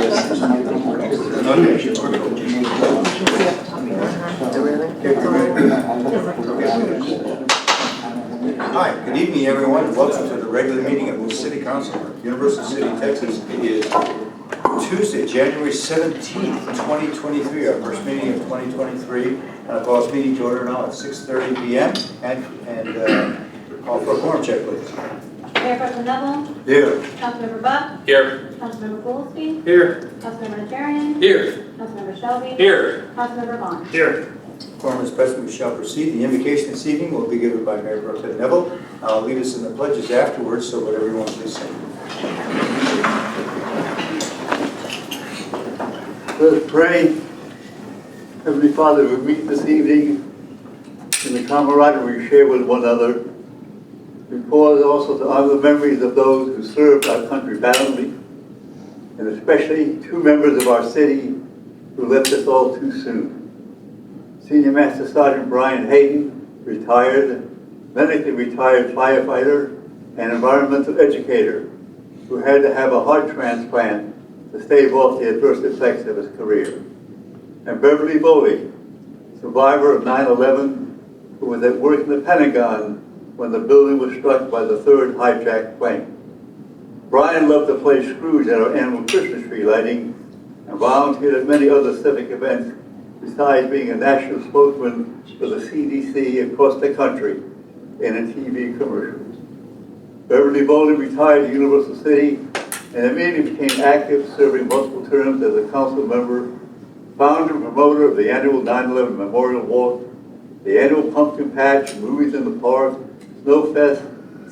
Hi, good evening everyone, and welcome to the regular meeting of the City Council of Universal City, Texas. It is Tuesday, January 17th, 2023, our first meeting of 2023. And I call this meeting to order now at 6:30 p.m. and call for a quorum check, please. Mayor President Neville. Here. Councilmember Buck. Here. Councilmember Goolsby. Here. Councilmember Najarian. Here. Councilmember Shelby. Here. Councilmember Vaughan. Here. Quorum is present, we shall proceed. The invocation this evening will be given by Mayor President Neville. I'll lead us in the pledges afterwards, so would everyone please sing. Let us pray. Heavenly Father, we meet this evening in the camaraderie we share with one another. We pause also to honor the memories of those who served our country valiantly, and especially two members of our city who left us all too soon. Senior Master Sergeant Brian Hayden, retired, medically retired firefighter and environmental educator who had to have a heart transplant to stave off the adverse effects of his career. And Beverly Volle, survivor of 9/11, who was at work in the Pentagon when the building was struck by the third hijacked plane. Brian loved to play Scrooge at our annual Christmas tree lighting and volunteered at many other civic events besides being a national spokesman for the CDC across the country and in TV commercials. Beverly Volle retired to Universal City and immediately became active, serving multiple terms as a council member, founder and promoter of the annual 9/11 Memorial Walk, the annual Pumpkin Patch, Movies in the Park, Snowfest,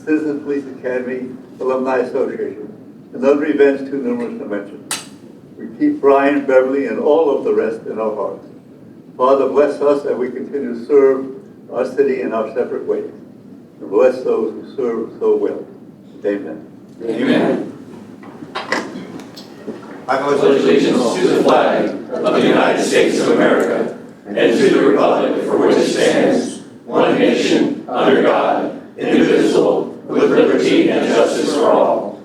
Citizens Police Academy, Alumni Association, and other events too numerous to mention. We keep Brian, Beverly, and all of the rest in our hearts. Father, bless us as we continue to serve our city in our separate ways. And bless those who serve so well. Amen. Amen. I pledge allegiance to the flag of the United States of America and to the republic for which it stands, one nation, under God, indivisible, with liberty and justice for all.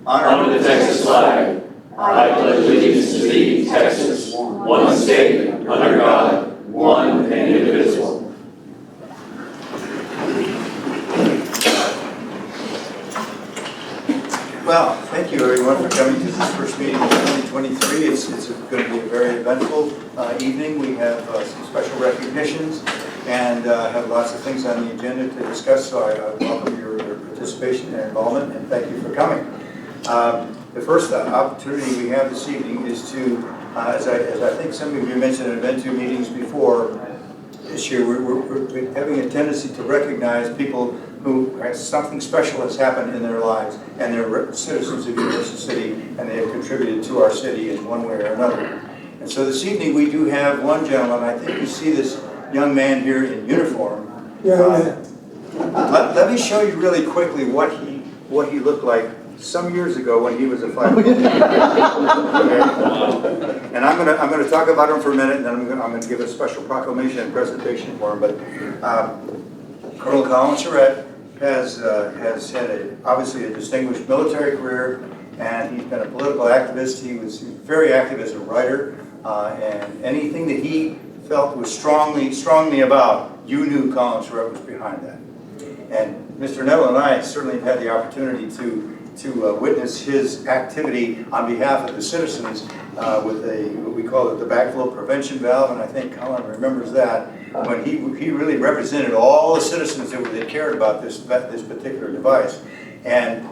Honor the Texas flag. I pledge allegiance to thee, Texas, one state, under God, one and indivisible. Well, thank you everyone for coming to this first meeting of 2023. It's going to be a very eventful evening. We have some special recognitions and have lots of things on the agenda to discuss, so I welcome your participation and involvement, and thank you for coming. The first opportunity we have this evening is to, as I think some of you mentioned in been to meetings before this year, we're having a tendency to recognize people who something special has happened in their lives, and they're citizens of Universal City, and they have contributed to our city in one way or another. And so this evening we do have one gentleman. I think you see this young man here in uniform. Let me show you really quickly what he looked like some years ago when he was a firefighter. And I'm going to talk about him for a minute, and then I'm going to give a special proclamation and presentation for him. But Colonel Colin Chauret has had obviously a distinguished military career, and he's been a political activist. He was very active as a writer, and anything that he felt was strongly about, you knew Colin Chauret was behind that. And Mr. Neville and I certainly have had the opportunity to witness his activity on behalf of the citizens with what we call the backflow prevention valve, and I think Colin remembers that, when he really represented all the citizens that cared about this particular device. And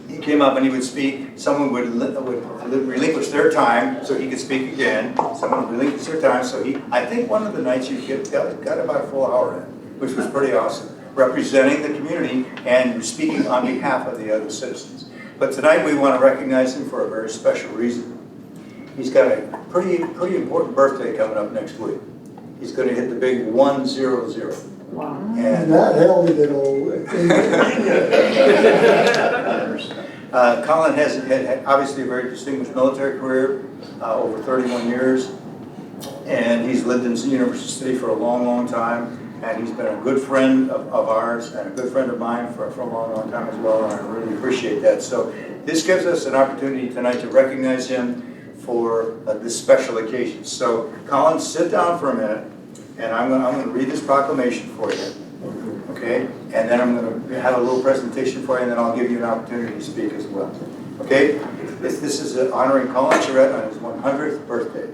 he came up and he would speak. Someone would relinquish their time so he could speak again. Someone would relinquish their time, so I think one of the nights you got about a full hour in, which was pretty awesome, representing the community and speaking on behalf of the other citizens. But tonight we want to recognize him for a very special reason. He's got a pretty important birthday coming up next week. He's going to hit the big 100. Wow. And that hell we did old. Colin has had obviously a very distinguished military career, over 31 years, and he's lived in Universal City for a long time. And he's been a good friend of ours and a good friend of mine for a long time as well, and I really appreciate that. So this gives us an opportunity tonight to recognize him for this special occasion. So, Colin, sit down for a minute, and I'm going to read this proclamation for you. Okay? And then I'm going to have a little presentation for you, and then I'll give you an opportunity to speak as well. Okay? This is honoring Colin Chauret on his 100th birthday.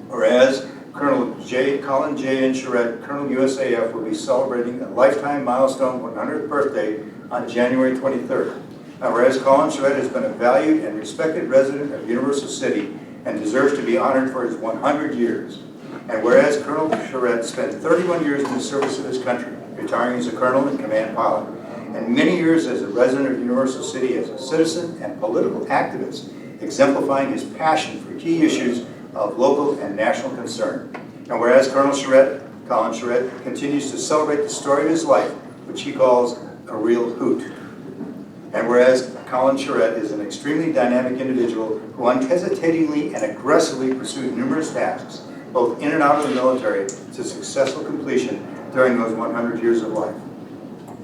Whereas Colin J. N. Chauret, Colonel USAF, will be celebrating a lifetime milestone 100th birthday on January 23rd. Now, whereas Colin Chauret has been a valued and respected resident of Universal City and deserves to be honored for his 100 years. And whereas Colonel Chauret spent 31 years in the service of his country, retiring as a colonel and command pilot, and many years as a resident of Universal City as a citizen and political activist, exemplifying his passion for key issues of local and national concern. And whereas Colin Chauret continues to celebrate the story of his life, which he calls a real hoot. And whereas Colin Chauret is an extremely dynamic individual who unhesitatingly and aggressively pursued numerous tasks, both in and out of the military, to successful completion during those 100 years of life.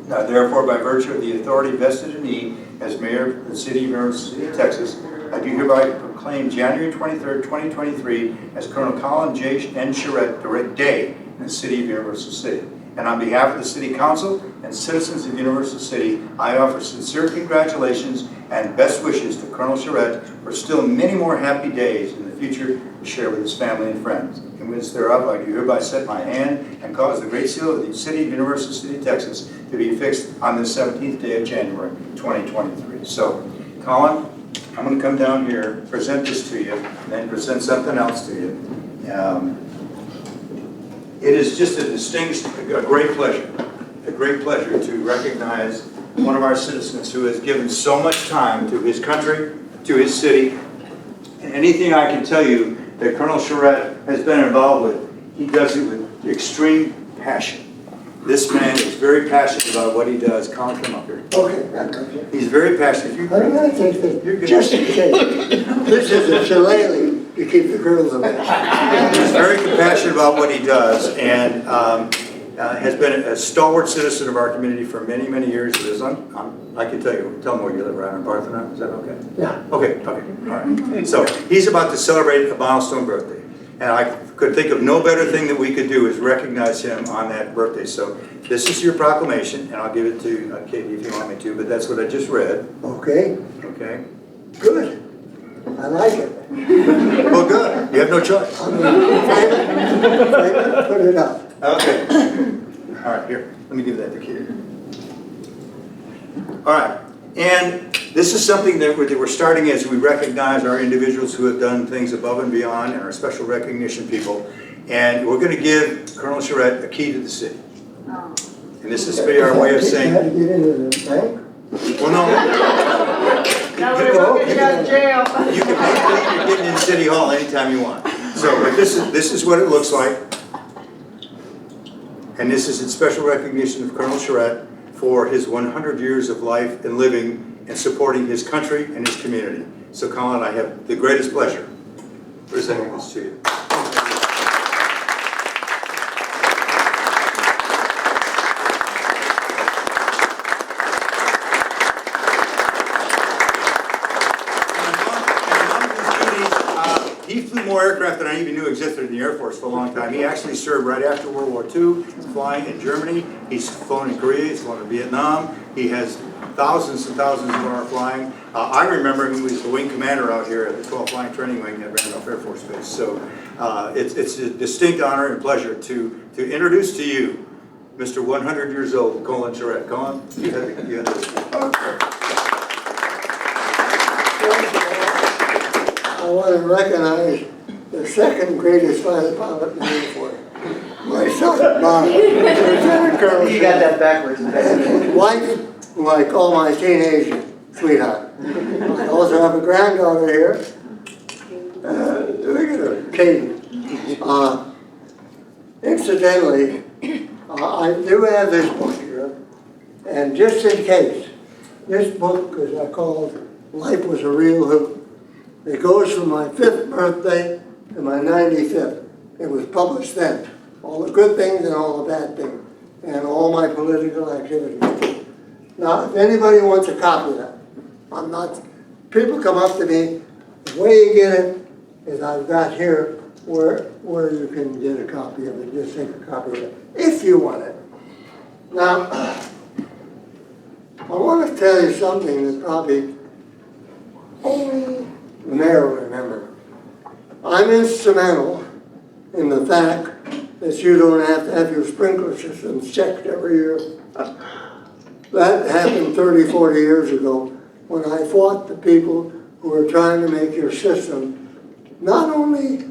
Now, therefore, by virtue of the authority vested in me as mayor of the city of Universal City, Texas, I do hereby proclaim January 23rd, 2023 as Colonel Colin J. N. Chauret Day in the city of Universal City. And on behalf of the City Council and citizens of Universal City, I offer sincere congratulations and best wishes to Colonel Chauret for still many more happy days in the future to share with his family and friends. In which thereof I do hereby set my hand and cause the Great Seal of the City of Universal City, Texas to be affixed on the 17th day of January, 2023. So, Colin, I'm going to come down here, present this to you, and then present something else to you. It is just a great pleasure to recognize one of our citizens who has given so much time to his country, to his city, and anything I can tell you that Colonel Chauret has been involved with, he does it with extreme passion. This man is very passionate about what he does. Colin, come up here. Okay. He's very passionate. I'm going to take this, just in case. This is a shillelagh to keep the girls away. He's very compassionate about what he does, and has been a stalwart citizen of our community for many, many years. I can tell them where you live, right on Parthenon. Is that okay? Yeah. Okay, all right. So he's about to celebrate a milestone birthday, and I could think of no better thing that we could do is recognize him on that birthday. So this is your proclamation, and I'll give it to Katie if you want me to, but that's what I just read. Okay. Okay. Good. I like it. Well, good. You have no choice. I'm going to put it up. Okay. All right, here. Let me give that to Katie. All right. And this is something that we're starting as we recognize our individuals who have done things above and beyond and our special recognition people. And we're going to give Colonel Chauret a key to the city. And this is our way of saying... You had to get into the bank? Well, no. Nobody will get you out of jail. You can make it, you're getting in City Hall anytime you want. So, but this is what it looks like. And this is in special recognition of Colonel Chauret for his 100 years of life and living and supporting his country and his community. So, Colin, I have the greatest pleasure presenting this to you. He flew more aircraft than I even knew existed in the Air Force for a long time. He actually served right after World War II, flying in Germany. He's flown in Korea, he's flown in Vietnam. He has thousands and thousands of hours flying. I remember him, he was the wing commander out here at the 12th Flying Training Wing at Randolph Air Force Base. So it's a distinct honor and pleasure to introduce to you Mr. 100 years old, Colin Chauret. Colin, you have this. I want to recognize the second greatest fire pilot in the Air Force. My son, Lieutenant Colonel. You got that backwards. And his wife, who I call my teenage sweetheart. I also have a granddaughter here. Look at her, Katie. Incidentally, I do have this book here, and just in case, this book is called Life Was a Real Hoot. It goes from my 5th birthday to my 95th. It was published then. All the good things and all the bad things, and all my political activities. Now, if anybody wants a copy of that, I'm not people come up to me, the way you get it is I've got here where you can get a copy of it, just take a copy of it, if you want it. Now, I want to tell you something that probably only the mayor will remember. I'm instrumental in the fact that you don't have to have your sprinkler systems checked every year. That happened 30, 40 years ago when I fought the people who were trying to make your system, not only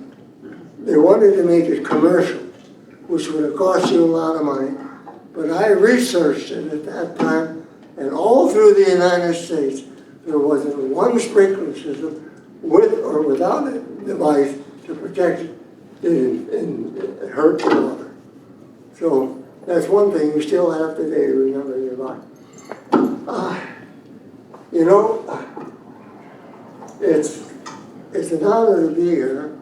they wanted to make it commercial, which would have cost you a lot of money, but I researched it at that time, and all through the United States, there wasn't one sprinkler system with or without a device to protect it and hurt the water. So that's one thing you still have today to remember in your life. You know, it's an honor to be here,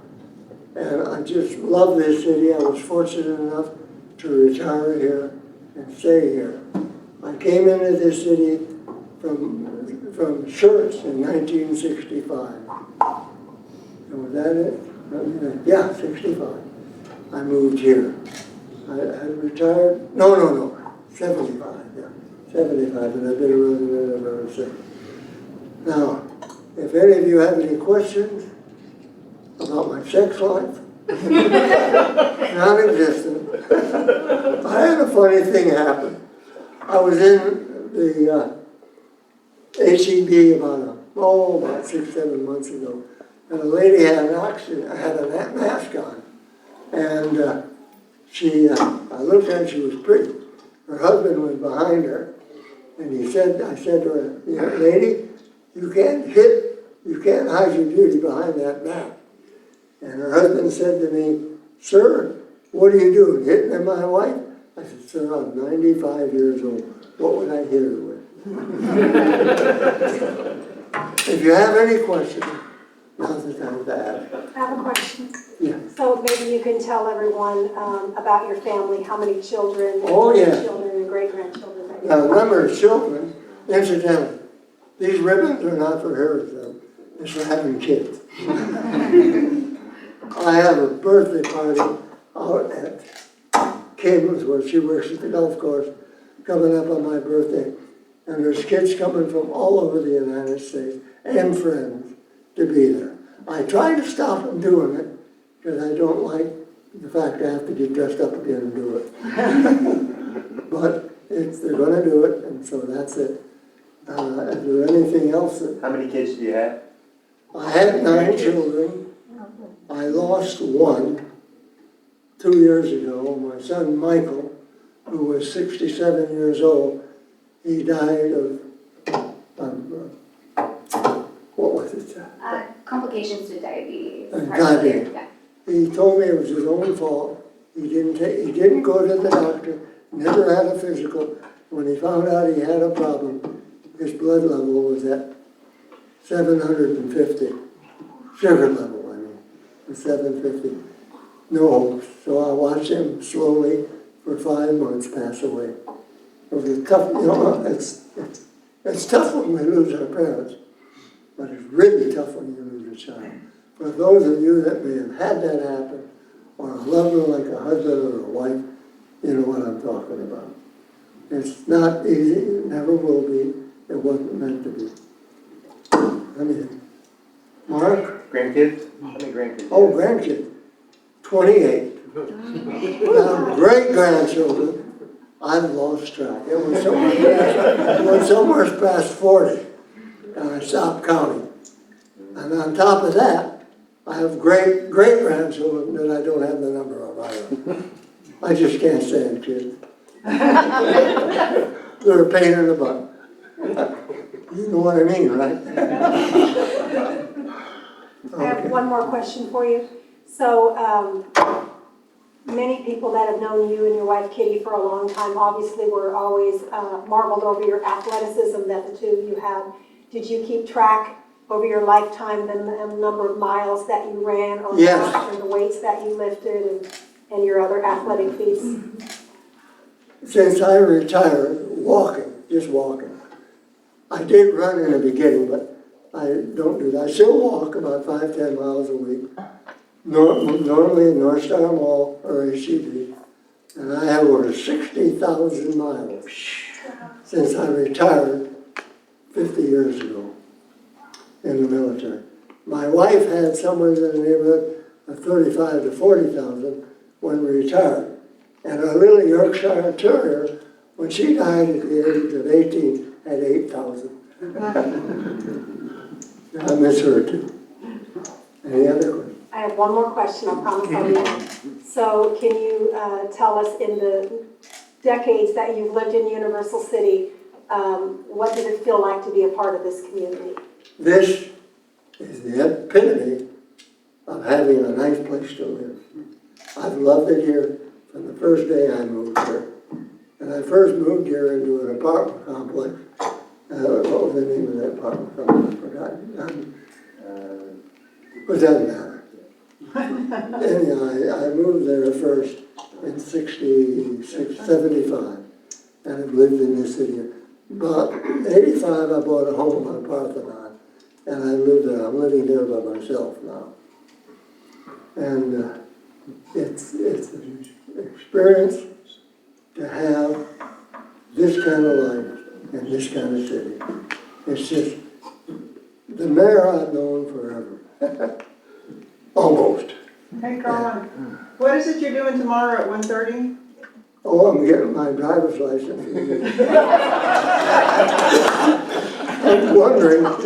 and I just love this city. I was fortunate enough to retire here and stay here. I came into this city from Chauret in 1965. And was that it? Yeah, 65. I moved here. I retired, no, 75, yeah. 75, and I've been a resident ever since. Now, if any of you have any questions about my sex life, non-existent. I had a funny thing happen. I was in the HEB about 6, 7 months ago, and a lady had an accident, had a mask on, and I looked at her, she was pretty. Her husband was behind her, and I said to her, "Young lady, you can't hide your beauty behind that mask." And her husband said to me, "Sir, what are you doing, hitting at my wife?" I said, "Sir, I'm 95 years old. What would I hit her with?" If you have any questions, now's the time to ask. I have a question. Yeah. So maybe you can tell everyone about your family, how many children, Oh, yeah. children and great-grandchildren that you Now, have. remember, children, incidentally, these ribbons are not for heroism, it's for having kids. I have a birthday party out at Kim's, where she works at the golf course, coming up on my birthday. And there's kids coming from all over the United States and friends to be there. I try to stop them doing it because I don't like the fact I have to get dressed up again and do it. But they're going to do it, and so that's it. Is there anything else that... How many kids do you have? I had 9 children. I lost one 2 years ago. My son Michael, who was 67 years old, he died of what was it? Complications to diabetes. Diabetes. Yeah. He told me it was his own fault. He didn't go to the doctor, never had a physical. When he found out he had a problem, his blood level was at 750. Sugar level, I mean, was 750. No hope. So I watched him slowly for 5 months pass away. It was a tough, you know, it's tough when we lose our parents, but it's really tough when you lose a child. For those of you that may have had that happen, or a loved one like a husband or a wife, you know what I'm talking about. It's not easy, it never will be, it wasn't meant to be. I mean, Mark? Grandkids? How many grandkids? Oh, grandkids, 28. Now, great-grandchildren, I've lost track. It was somewhere past 40, and I stopped counting. And on top of that, I have great-grandchildren that I don't have the number of either. I just can't stand kids. They're a pain in the butt. You know what I mean, right? I have one more question for you. So, many people that have known you and your wife Kitty for a long time obviously were always marveled over your athleticism that the two of you had. Did you keep track over your lifetime the number of miles that you ran or Yes. walked and the weights that you lifted and your other athletic feats? Since I retired, just walking. I did run in the beginning, but I don't do that. I still walk about 5-10 miles a week. Normally in North Star Mall or ACD. And I have over 60,000 miles since I retired 50 years ago in the military. My wife had somewhere in the neighborhood of 35 to 40,000 when we retired. And our little Yorkshire Terrier, when she died at the age of 18, had 8,000. I miss her too. Any other questions? I have one more question, I promise I'll be done. So can you tell us, in the decades that you've lived in Universal City, what did it feel like to be a part of this community? This is the epitome of having a nice place to live. I've loved it here from the first day I moved here. And I first moved here into an apartment complex. What was the name of that apartment complex? I forgot. But doesn't matter. Anyhow, I moved there first in 75, and I've lived in this city. About 85, I bought a home on Parthenon, and I lived there. I'm living there by myself now. And it's an experience to have this kind of life in this kind of city. It's just the mayor I've known forever. Almost. Hey, Colin, what is it you're doing tomorrow at 1:30? Oh, I'm getting my driver's license. I'm wondering, am I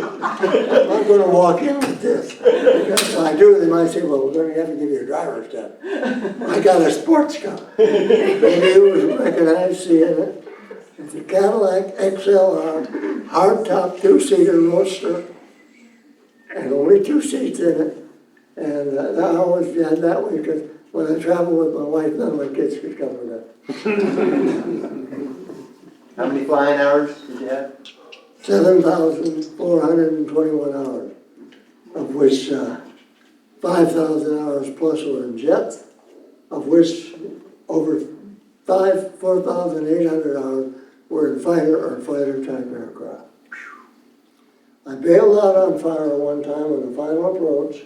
going to walk in with this? Because if I do, they might say, well, we're going to have to give you a driver's test. I got a sports car. Maybe you recognize seeing it. It's a Cadillac XLR, hardtop, two-seater roadster, and only 2 seats in it. And I always had that way because when I travel with my wife, none of my kids could come with that. How many flying hours did you have? 7,421 hours, of which 5,000 hours plus were in jets, of which over 4,800 hours were in fighter or fighter type aircraft. I bailed out on fire one time on the final approach.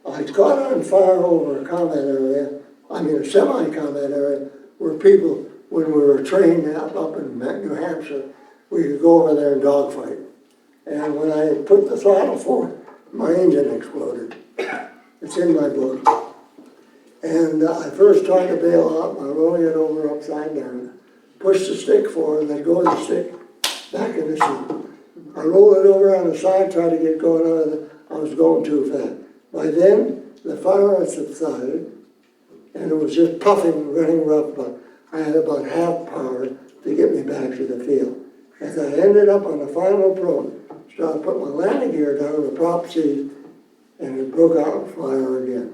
I caught on fire over a combat area, a semi-combat area, where people, when we were trained up in New Hampshire, we could go over there and dogfight. And when I put the throttle forward, my engine exploded. It's in my book. And I first tried to bail out by rolling it over upside down, push the stick forward, then go the stick back in the seat. I rolled it over on the side, tried to get going out of it. I was going too fast. By then, the fire had subsided, and it was just puffing, running rough, but I had about half power to get me back to the field. As I ended up on the final approach, so I put my landing gear down on the prop seat, and it broke out in fire again.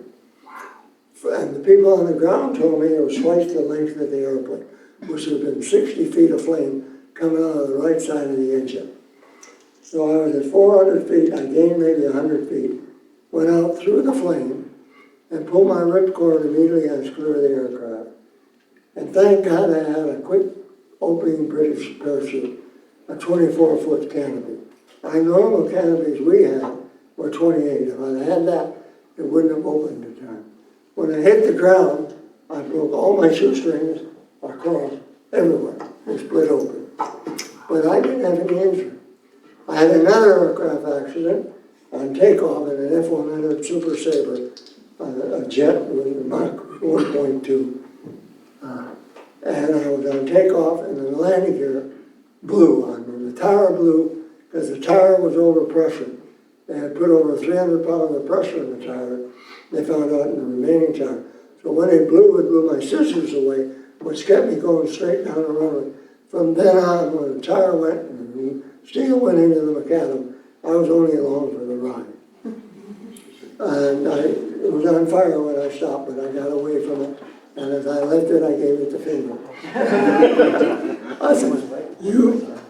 And the people on the ground told me it was twice the length of the airplane, which would have been 60 feet of flame coming out of the right side of the engine. So I was at 400 feet, I gained maybe 100 feet, went out through the flame, and pulled my ripcord immediately as clear of the aircraft. And thank God I had a quick opening British parachute, a 24-foot canopy. Our normal canopies we had were 28. If I had that, it wouldn't have opened in time. When I hit the ground, I broke all my shoestrings across everywhere. They split open. But I didn't have any injury. I had another aircraft accident on takeoff in an F-100 Super Sabre, a jet with a Mach 1.2. And I was on takeoff, and the landing gear blew on me. The tower blew because the tower was over pressure. They had put over 300 pounds of pressure in the tower. They found out in the remaining tower. So when it blew my scissors away, which kept me going straight down the runway. From then on, when the tower went and the steel went into the macadam, I was only along for the ride. And it was on fire when I stopped, but I got away from it. And as I left it, I gave it the finger. I said,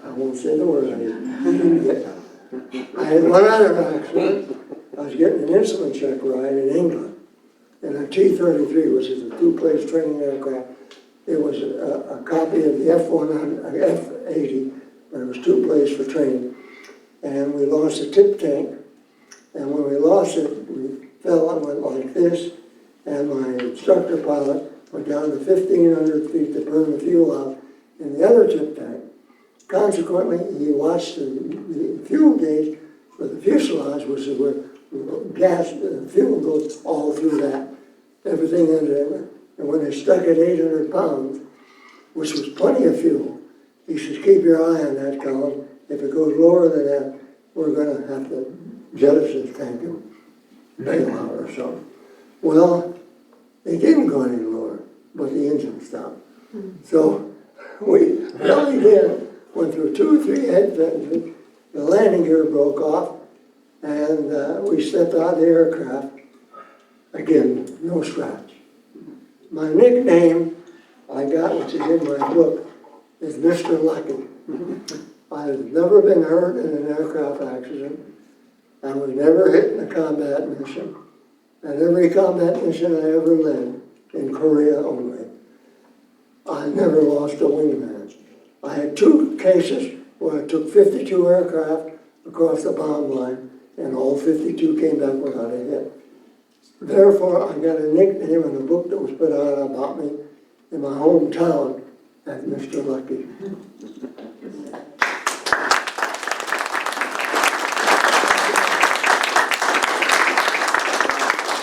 I won't say the word, I had one other accident. I was getting an instrument check ride in England in a T-33, which is a two-place training aircraft. It was a copy of the F-100, F-80, but it was two-place for training. and we lost a tip tank. And when we lost it, we fell and went like this, and my instructor pilot went down to 1,500 feet to burn the fuel out in the other tip tank. Consequently, he watched the fuel gauge for the fuselage, which is where gas, fuel goes all through that, everything in there. And when they stuck at 800 pounds, which was plenty of fuel, he says, keep your eye on that, Colin. If it goes lower than that, we're going to have to jettison the tank and bail out or something. Well, it didn't go any lower, but the engine stopped. So we really did. Went through 2 or 3 head venting, the landing gear broke off, and we stepped out of the aircraft. Again, no scratch. My nickname I got, which is in my book, is Mr. Lucky. I've never been hurt in an aircraft accident. I was never hit in a combat mission. And every combat mission I ever led, in Korea only, I never lost a wingman. I had 2 cases where I took 52 aircraft across the bomb line, and all 52 came back without a hit. Therefore, I got a nickname in a book that was put out about me in my hometown as Mr. Lucky.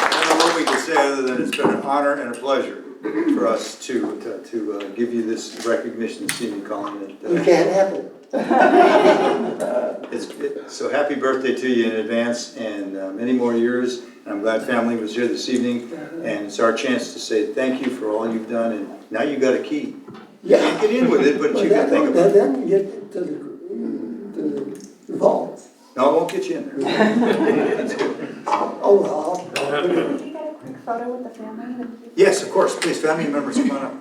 I don't know what we can say other than it's been an honor and a pleasure for us to give you this recognition this evening, Colin. You can't have it. So happy birthday to you in advance, and many more years. I'm glad family was here this evening, and it's our chance to say thank you for all you've done, and now you got a key. You can't get in with it, but you can think about it. Then you get to the vault. No, I won't get you in there. That's good. Oh, well. Can you get a quick photo with the family? Yes, of course, please, family members, come on up.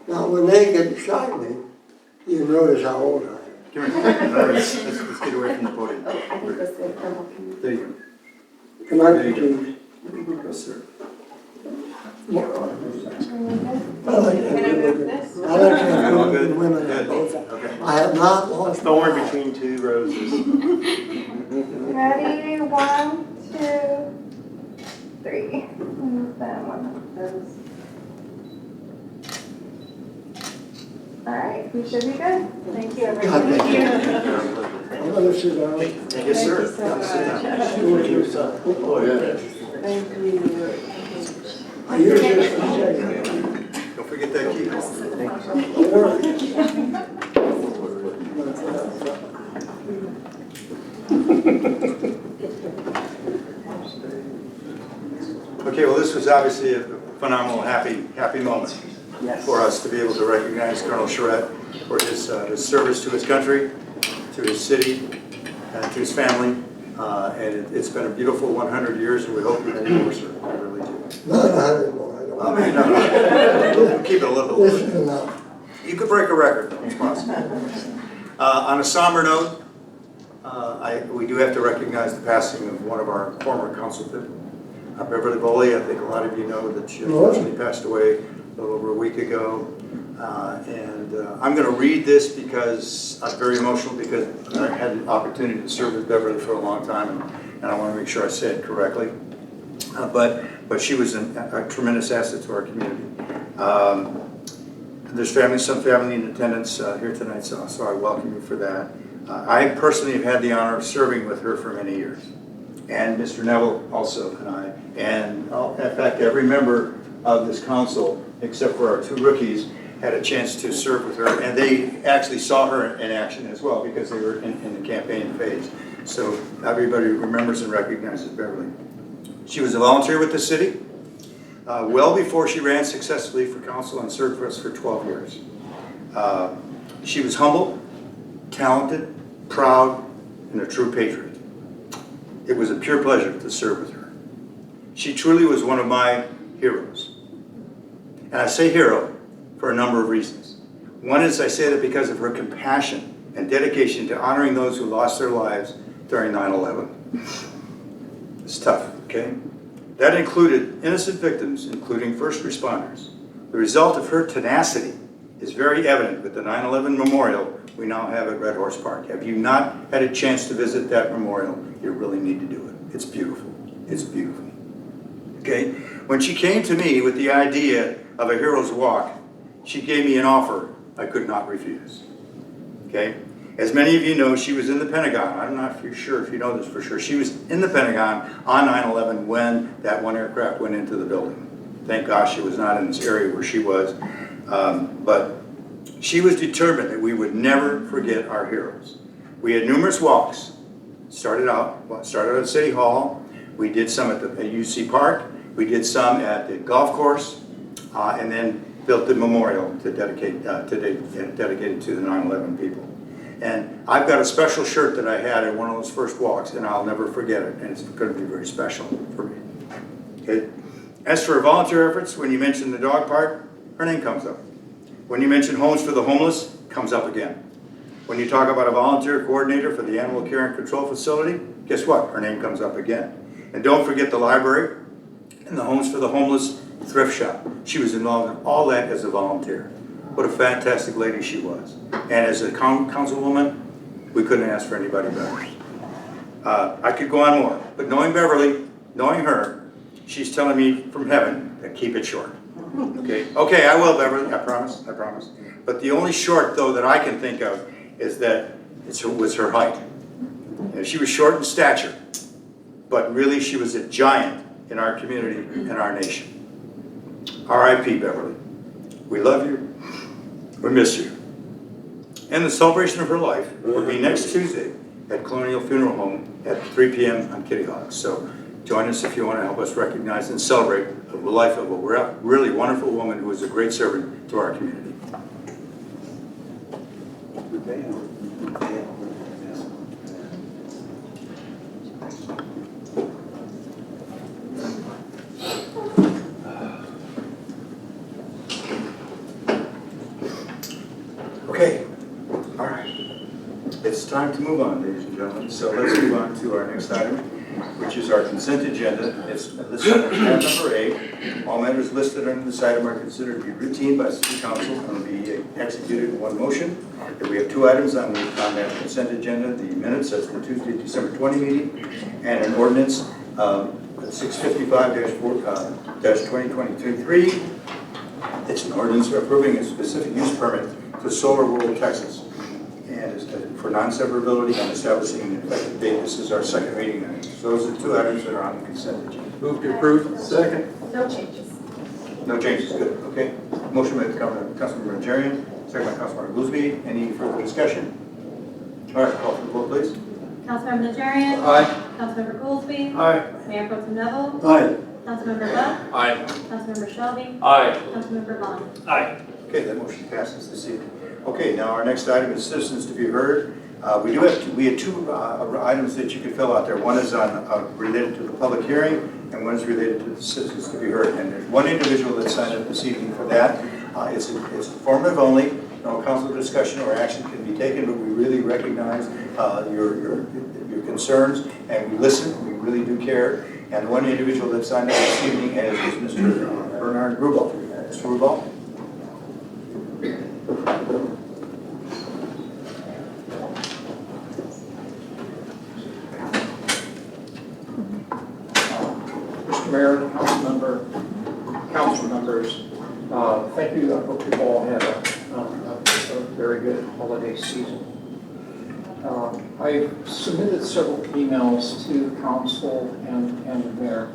Now, when they get beside me, you notice how old I am. Come here. Let's get away from the podium. Oh, I think this is the There you Come on, There you go. please. go. Yes, sir. I like Can I move that. this? I like to have All men good? and women on Good. both. Okay. I have not lost. Thorn between 2 roses. Ready? 1, 2, 3. Move them one of those. All right, we should be good. Thank you, God, everyone. thank you. I'm going to sit down. Yes, sir. Thank you so much. Oh, yeah. Thank you. I use this for checking. Don't forget that key. Okay, well, this was obviously a phenomenal, happy moment for us to be able to recognize Colonel Chauret for his service to his country, to his city, and to his family. And it's been a beautiful 100 years, and we hope we can more, sir. I really do. Not 100 more, I don't I want. mean, no. Keep it a little This bit. is enough. You could break a record, though, it's possible. On a somber note, we do have to recognize the passing of one of our former councilmen, Beverly Volle. I think a lot of you know that she unfortunately passed away a little over a week ago. I'm going to read this because I'm very emotional, because I had the opportunity to serve with Beverly for a long time, and I want to make sure I say it correctly. But she was a tremendous asset to our community. There's some family in attendance here tonight, so I welcome you for that. I personally have had the honor of serving with her for many years, and Mr. Neville also, and I. And in fact, every member of this council, except for our 2 rookies, had a chance to serve with her, and they actually saw her in action as well, because they were in the campaign phase. So everybody remembers and recognizes Beverly. She was a volunteer with the city well before she ran successfully for council, and served for us for 12 years. She was humble, talented, proud, and a true patriot. It was a pure pleasure to serve with her. She truly was one of my heroes. And I say hero for a number of reasons. One is, I say that because of her compassion and dedication to honoring those who lost their lives during 9/11. It's tough, okay? That included innocent victims, including first responders. The result of her tenacity is very evident with the 9/11 memorial we now have at Red Horse Park. Have you not had a chance to visit that memorial, you really need to do it. It's beautiful. It's beautiful. Okay? When she came to me with the idea of a Hero's Walk, she gave me an offer I could not refuse. Okay? As many of you know, she was in the Pentagon. I'm not sure if you know this for sure. She was in the Pentagon on 9/11 when that one aircraft went into the building. Thank gosh it was not in this area where she was. But she was determined that we would never forget our heroes. We had numerous walks. Started out at City Hall. We did some at UC Park. We did some at the golf course, and then built the memorial to dedicate dedicated to the 9/11 people. And I've got a special shirt that I had at one of those first walks, and I'll never forget it, and it's going to be very special for me. Okay. As for volunteer efforts, when you mention the dog park, her name comes up. When you mention homes for the homeless, comes up again. When you talk about a volunteer coordinator for the animal care and control facility, guess what? Her name comes up again. And don't forget the library and the homes for the homeless thrift shop. She was involved in all that as a volunteer. What a fantastic lady she was. And as a councilwoman, we couldn't ask for anybody better. I could go on more, but knowing Beverly, knowing her, she's telling me from heaven to keep it short. Okay, I will, Beverly, I promise. But the only short, though, that I can think of is that it was her height. And she was short in stature, but really she was a giant in our community and our nation. R.I.P. Beverly. We love you. We miss you. And the celebration of her life will be next Tuesday at Colonial Funeral Home at 3 p.m. on Kitty Hawk. So join us if you want to help us recognize and celebrate the life of a really wonderful woman who was a great servant to our community. Okay, all right. It's time to move on, ladies and gentlemen. So let's move on to our next item, which is our consent agenda. It's listed as tab number 8. All matters listed under this item are considered to be routine by City Council and will be executed in one motion. We have 2 items on that consent agenda: the minutes as the Tuesday, December 20 meeting, and an ordinance 655-2023. It's an ordinance approving a specific use permit to Solar World, Texas, and is for non-severability and establishing an effective date. This is our second reading. So those are the 2 items that are on the consent agenda. Move to approve. Second. No changes. No changes, good, okay. Motion by Councilmember Najarian, second by Councilmember Goolsby. Any further discussion? All right, call for the vote, please. Councilmember Najarian. Aye. Councilmember Goolsby. Aye. Mayor Pro Tem Neville. Aye. Councilmember Volle. Aye. Councilmember Shelby. Aye. Councilmember Vaughan. Aye. Okay, that motion passes this evening. Okay, now our next item is citizens to be heard. We had 2 items that you could fill out there. One is on related to the public hearing, and one is related to the citizens to be heard. And there's one individual that signed up this evening for that. It's informative only. No council discussion or action can be taken, but we really recognize your concerns, and we listen. We really do care. And the one individual that signed up this evening is Mr. Bernard Grubel. Mr. Grubel. Mr. Mayor, council members, thank you. I hope you all had a very good holiday season. I submitted several emails to council and the mayor,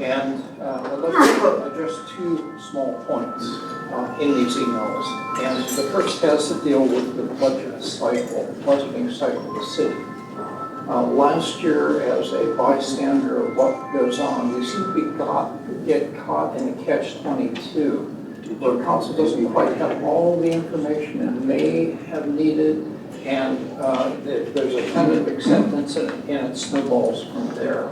and I'd like to address 2 small points in these emails. And the first has to deal with the budgeting cycle of the city. Last year, as a bystander of what goes on, we seem to get caught in a catch-22, where council doesn't quite have all the information it may have needed, and there's a tentative acceptance, and it snowballs from there.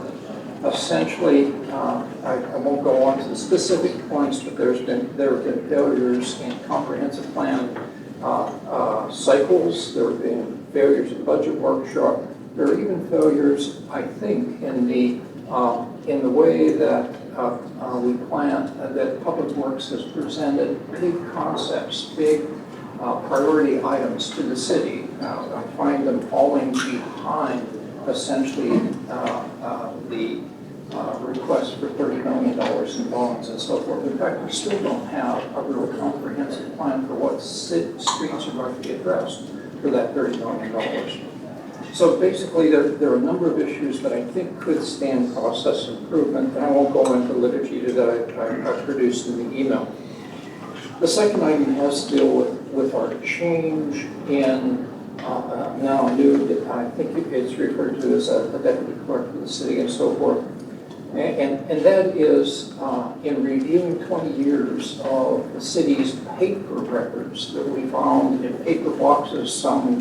Essentially, I won't go on to the specific points, but there have been failures in comprehensive plan cycles. There have been failures in budget workshop. There are even failures, I think, in the way that we plan, that Public Works has presented big concepts, big priority items to the city. I find them falling behind essentially the request for $30 million in bonds and so forth. In fact, we still don't have a real comprehensive plan for what streets are going to be addressed for that $30 million. So basically, there are a number of issues that I think could stand process improvement, and I won't go into liturgy that I produced in the email. The second item has to deal with our change in now new, I think it's referred to as a deputy clerk for the city and so forth. And that is in reviewing 20 years of the city's paper records that we found in paper boxes, some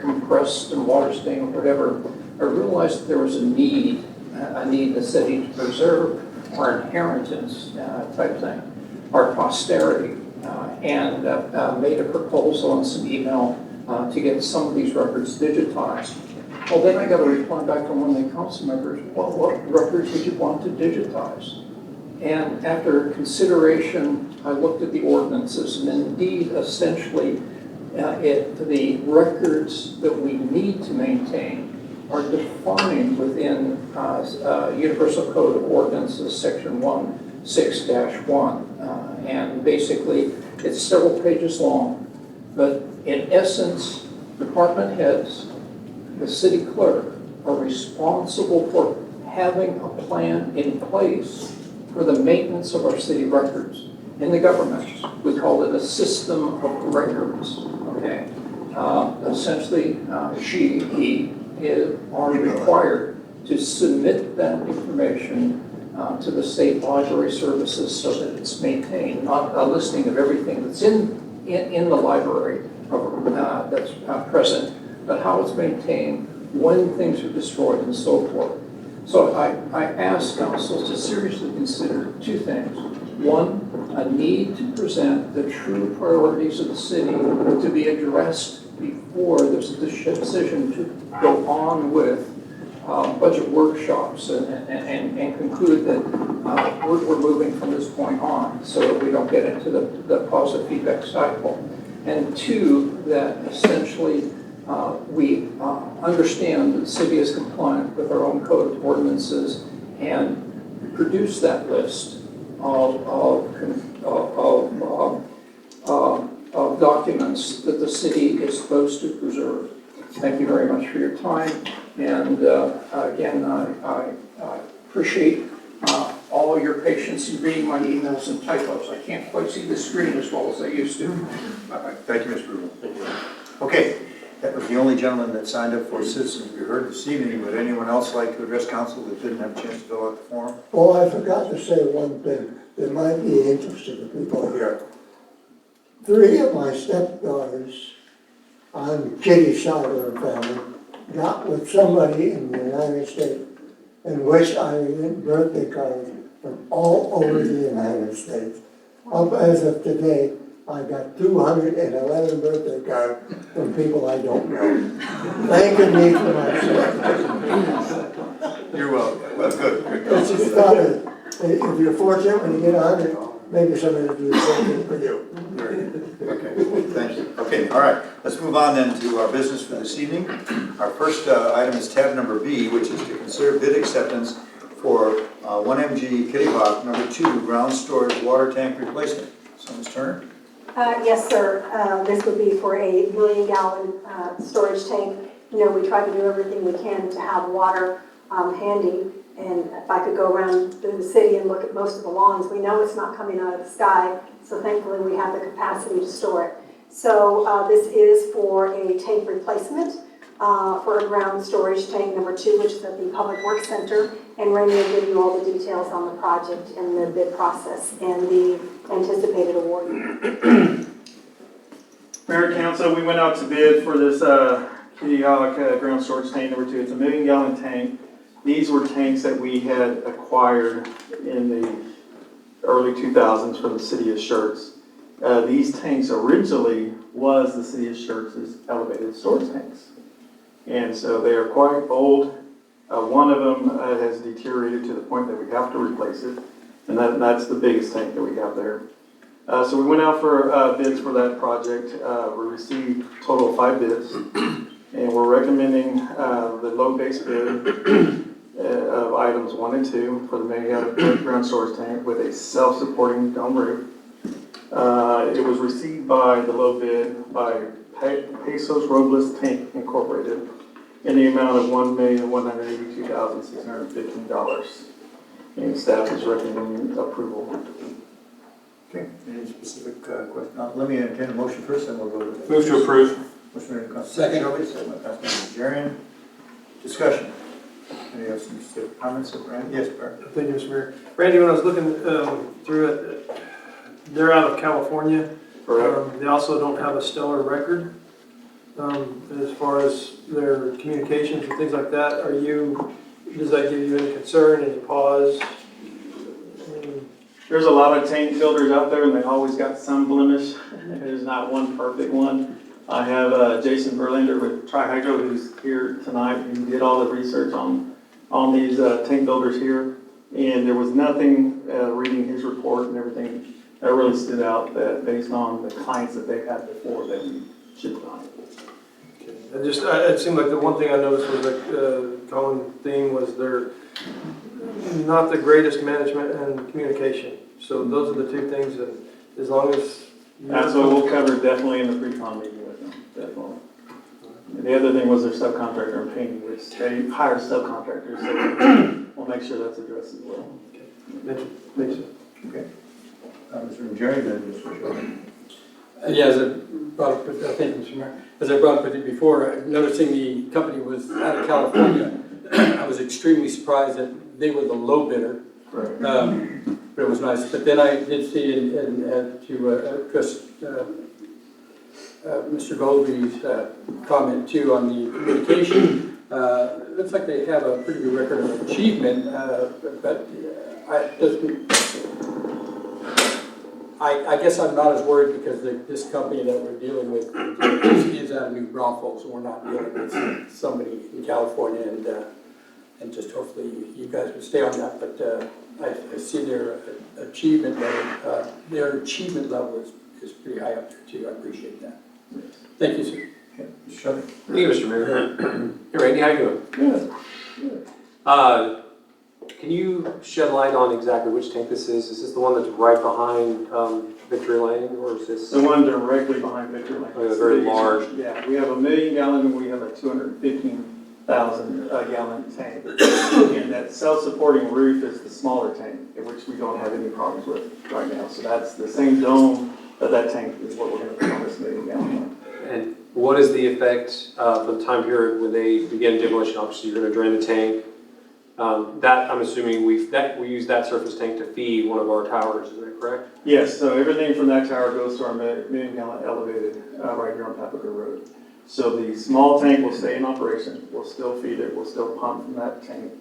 compressed and water stained or whatever. I realized there was a need in the city to preserve our inheritance type thing, our posterity, and made a proposal and some email to get some of these records digitized. Well, then I got a reply back from one of the council members, well, what records would you want to digitize? And after consideration, I looked at the ordinances, and indeed, essentially, the records that we need to maintain are defined within Universal Code of Ordinances, Section 16-1. And basically, it's several pages long, but in essence, department heads, the city clerk, are responsible for having a plan in place for the maintenance of our city records. In the government, we call it a system of records, okay? Essentially, he are required to submit that information to the state library services so that it's maintained, not a listing of everything that's in the library that's present, but how it's maintained, when things are destroyed, and so forth. So I asked council to seriously consider two things. One, a need to present the true priorities of the city to be addressed before there's a decision to go on with budget workshops and conclude that we're moving from this point on so that we don't get into the positive feedback cycle. And two, that essentially we understand that the city is compliant with our own code of ordinances and produce that list of documents that the city is supposed to preserve. Thank you very much for your time. And again, I appreciate all of your patience in reading my emails and typos. I can't quite see the screen as well as I used to. Thank you, Mr. Rubin. Okay, that was the only gentleman that signed up for citizens we heard this evening. Would anyone else like to address council that didn't have a chance to fill out the form? Oh, I forgot to say one thing that might be interesting to people here. 3 of my stepdaughters on Kitty's side of the family got with somebody in the United States and wished I had birthday cards from all over the United States. Up as of today, I got 211 birthday cards from people I don't know. Thanking me for my stuff. You're welcome. Well, good. It's just thought that if you're fortunate when you get 100, maybe somebody will do the same thing for you. Okay, thank you. Okay, all right. Let's move on then to our business for this evening. Our first item is tab number B, which is to consider bid acceptance for 1MG Kitty Hawk number 2 ground storage water tank replacement. Someone's turn. Yes, sir. This would be for a 1 million gallon storage tank. You know, we try to do everything we can to have water handy. And if I could go around the city and look at most of the lawns, we know it's not coming out of the sky. So thankfully we have the capacity to store it. So this is for a tank replacement for a ground storage tank number 2, which is at the Public Works Center. And Randy will give you all the details on the project and the bid process and the anticipated award. Mayor Council, we went out to bid for this Kitty Hawk ground storage tank number 2. It's a 1 million gallon tank. These were tanks that we had acquired in the early 2000s from the city of Schertz. These tanks originally was the city of Schertz's elevated storage tanks. And so they are quite old. One of them has deteriorated to the point that we have to replace it. And that's the biggest tank that we have there. So we went out for bids for that project. We received a total of 5 bids. And we're recommending the low base bid of items 1 and 2 for the main ground storage tank with a self-supporting dome roof. It was received by the low bid by Pesos Robles Tank Incorporated in the amount of $1,182,615. And staff is recommending approval. Okay, any specific question? Let me entertain a motion first, then we'll go to. Move to approve. Motion made by Councilmember Shelby, second by Councilmember Najarian. Discussion. Any have some specific comments? Brandon? Yes, Brad. Thank you, Mr. Mayor. Randy, when I was looking through it, they're out of California. They also don't have a stellar record as far as their communications and things like that. Does that give you any concern, any pause? There's a lot of tank builders out there and they always got some blemish. There's not one perfect one. I have Jason Verlander with Tri-Hydro who's here tonight. He did all the research on these tank builders here. And there was nothing, reading his report and everything, that really stood out that based on the clients that they've had before that we should be on it. It seemed like the one thing I noticed was the common theme was they're not the greatest management and communication. So those are the 2 things that as long as... That's what we'll cover definitely in the pre-con meeting with them, definitely. And the other thing was their subcontractor and painting, which they hire subcontractors, so we'll make sure that's addressed as well. Thank you. Okay. Mr. Najarian, then Mr. Shelby. Yeah, as I brought up, thank you, Mr. Mayor. As I brought up with you before, noticing the company was out of California, I was extremely surprised that they were the low bidder. Right. But it was nice. But then I did see, and to address Mr. Goolsby's comment too on the communication, looks like they have a pretty good record of achievement, but I guess I'm not as worried because this company that we're dealing with is out of New Braunfels, and we're not dealing with somebody in California, and just hopefully you guys would stay on that. But I see their achievement level is pretty high up there too. I appreciate that. Thank you, sir. Okay. Mr. Shelby. Thank you, Mr. Mayor. Hey, Randy, how you doing? Good. Can you shed light on exactly which tank this is? Is this the one that's right behind Victory Lane, or is this? The one directly behind Victory Lane. Oh, very large. Yeah, we have a 1 million gallon and we have a 215,000 gallon tank. And that self-supporting roof is the smaller tank, which we don't have any problems with right now. So that's the same dome of that tank is what we're going to put on this 1 million gallon one. And what is the effect for the time period when they begin demolition? Obviously, you're going to drain the tank. That I'm assuming we use that surface tank to feed one of our towers. Is that correct? Yes. So everything from that tower goes to our 1 million gallon elevated right here on Papago Road. So the small tank will stay in operation. We'll still feed it. We'll still pump from that tank.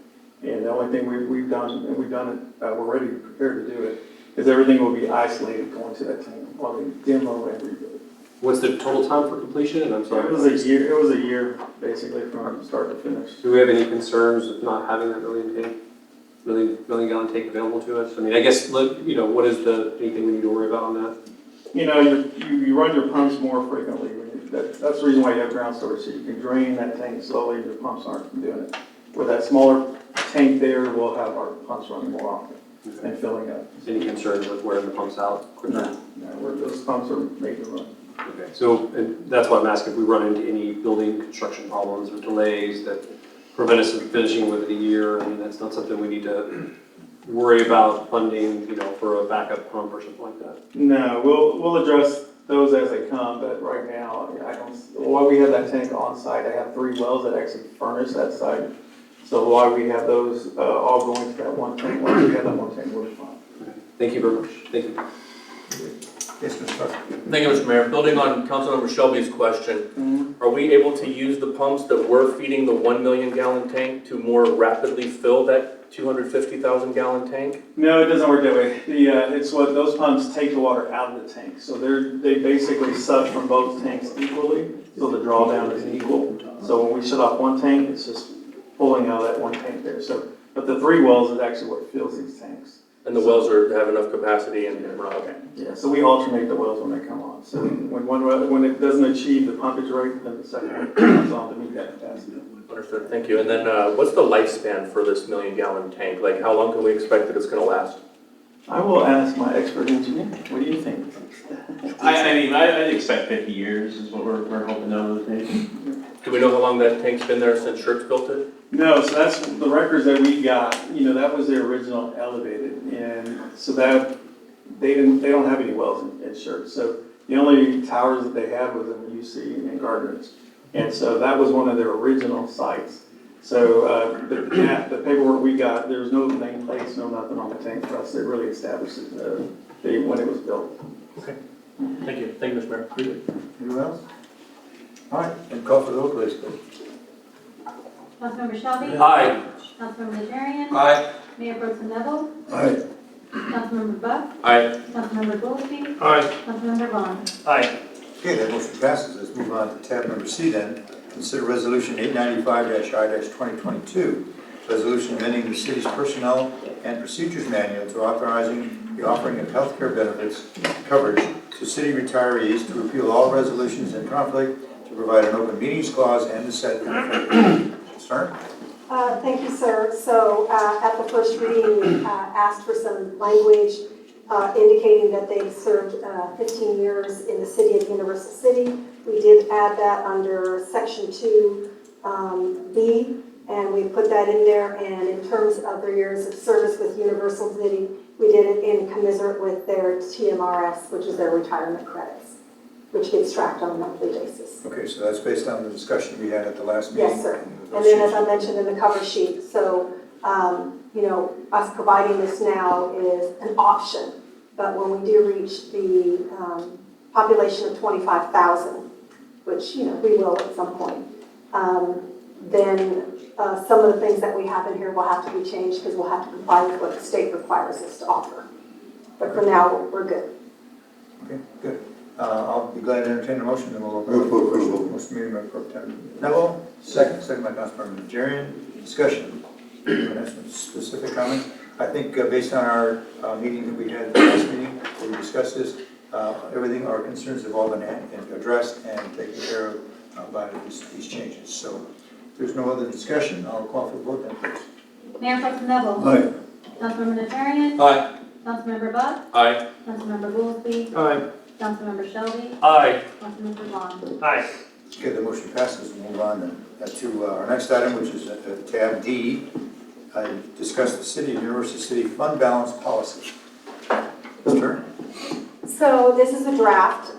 And the only thing we've done, and we've done it, we're ready, prepared to do it, is everything will be isolated going to that tank while we demo and rebuild. What's the total time for completion? And I'm sorry. It was a year, basically, from start to finish. Do we have any concerns of not having that million gallon tank available to us? I mean, I guess, what is anything we need to worry about on that? You run your pumps more frequently. That's the reason why you have ground storage, so you can drain that tank slowly, your pumps aren't doing it. With that smaller tank there, we'll have our pumps running more often and filling up. Any concerns with wearing the pumps out quicker? No, those pumps are made to run. Okay, so and that's why I'm asking if we run into any building construction problems or delays that prevent us from finishing within a year. I mean, that's not something we need to worry about funding, for a backup pump or something like that. No, we'll address those as they come, but right now, while we have that tank on site, I have 3 wells that actually furnish that site. So while we have those all going to that one tank, once we have that one tank, we're fine. Thank you very much. Thank you. Yes, Mr. Clark. Thank you, Mr. Mayor. Building on Councilmember Shelby's question, are we able to use the pumps that were feeding the 1 million gallon tank to more rapidly fill that 250,000 gallon tank? No, it doesn't work that way. It's what those pumps take the water out of the tank. So they basically suck from both tanks equally, so the drawdown is equal. So when we shut off one tank, it's just pulling out of that one tank there. So, but the 3 wells is actually what fills these tanks. And the wells have enough capacity and we're okay. Yeah, so we alternate the wells when they come on. So when it doesn't achieve the pumpage rate, then the second one comes on to meet that capacity. Understood, thank you. And then what's the lifespan for this 1 million gallon tank? Like how long can we expect that it's gonna last? I will ask my expert engineer, what do you think? I'd expect 50 years is what we're hoping to take. Do we know how long that tank's been there since Schertz built it? No, so that's the records that we got, that was the original elevated. And so that, they don't have any wells in Schertz. So the only towers that they had was in the UC and Gardner's. And so that was one of their original sites. So the paperwork we got, there was no nameplates, no nothing on the tank for us. It really established when it was built. Okay. Thank you, Mr. Mayor. Anyone else? All right, and call for the vote, please. Councilmember Shelby. Aye. Councilmember Najarian. Aye. Mayor Pro Tem Neville. Aye. Councilmember Buck. Aye. Councilmember Goolsby. Aye. Councilmember Vaughan. Aye. Okay, that motion passes. Let's move on to tab number C then. Consider resolution 895-I-2022. Resolution amending the city's personnel and procedures manual to authorizing the offering of health care benefits coverage to city retirees, to repeal all resolutions in conflict, to provide an open meetings clause, and to set an effective. Start. Thank you, sir. So at the first reading, we asked for some language indicating that they've served 15 years in the city of Universal City. We did add that under section 2B, and we put that in there. And in terms of their years of service with Universal City, we did it in commiserate with their TMRS, which is their retirement credits, which gets tracked on a monthly basis. Okay, so that's based on the discussion we had at the last meeting? Yes, sir. And then as I mentioned in the cover sheet, so, us providing this now is an option, but when we do reach the population of 25,000, which, we will at some point, then some of the things that we have in here will have to be changed because we'll have to comply with what the state requires us to offer. But for now, we're good. Okay, good. I'll be glad to entertain a motion, and we'll move for approval. Motion made by Pro Tem Neville, second by Councilmember Najarian. Discussion. Anyone have some specific comments? I think based on our meeting that we had at the last meeting, where we discussed this, everything, our concerns have all been addressed and taken care of by these changes. So if there's no other discussion, I'll call for the vote then, please. Mayor Pro Tem Neville. Aye. Councilmember Najarian. Aye. Councilmember Buck. Aye. Councilmember Goolsby. Aye. Councilmember Shelby. Aye. Councilmember Vaughan. Aye. Okay, the motion passes. We'll move on to our next item, which is tab D. Discuss the City of Universal City fund balance policy. Mr. So this is a draft.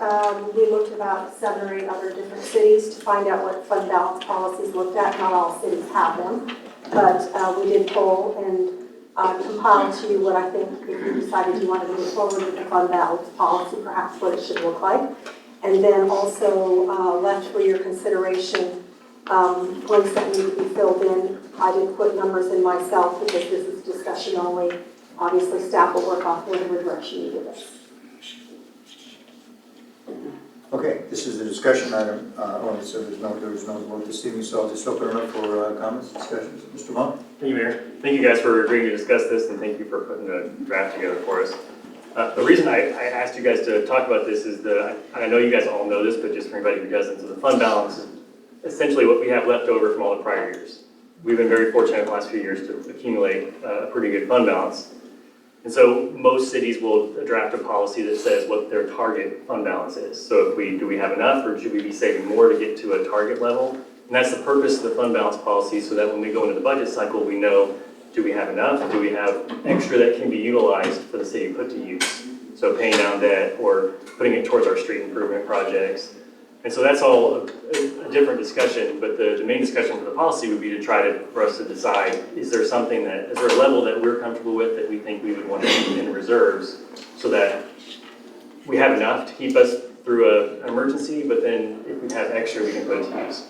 We looked at about 7 or 8 other different cities to find out what fund balance policies looked at. Not all cities have them, but we did pull and compile to you what I think, if you decided you wanted to move forward with the fund balance policy, perhaps what it should look like. And then also left for your consideration blanks that need to be filled in. I didn't put numbers in myself because this is discussion only. Obviously, staff will work off whatever direction you give us. Okay, this is a discussion item only, so there was no vote this evening, so I'll just open it up for comments, discussions. Mr. Vaughan? Thank you, Mayor. Thank you guys for agreeing to discuss this, and thank you for putting the draft together for us. The reason I asked you guys to talk about this is I know you guys all know this, but just for anybody who doesn't, so the fund balance is essentially what we have left over from all the prior years. We've been very fortunate in the last few years to accumulate a pretty good fund balance. And so most cities will draft a policy that says what their target fund balance is. So do we have enough, or should we be saving more to get to a target level? And that's the purpose of the fund balance policy, so that when we go into the budget cycle, we know, do we have enough? Do we have extra that can be utilized for the city to put to use? So paying down debt or putting it towards our street improvement projects. And so that's all a different discussion, but the main discussion for the policy would be for us to decide, is there a level that we're comfortable with that we think we would want to keep in reserves so that we have enough to keep us through an emergency, but then if we have extra, we can put it to use.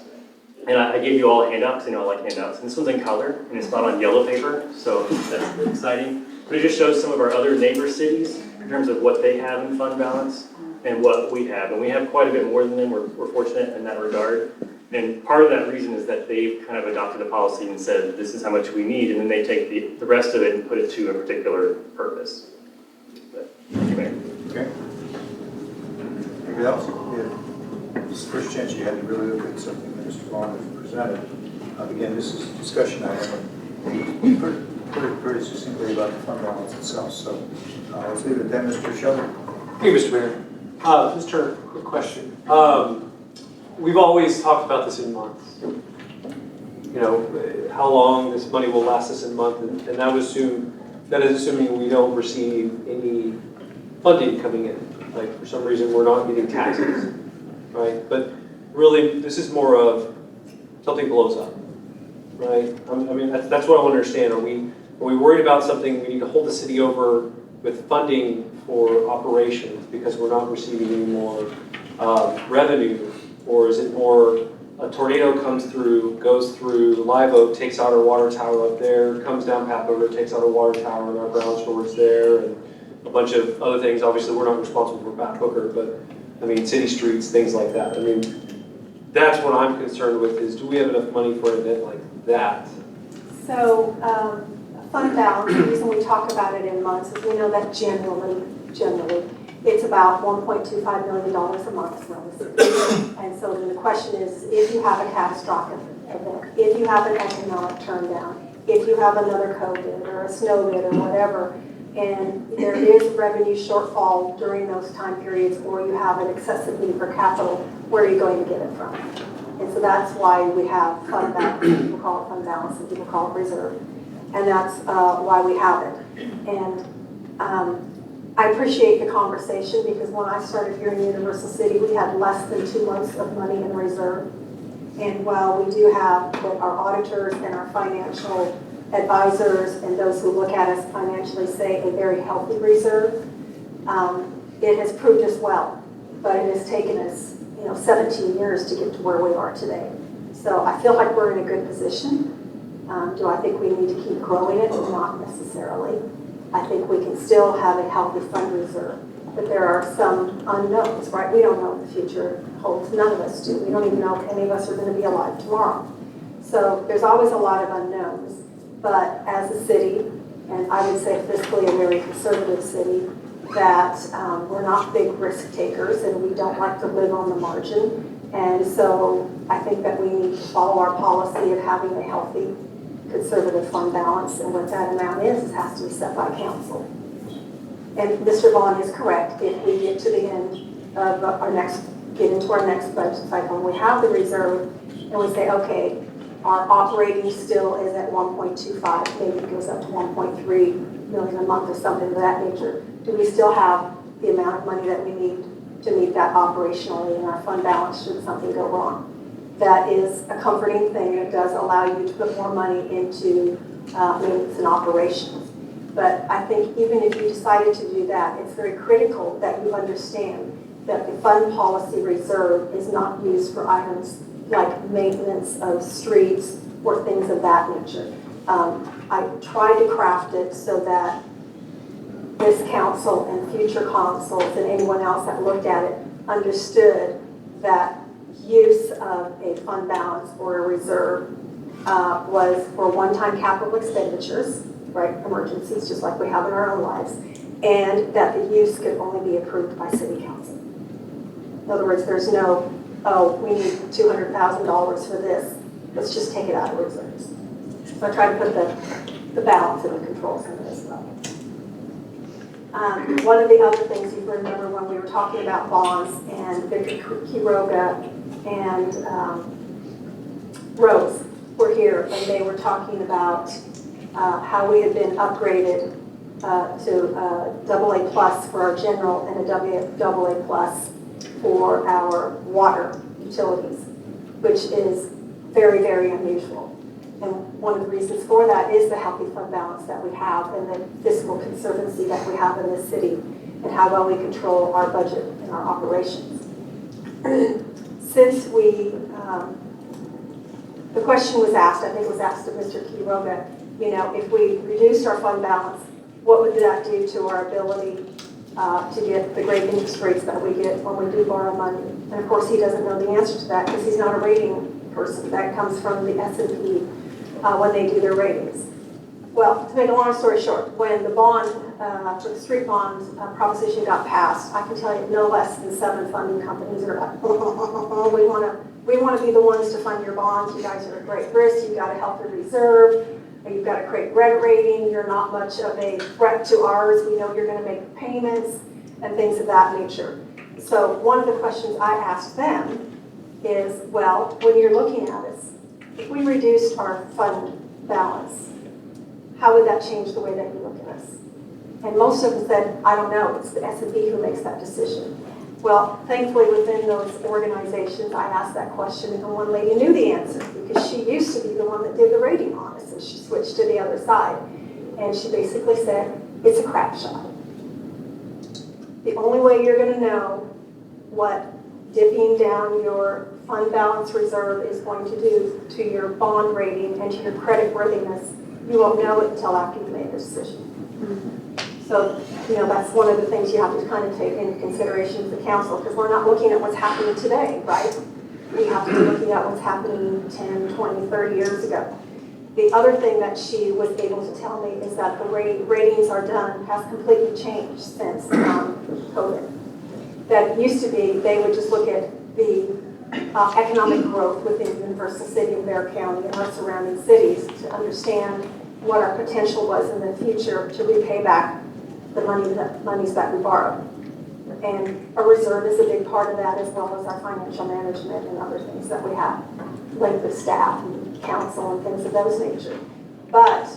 And I gave you all a handout, because I like handouts. And this one's in color, and it's not on yellow paper, so that's exciting. But it just shows some of our other neighbor cities in terms of what they have in fund balance and what we have. And we have quite a bit more than them. We're fortunate in that regard. And part of that reason is that they've kind of adopted a policy and said, this is how much we need, and then they take the rest of it and put it to a particular purpose. But, anyway. Okay. Anybody else? Yeah. This is the first chance you had to really look at something that Mr. Vaughan has presented. Again, this is a discussion item. Pretty succinctly about the fund balance itself. So let's leave it at that, Mr. Shelby. Hey, Mr. Mayor. Mr. Quick question. We've always talked about this in months. You know, how long this money will last us in a month, and that is assuming we don't receive any funding coming in. Like, for some reason, we're not getting taxes, right? But really, this is more of something blows up, right? I mean, that's what I want to understand. Are we worried about something we need to hold the city over with funding for operations because we're not receiving any more revenue? Or is it more a tornado comes through, goes through Live Oak, takes out our water tower up there, comes down Pat River, takes out our water tower and our ground storage there, and a bunch of other things. Obviously, we're not responsible for Pat Hooker, but I mean, city streets, things like that. I mean, that's what I'm concerned with is, do we have enough money for an event like that? So, fund balance, the reason we talk about it in months is we know that generally, it's about $1.25 million a month for us. And so then the question is, if you have a catastrophic event, if you have an economic turndown, if you have another COVID or a snow event or whatever, and there is revenue shortfall during those time periods, or you have an excessive need for capital, where are you going to get it from? And so that's why we have fund balance. People call it fund balance and people call it reserve. And that's why we have it. And I appreciate the conversation because when I started here in Universal City, we had less than 2 months of money in reserve. And while we do have what our auditors and our financial advisors and those who look at us financially say a very healthy reserve, it has proved us well. But it has taken us 17 years to get to where we are today. So I feel like we're in a good position. Do I think we need to keep growing it? Not necessarily. I think we can still have a healthy fund reserve, but there are some unknowns, right? We don't know what the future holds. None of us do. We don't even know if any of us are going to be alive tomorrow. So there's always a lot of unknowns. But as a city, and I would say fiscally a very conservative city, that we're not big risk takers and we don't like to live on the margin. And so I think that we need to follow our policy of having a healthy conservative fund balance, and what that amount is, it has to be set by council. And Mr. Vaughan is correct. If we get to the end of get into our next budget cycle, and we have the reserve, and we say, okay, our operating still is at 1.25, maybe it goes up to 1.3 million a month or something of that nature. Do we still have the amount of money that we need to meet that operationally in our fund balance should something go wrong? That is a comforting thing. It does allow you to put more money into maintenance and operations. But I think even if you decided to do that, it's very critical that you understand that the fund policy reserve is not used for items like maintenance of streets or things of that nature. I tried to craft it so that this council and future councils and anyone else that looked at it understood that use of a fund balance or a reserve was for one-time capital expenditures, right, emergencies, just like we have in our own lives, and that the use could only be approved by city council. In other words, there's no, oh, we need $200,000 for this, let's just take it out of reserves. So I try to put the balance and the controls in it as well. One of the other things you remember when we were talking about bonds and Victor Quiroga and Rose were here, and they were talking about how we had been upgraded to AA+ for our general and a AA+ for our water utilities, which is very, very unusual. And one of the reasons for that is the healthy fund balance that we have and the fiscal conservancy that we have in this city and how well we control our budget and our operations. Since the question was asked, I think it was asked of Mr. Quiroga, if we reduced our fund balance, what would that do to our ability to get the great interest rates that we get when we do borrow money? And of course, he doesn't know the answer to that because he's not a rating person. That comes from the S&P when they do their ratings. Well, to make a long story short, when the bond, for the street bond proposition got passed, I can tell you no less than 7 funding companies are like, we want to be the ones to fund your bonds. You guys are at great risk. You've got a healthy reserve. You've got a great credit rating. You're not much of a threat to ours. We know you're going to make payments and things of that nature. So one of the questions I asked them is, well, when you're looking at us, if we reduced our fund balance, how would that change the way that you look at us? And most of them said, I don't know, it's the S&P who makes that decision. Well, thankfully within those organizations, I asked that question and one lady knew the answer because she used to be the one that did the rating on us and she switched to the other side. And she basically said, it's a crap shot. The only way you're going to know what dipping down your fund balance reserve is going to do to your bond rating and to your credit worthiness, you won't know it until after you made the decision. So, that's one of the things you have to kind of take into consideration as the council, because we're not looking at what's happening today, right? We have to be looking at what's happening 10, 20, 30 years ago. The other thing that she was able to tell me is that the way ratings are done has completely changed since COVID. That used to be, they would just look at the economic growth within the Universal City of Bear County and our surrounding cities to understand what our potential was in the future to repay back the monies that we borrow. And a reserve is a big part of that, as well as our financial management and other things that we have, like the staff and council and things of those nature. But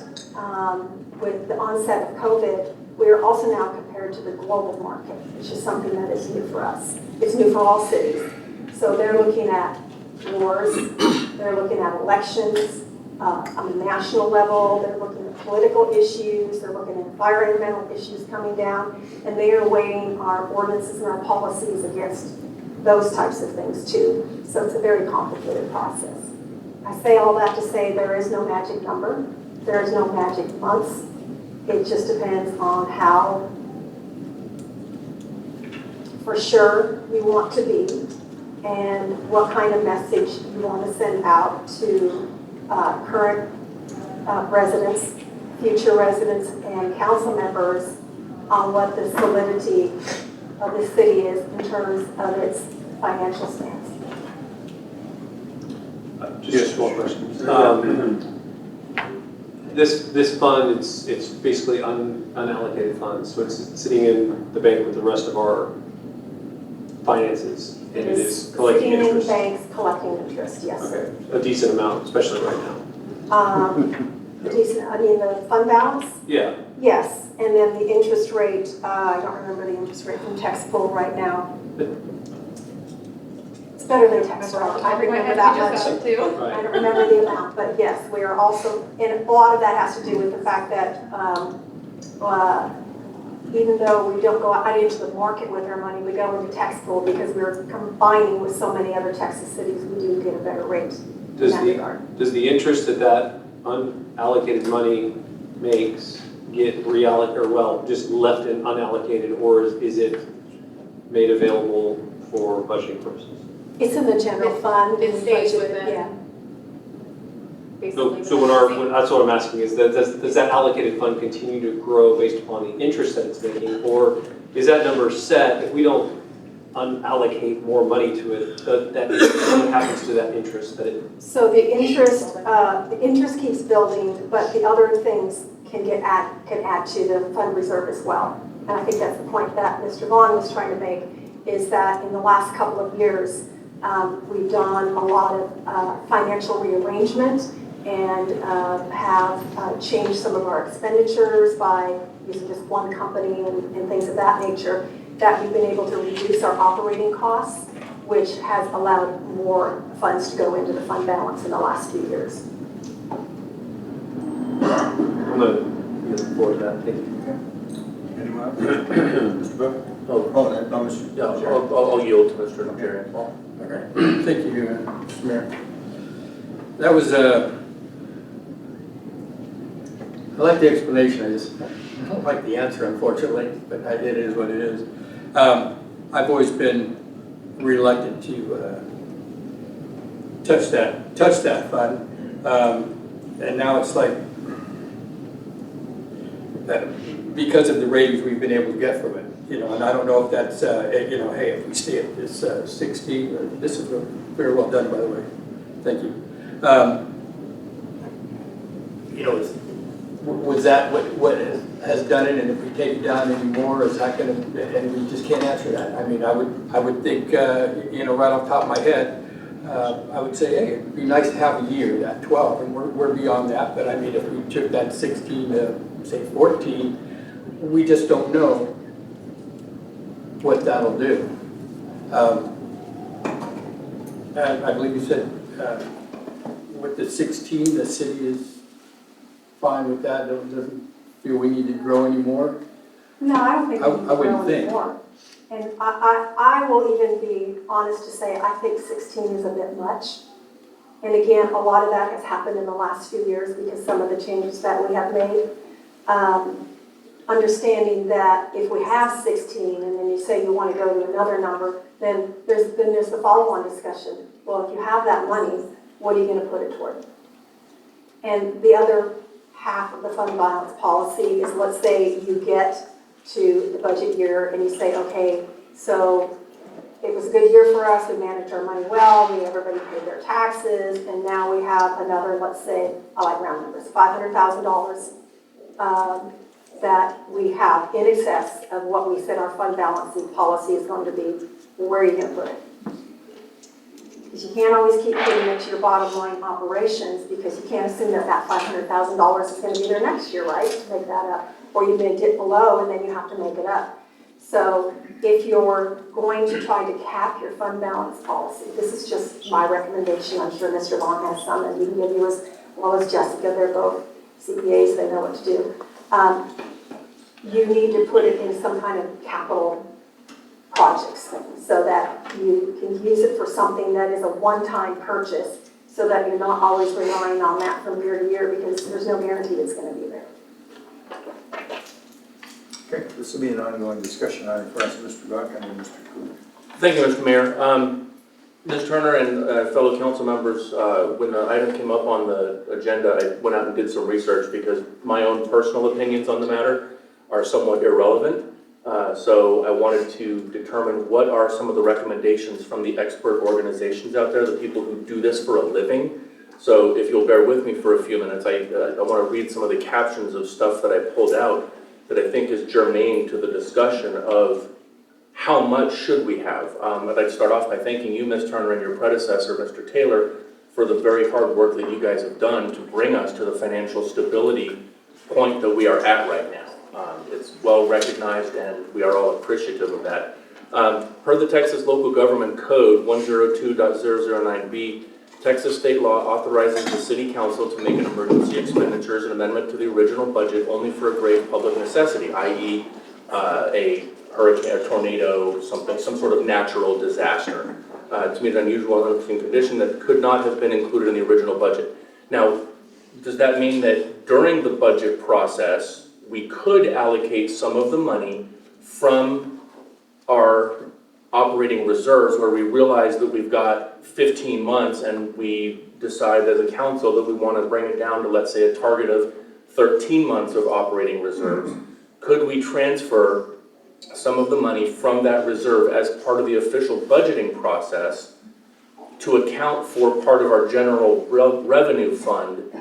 with the onset of COVID, we are also now compared to the global market, which is something that is new for us. It's new for all cities. So they're looking at wars, they're looking at elections on a national level, they're looking at political issues, they're looking at environmental issues coming down, and they are weighing our ordinances and our policies against those types of things too. So it's a very complicated process. I say all that to say there is no magic number, there is no magic months. It just depends on how for sure we want to be and what kind of message you want to send out to current residents, future residents, and council members on what the solidity of the city is in terms of its financial stance. Just one question. This fund, it's basically unallocated funds, so it's sitting in the bank with the rest of our finances, and it is collecting interest. Sitting in banks collecting interest, yes. Okay, a decent amount, especially right now. The fund balance? Yeah. Yes, and then the interest rate, I don't remember the interest rate from tax pool right now. It's better than tax roll. I remember that much. I don't remember the amount, but yes, we are also, and a lot of that has to do with the fact that even though we don't go out into the market with our money, we go into tax pool because we're combining with so many other Texas cities, we do get a better rate in that regard. Does the interest that unallocated money makes get reallocated, or well, just left in unallocated, or is it made available for budgeting purposes? It's in the general fund. It stays budget, within. Yeah. So that's what I'm asking is that does that allocated fund continue to grow based upon the interest that it's making, or is that number set if we don't unallocate more money to it? What happens to that interest? So the interest keeps building, but the other things can add to the fund reserve as well. And I think that's the point that Mr. Vaughan was trying to make, is that in the last couple of years, we've done a lot of financial rearrangement and have changed some of our expenditures by using just one company and things of that nature, that we've been able to reduce our operating costs, which has allowed more funds to go into the fund balance in the last few years. I'm going to look forward to that. Thank you. Anyone else? Mr. Book? I'll yield to Mr. Najarian. Okay. Thank you, Mr. Mayor. That was I like the explanation. I don't like the answer, unfortunately, but it is what it is. I've always been reluctant to touch that fund. And now it's like, because of the ratings we've been able to get from it, and I don't know if that's, hey, if we stay at this 16, or this is very well done, by the way. Thank you. Was that what has done it, and if we take it down anymore, is that going to, and we just can't answer that. I mean, I would think, right off the top of my head, I would say, hey, it'd be nice to have a year, that 12, and we're beyond that, but I mean, if we took that 16 to, say, 14, we just don't know what that'll do. And I believe you said, with the 16, the city is fine with that, doesn't feel we need to grow anymore? No, I don't think we need to grow think. anymore. And I will even be honest to say, I think 16 is a bit much. And again, a lot of that has happened in the last few years because some of the changes that we have made. Understanding that if we have 16 and then you say you want to go to another number, then there's the follow-on discussion. Well, if you have that money, what are you going to put it toward? And the other half of the fund balance policy is, let's say you get to the budget year and you say, okay, so it was a good year for us, we managed our money well, everybody paid their taxes, and now we have another, let's say, I like round numbers, $500,000 that we have in excess of what we said our fund balancing policy is going to be. Where are you going to put it? Because you can't always keep putting it to your bottom line operations, because you can't assume that that $500,000 is going to be there next year, right, to make that up. Or you may dip below and then you have to make it up. So if you're going to try to cap your fund balance policy, this is just my recommendation. I'm sure Mr. Vaughan has some that he can give you as well as Jessica. They're both CPAs, they know what to do. You need to put it in some kind of capital projects thing so that you can use it for something that is a one-time purchase, so that you're not always relying on that from year to year, because there's no guarantee it's going to be there. Okay, this will be an ongoing discussion on it for us, Mr. Vaughan and Mr. Cougar. Thank you, Mr. Mayor. Ms. Turner and fellow council members, when the item came up on the agenda, I went out and did some research because my own personal opinions on the matter are somewhat irrelevant. So I wanted to determine what are some of the recommendations from the expert organizations out there, the people who do this for a living. So if you'll bear with me for a few minutes, I want to read some of the captions of stuff that I pulled out that I think is germane to the discussion of how much should we have. I'd like to start off by thanking you, Ms. Turner, and your predecessor, Mr. Taylor, for the very hard work that you guys have done to bring us to the financial stability point that we are at right now. It's well recognized, and we are all appreciative of that. Per the Texas Local Government Code 102.009B, Texas state law authorizes the city council to make an emergency expenditures and amendment to the original budget only for a grave public necessity, i.e. a hurricane, a tornado, some sort of natural disaster. To meet an unusual and unforeseen condition that could not have been included in the original budget. Now, does that mean that during the budget process, we could allocate some of the money from our operating reserves where we realize that we've got 15 months and we decide as a council that we want to bring it down to, let's say, a target of 13 months of operating reserves? Could we transfer some of the money from that reserve as part of the official budgeting process to account for part of our general revenue fund,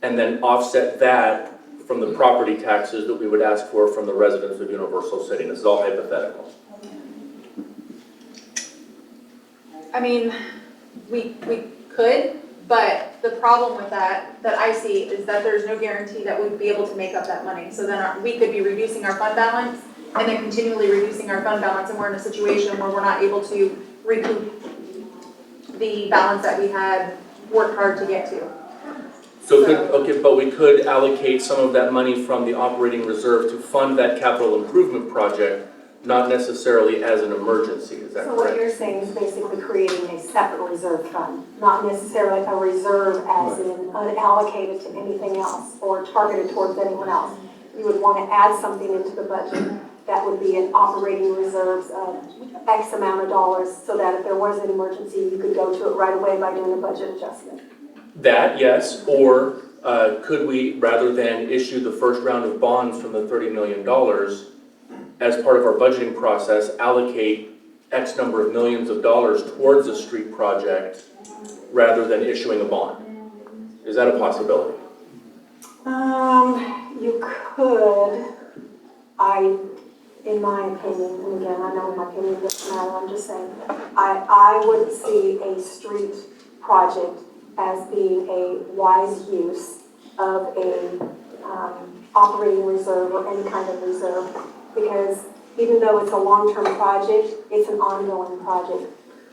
and then offset that from the property taxes that we would ask for from the residents of Universal City? This is all hypothetical. I mean, we could, but the problem with that I see is that there's no guarantee that we'd be able to make up that money. So then we could be reducing our fund balance and then continually reducing our fund balance, and we're in a situation where we're not able to recoup the balance that we had worked hard to get to. But we could allocate some of that money from the operating reserve to fund that capital improvement project, not necessarily as an emergency. Is that correct? So what you're saying is basically creating a separate reserve fund, not necessarily a reserve as in unallocated to anything else or targeted towards anyone else. You would want to add something into the budget that would be in operating reserves of X amount of dollars, so that if there was an emergency, you could go to it right away by doing a budget adjustment. That, yes, or could we, rather than issue the first round of bonds from the $30 million, as part of our budgeting process, allocate X number of millions of dollars towards a street project rather than issuing a bond? Is that a possibility? You could, in my opinion, and again, I know my opinion doesn't matter, I'm just saying, I wouldn't see a street project as being a wise use of a operating reserve or any kind of reserve, because even though it's a long-term project, it's an ongoing project.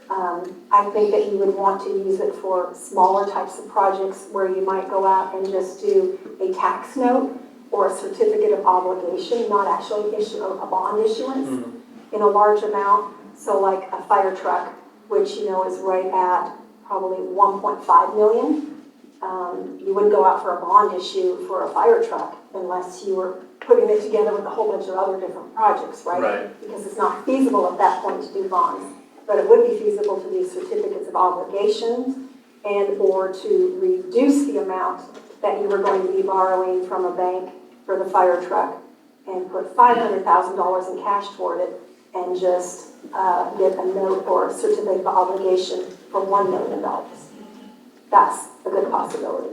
I think that you would want to use it for smaller types of projects where you might go out and just do a tax note or a certificate of obligation, not actually issue a bond issuance in a large amount. So like a fire truck, which is right at probably 1.5 million. You wouldn't go out for a bond issue for a fire truck unless you were putting it together with a whole bunch of other different projects, right? Right. Because it's not feasible at that point to do bonds. But it would be feasible to do certificates of obligations and or to reduce the amount that you were going to be borrowing from a bank for the fire truck and put $500,000 in cash toward it and just get a note or a certificate of obligation for $1 million. That's a good possibility.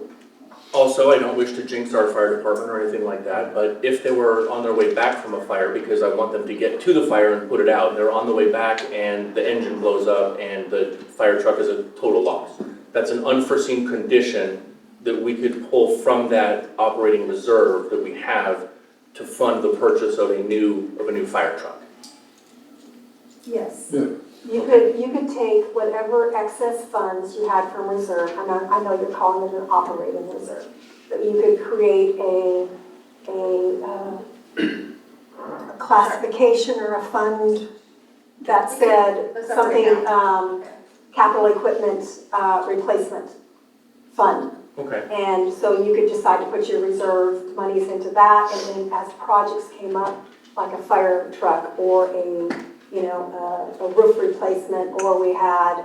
Also, I don't wish to jinx our fire department or anything like that, but if they were on their way back from a fire, because I want them to get to the fire and put it out, they're on the way back and the engine blows up and the fire truck is a total loss. That's an unforeseen condition that we could pull from that operating reserve that we have to fund the purchase of a new fire truck. Yes. Yeah. You could take whatever excess funds you had from reserve, and I know you're calling it an operating reserve, but you could create a classification or a fund that said something, capital equipment replacement fund. Okay. And so you could decide to put your reserve monies into that, and then as projects came up, like a fire truck or a roof replacement, or we had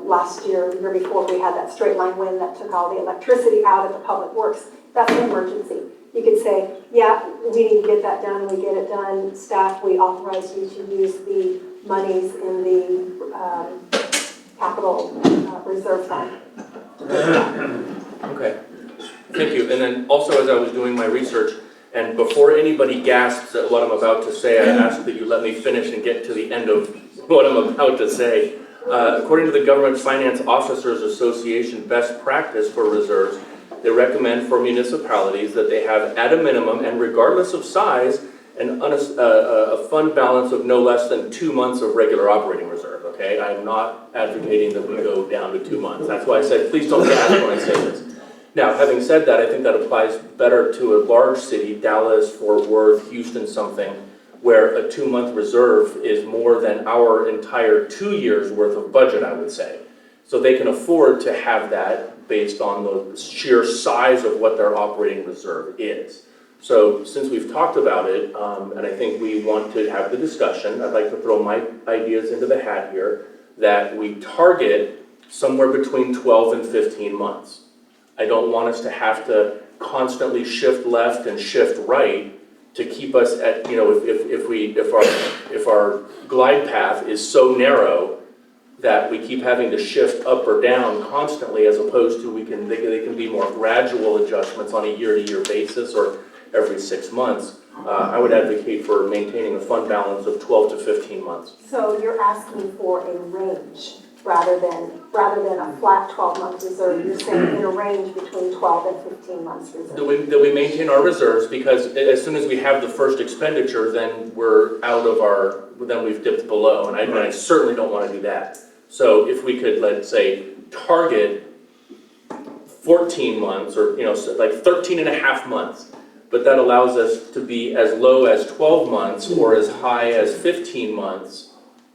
last year, the year before, we had that straight line wind that took all the electricity out of the public works. That's an emergency. You could say, yeah, we need to get that done, we get it done. Staff, we authorize you to use the monies in the capital reserve fund. Okay, thank you. And then also, as I was doing my research, and before anybody gasps at what I'm about to say, I ask that you let me finish and get to the end of what I'm about to say. According to the Government Finance Officers Association best practice for reserves, they recommend for municipalities that they have at a minimum, and regardless of size, a fund balance of no less than 2 months of regular operating reserve, okay? I'm not advocating that we go down to 2 months. That's why I said, please don't gasp when I say this. Now, having said that, I think that applies better to a large city, Dallas, Fort Worth, Houston, something, where a 2-month reserve is more than our entire 2 years worth of budget, I would say. So they can afford to have that based on the sheer size of what their operating reserve is. So since we've talked about it, and I think we want to have the discussion, I'd like to throw my ideas into the hat here, that we target somewhere between 12 and 15 months. I don't want us to have to constantly shift left and shift right to keep us at, if our glide path is so narrow that we keep having to shift up or down constantly, as opposed to they can be more gradual adjustments on a year-to-year basis or every 6 months. I would advocate for maintaining a fund balance of 12 to 15 months. So you're asking for a range rather than a flat 12-month reserve. You're saying in a range between 12 and 15 months reserve. That we maintain our reserves, because as soon as we have the first expenditure, then we're out of then we've dipped below, and I certainly don't want to do that. So if we could, let's say, target 14 months or, like 13 and a half months, but that allows us to be as low as 12 months or as high as 15 months.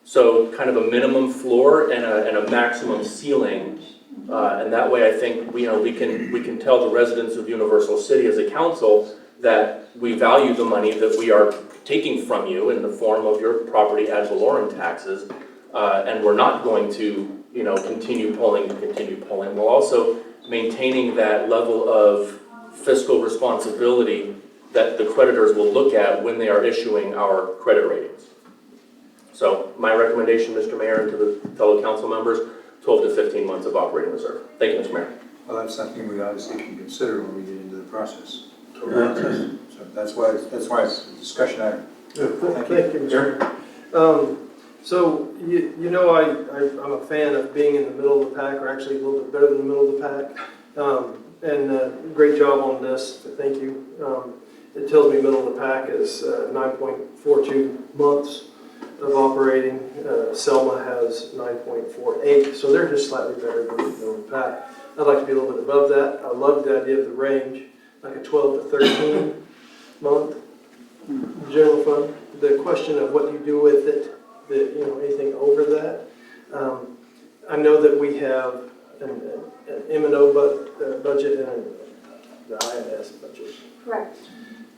So kind of a minimum floor and a maximum ceiling, and that way I think we can tell the residents of Universal City as a council that we value the money that we are taking from you in the form of your property ad valorem taxes, and we're not going to, continue pulling. We're also maintaining that level of fiscal responsibility that the creditors will look at when they are issuing our credit ratings. So my recommendation, Mr. Mayor, and to the fellow council members, 12 to 15 months of operating reserve. Thank you, Mr. Mayor. Well, that's something we obviously can consider when we get into the process. So that's why it's a discussion item. Thank you, Mr. So, I'm a fan of being in the middle of the pack, or actually a little bit better than the middle of the pack. Great job on this, thank you. It tells me middle of the pack is 9.42 months of operating. Selma has 9.48, so they're just slightly better than the middle of the pack. I'd like to be a little bit above that. I love the idea of the range, like a 12 to 13 month general fund. The question of what you do with it, anything over that. I know that we have an M&O budget and the INS budget. Correct.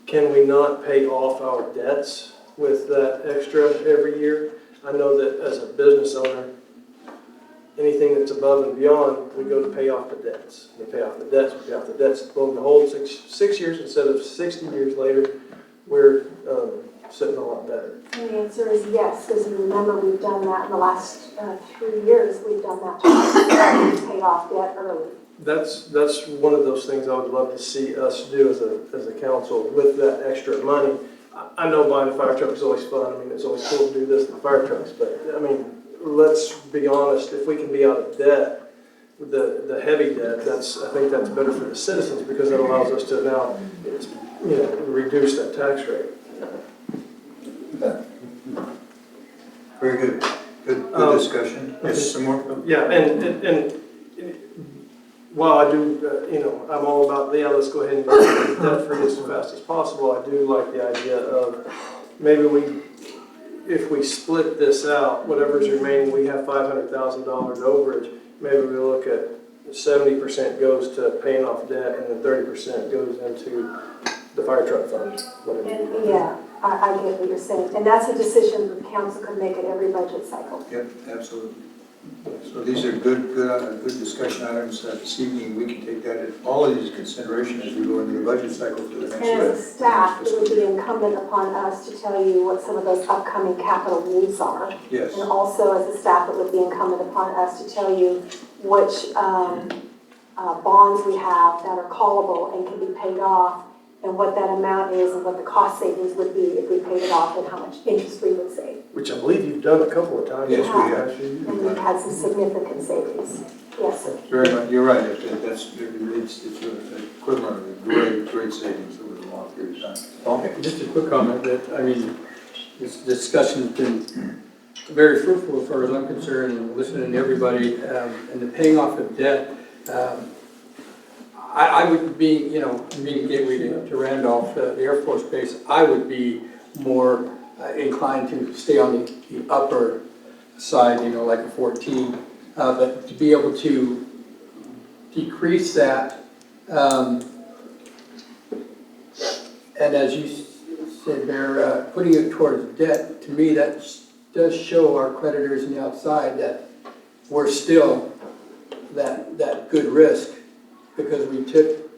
Can we not pay off our debts with that extra every year? I know that as a business owner, anything that's above and beyond, we go to pay off the debts. We pay off the debts, we pay off the debts. Lo and behold, six years instead of 60 years later, we're sitting a lot better. And the answer is yes, because you remember we've done that in the last 3 years. We've done that twice. We've paid off debt early. That's one of those things I would love to see us do as a council with that extra money. I know buying a fire truck is always fun. I mean, it's always cool to do this with fire trucks, but I mean, let's be honest. If we can be out of debt, the heavy debt, I think that's better for the citizens because it allows us to now, reduce that tax rate. Very good. Good discussion. Yes, some more? Yeah, and while I do, I'm all about, let's go ahead and get debt-free as fast as possible, I do like the idea of maybe if we split this out, whatever's remaining, we have $500,000 overage, maybe we look at 70% goes to paying off debt and then 30% goes into the fire truck fund. And yeah, I get what you're saying. And that's a decision the council can make at every budget cycle. Yep, absolutely. So these are good discussion items this evening. We can take that in all of these consideration as we go into the budget cycle for the next year. And as a staff, it would be incumbent upon us to tell you what some of those upcoming capital needs are. Yes. And also as a staff, it would be incumbent upon us to tell you which bonds we have that are callable and can be paid off, and what that amount is, and what the cost savings would be if we paid it off, and how much interest we would save. Which I believe you've done a couple of times. Yes, we have. And we've had some significant savings. Yes, sir. Very much. You're right. It's an equivalent of great savings over the long period of time. Okay. Just a quick comment that, this discussion's been very fruitful as far as I'm concerned, and listening to everybody, and the paying off of debt. I would be, being gateway to Randolph, the Air Force Base, I would be more inclined to stay on the upper side, like a 14, but to be able to decrease that, and as you said, Mayor, putting it towards debt, to me that does show our creditors on the outside that we're still that good risk, because we took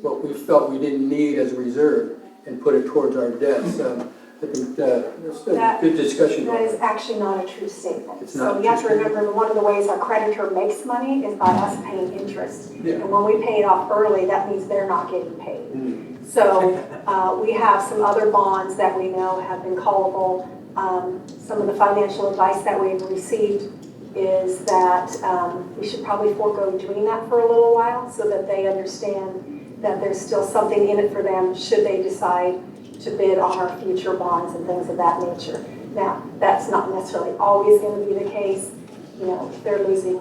what we felt we didn't need as a reserve and put it towards our debt. So I think that's a good discussion. That is actually not a true statement. It's not so you have to remember that one of the ways our creditor makes money is by us paying interest. Yeah. And when we pay it off early, that means they're not getting paid. So we have some other bonds that we know have been callable. Some of the financial advice that we've received is that we should probably forego doing that for a little while so that they understand that there's still something in it for them should they decide to bid on our future bonds and things of that nature. Now, that's not necessarily always going to be the case. If they're losing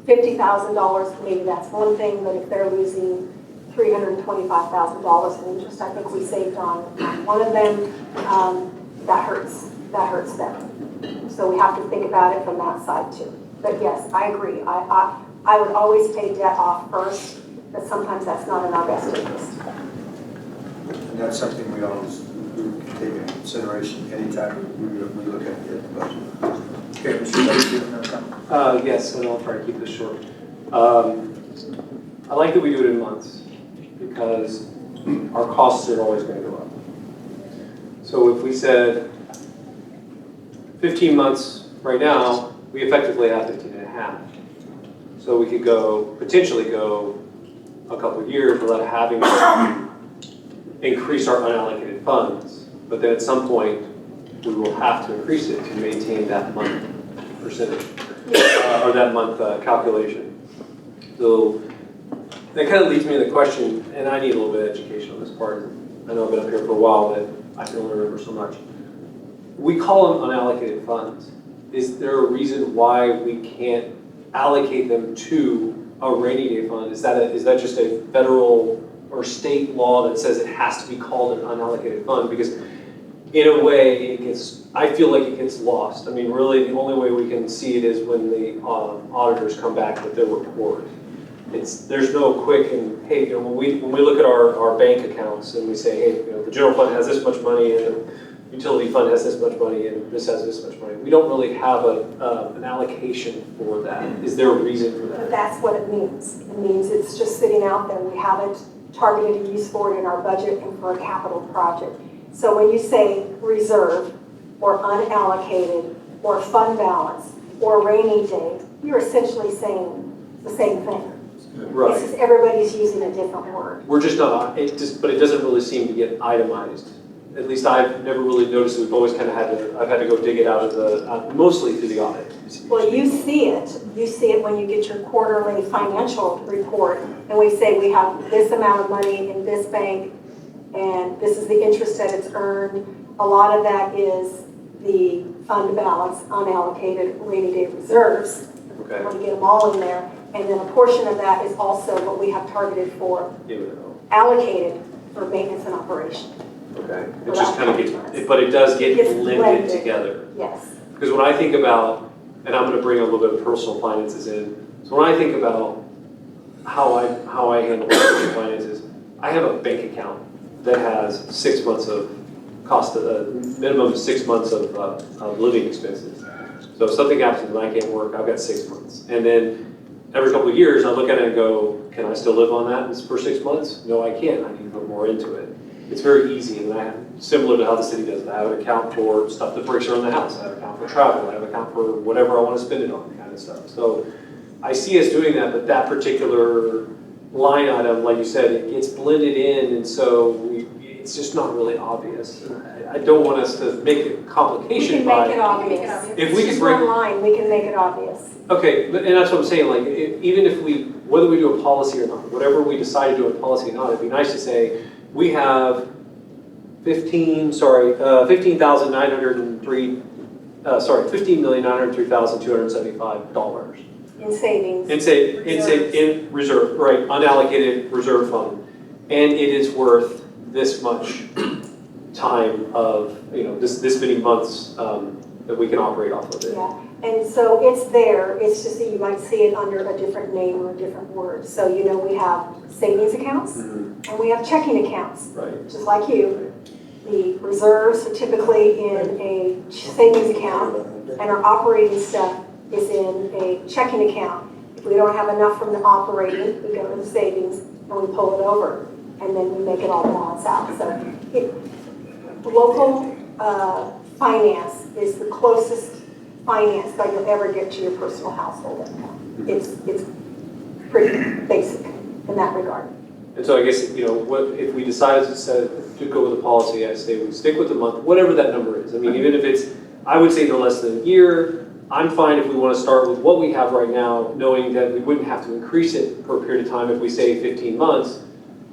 $50,000, maybe that's one thing, but if they're losing $325,000 in interest, I think we saved on one of them, that hurts them. So we have to think about it from that side too. But yes, I agree. I would always pay debt off first, but sometimes that's not in our best interest. And that's something we always take into consideration anytime we look at the budget. Okay, Mr. Lacey, you have another comment? Yes, and I'll try to keep this short. I like that we do it in months because our costs are always going to go up. So if we said 15 months right now, we effectively have 15 and a half. So we could potentially go a couple of years without having to increase our unallocated funds. But then at some point, we will have to increase it to maintain that month percentage, or that month calculation. So that kind of leads me to the question, and I need a little bit of education on this part. I know I've been up here for a while, but I can only remember so much. We call them unallocated funds. Is there a reason why we can't allocate them to a rainy day fund? Is that just a federal or state law that says it has to be called an unallocated fund? Because in a way, I feel like it gets lost. I mean, really, the only way we can see it is when the auditors come back with their report. There's no quick and, hey, when we look at our bank accounts and we say, hey, the general fund has this much money and the utility fund has this much money and this has this much money. We don't really have an allocation for that. Is there a reason for that? But that's what it means. It means it's just sitting out there. We haven't targeted a use for it in our budget and for a capital project. So when you say reserve or unallocated or fund balance or rainy day, you're essentially saying the same thing. Right. It's just everybody's using a different word. We're just not, but it doesn't really seem to get itemized. At least I've never really noticed it. We've always kind of I've had to go dig it out of mostly through the audit. Well, you see it when you get your quarterly financial report, and we say we have this amount of money in this bank, and this is the interest that it's earned. A lot of that is the fund balance, unallocated rainy day reserves. Okay. I want to get them all in there. And then a portion of that is also what we have targeted for, allocated for maintenance and operation. Okay. It just kind of gets, but it does get blended together. Yes. Because when I think about, and I'm going to bring a little bit of personal finances in. So when I think about how I handle personal finances, I have a bank account that has 6 months of cost, minimum of 6 months of living expenses. So if something happens and I can't work, I've got 6 months. And then every couple of years, I look at it and go, can I still live on that for 6 months? No, I can't. I need to put more into it. It's very easy, and similar to how the city does it. I have an account for stuff that breaks around the house. I have an account for travel. I have an account for whatever I want to spend it on, kind of stuff. So I see us doing that, but that particular line item, like you said, it gets blended in, and so it's just not really obvious. I don't want us to make it complication. We can make it obvious. If we it's could just one line, we can make it obvious. Okay, and that's what I'm saying, like, even if whether we do a policy or not, whatever we decide to do a policy or not, it'd be nice to say, we have $15,903,275 In savings. In reserve, right, unallocated reserve fund. And it is worth this much time of, this many months that we can operate off of it. Yeah, and so it's there, it's just that you might see it under a different name or a different word. So, we have savings accounts and we have checking accounts. Right. Just like you. The reserves are typically in a savings account and our operating stuff is in a checking account. If we don't have enough from the operating, we go to the savings and we pull it over and then we make it all balance out. So local finance is the closest finance that you'll ever get to your personal household income. It's pretty basic in that regard. And so I guess, what if we decided to go with a policy, I say we stick with the month, whatever that number is. I mean, even if it's, I would say no less than a year. I'm fine if we want to start with what we have right now, knowing that we wouldn't have to increase it for a period of time if we say 15 months.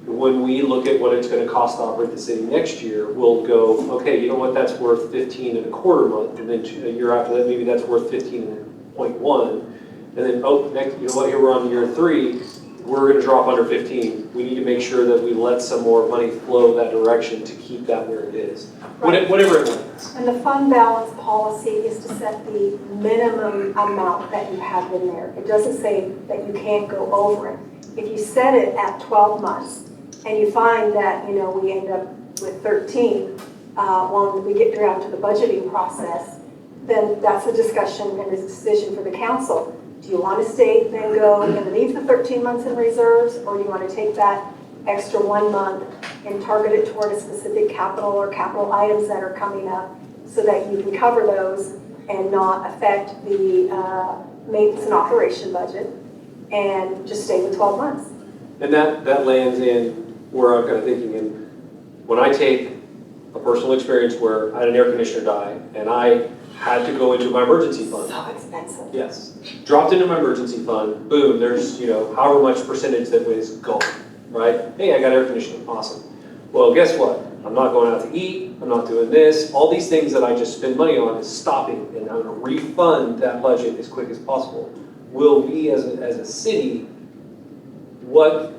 When we look at what it's going to cost to operate the city next year, we'll go, okay, you know what, that's worth 15 and a quarter month, and then a year after that, maybe that's worth 15.1, and then, next, you know what, here we're on year 3, we're going to drop under 15. We need to make sure that we let some more money flow that direction to keep that where it is, Right. whatever it is. And the fund balance policy is to set the minimum amount that you have in there. It doesn't say that you can't go over it. If you set it at 12 months, and you find that, we end up with 13, when we get down to the budgeting process, then that's a discussion and a decision for the council. Do you want to stay, then go and leave the 13 months in reserves, or do you want to take that extra 1 month and target it toward a specific capital or capital items that are coming up so that you can cover those and not affect the maintenance and operation budget and just stay with 12 months? And that lands in where I'm kind of thinking, in when I take a personal experience where I had an air conditioner die and I had to go into my emergency fund. So expensive. Yes. Dropped into my emergency fund, boom, there's, however much percentage that was gone, right? Hey, I got air conditioning, awesome. Well, guess what? I'm not going out to eat, I'm not doing this. All these things that I just spend money on is stopping, and I'm gonna refund that budget as quick as possible. Will we, as a city, what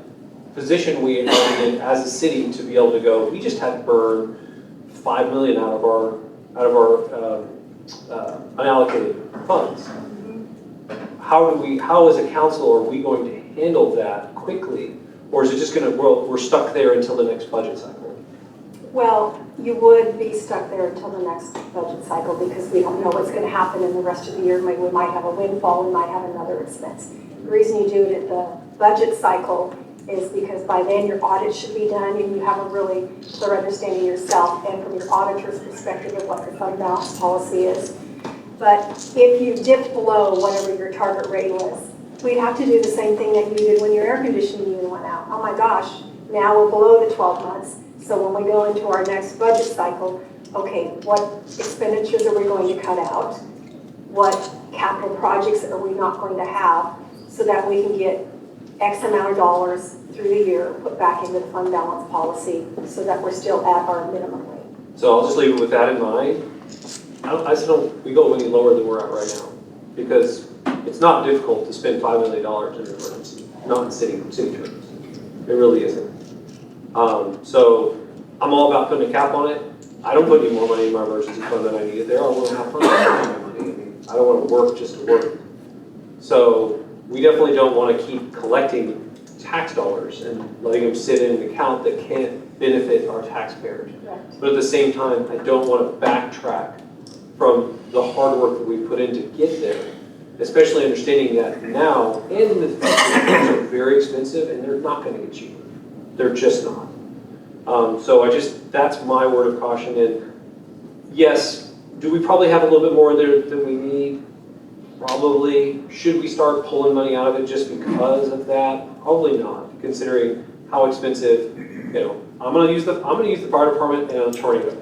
position we are in as a city to be able to go, we just had to burn $5 million out of our unallocated funds. How as a council are we going to handle that quickly? Or is it just we're stuck there until the next budget cycle? Well, you would be stuck there until the next budget cycle because we don't know what's going to happen in the rest of the year. We might have a windfall, we might have another expense. The reason you do it at the budget cycle is because by then your audit should be done and you have a really clear understanding yourself and from your auditor's perspective of what the fund balance policy is. But if you dipped below whatever your target rate was, we'd have to do the same thing that you did when your air conditioning unit went out. Oh my gosh, now we're below the 12 months. So when we go into our next budget cycle, okay, what expenditures are we going to cut out? What capital projects are we not going to have so that we can get X amount of dollars through the year put back into the fund balance policy so that we're still at our minimum rate. So I'll just leave it with that in mind. I still don't, we go any lower than we're at right now because it's not difficult to spend $5 million in an emergency, not in city terms. It really isn't. So I'm all about putting a cap on it. I don't put any more money in my emergency fund than I need it there. I want to have fun with my money. I mean, I don't want to work just to work. So we definitely don't want to keep collecting tax dollars and letting them sit in an account that can't benefit our taxpayers. Right. But at the same time, I don't want to backtrack from the hard work that we put in to get there, especially understanding that now and in the future, things are very expensive and they're not going to get cheaper. They're just not. So that's my word of caution. And yes, do we probably have a little bit more there than we need? Probably. Should we start pulling money out of it just because of that? Probably not, considering how expensive, I'm gonna use the fire department and a tornado.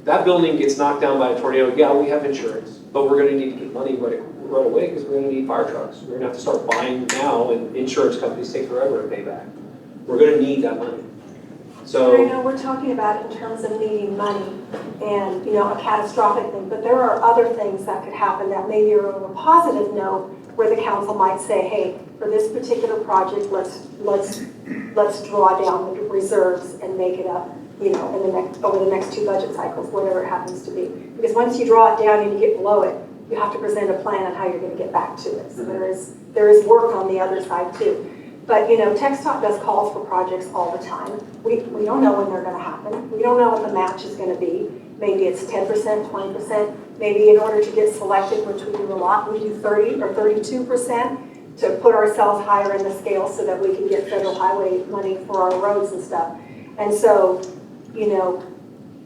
That building gets knocked down by a tornado, yeah, we have insurance, but we're gonna need to get money right away because we're gonna need fire trucks. We're gonna have to start buying now and insurance companies take forever to pay back. We're gonna need that money. So I know we're talking about it in terms of needing money and, a catastrophic thing, but there are other things that could happen that maybe are on a positive note where the council might say, hey, for this particular project, let's draw down the reserves and make it up, over the next 2 budget cycles, whatever it happens to be. Because once you draw it down and you get below it, you have to present a plan on how you're going to get back to it. So there is work on the other side too. But, TxDOT does calls for projects all the time. We don't know when they're going to happen. We don't know what the match is going to be. Maybe it's 10%, 20%. Maybe in order to get selected, which we do a lot, we do 30 or 32% to put ourselves higher in the scale so that we can get federal highway money for our roads and stuff. And so,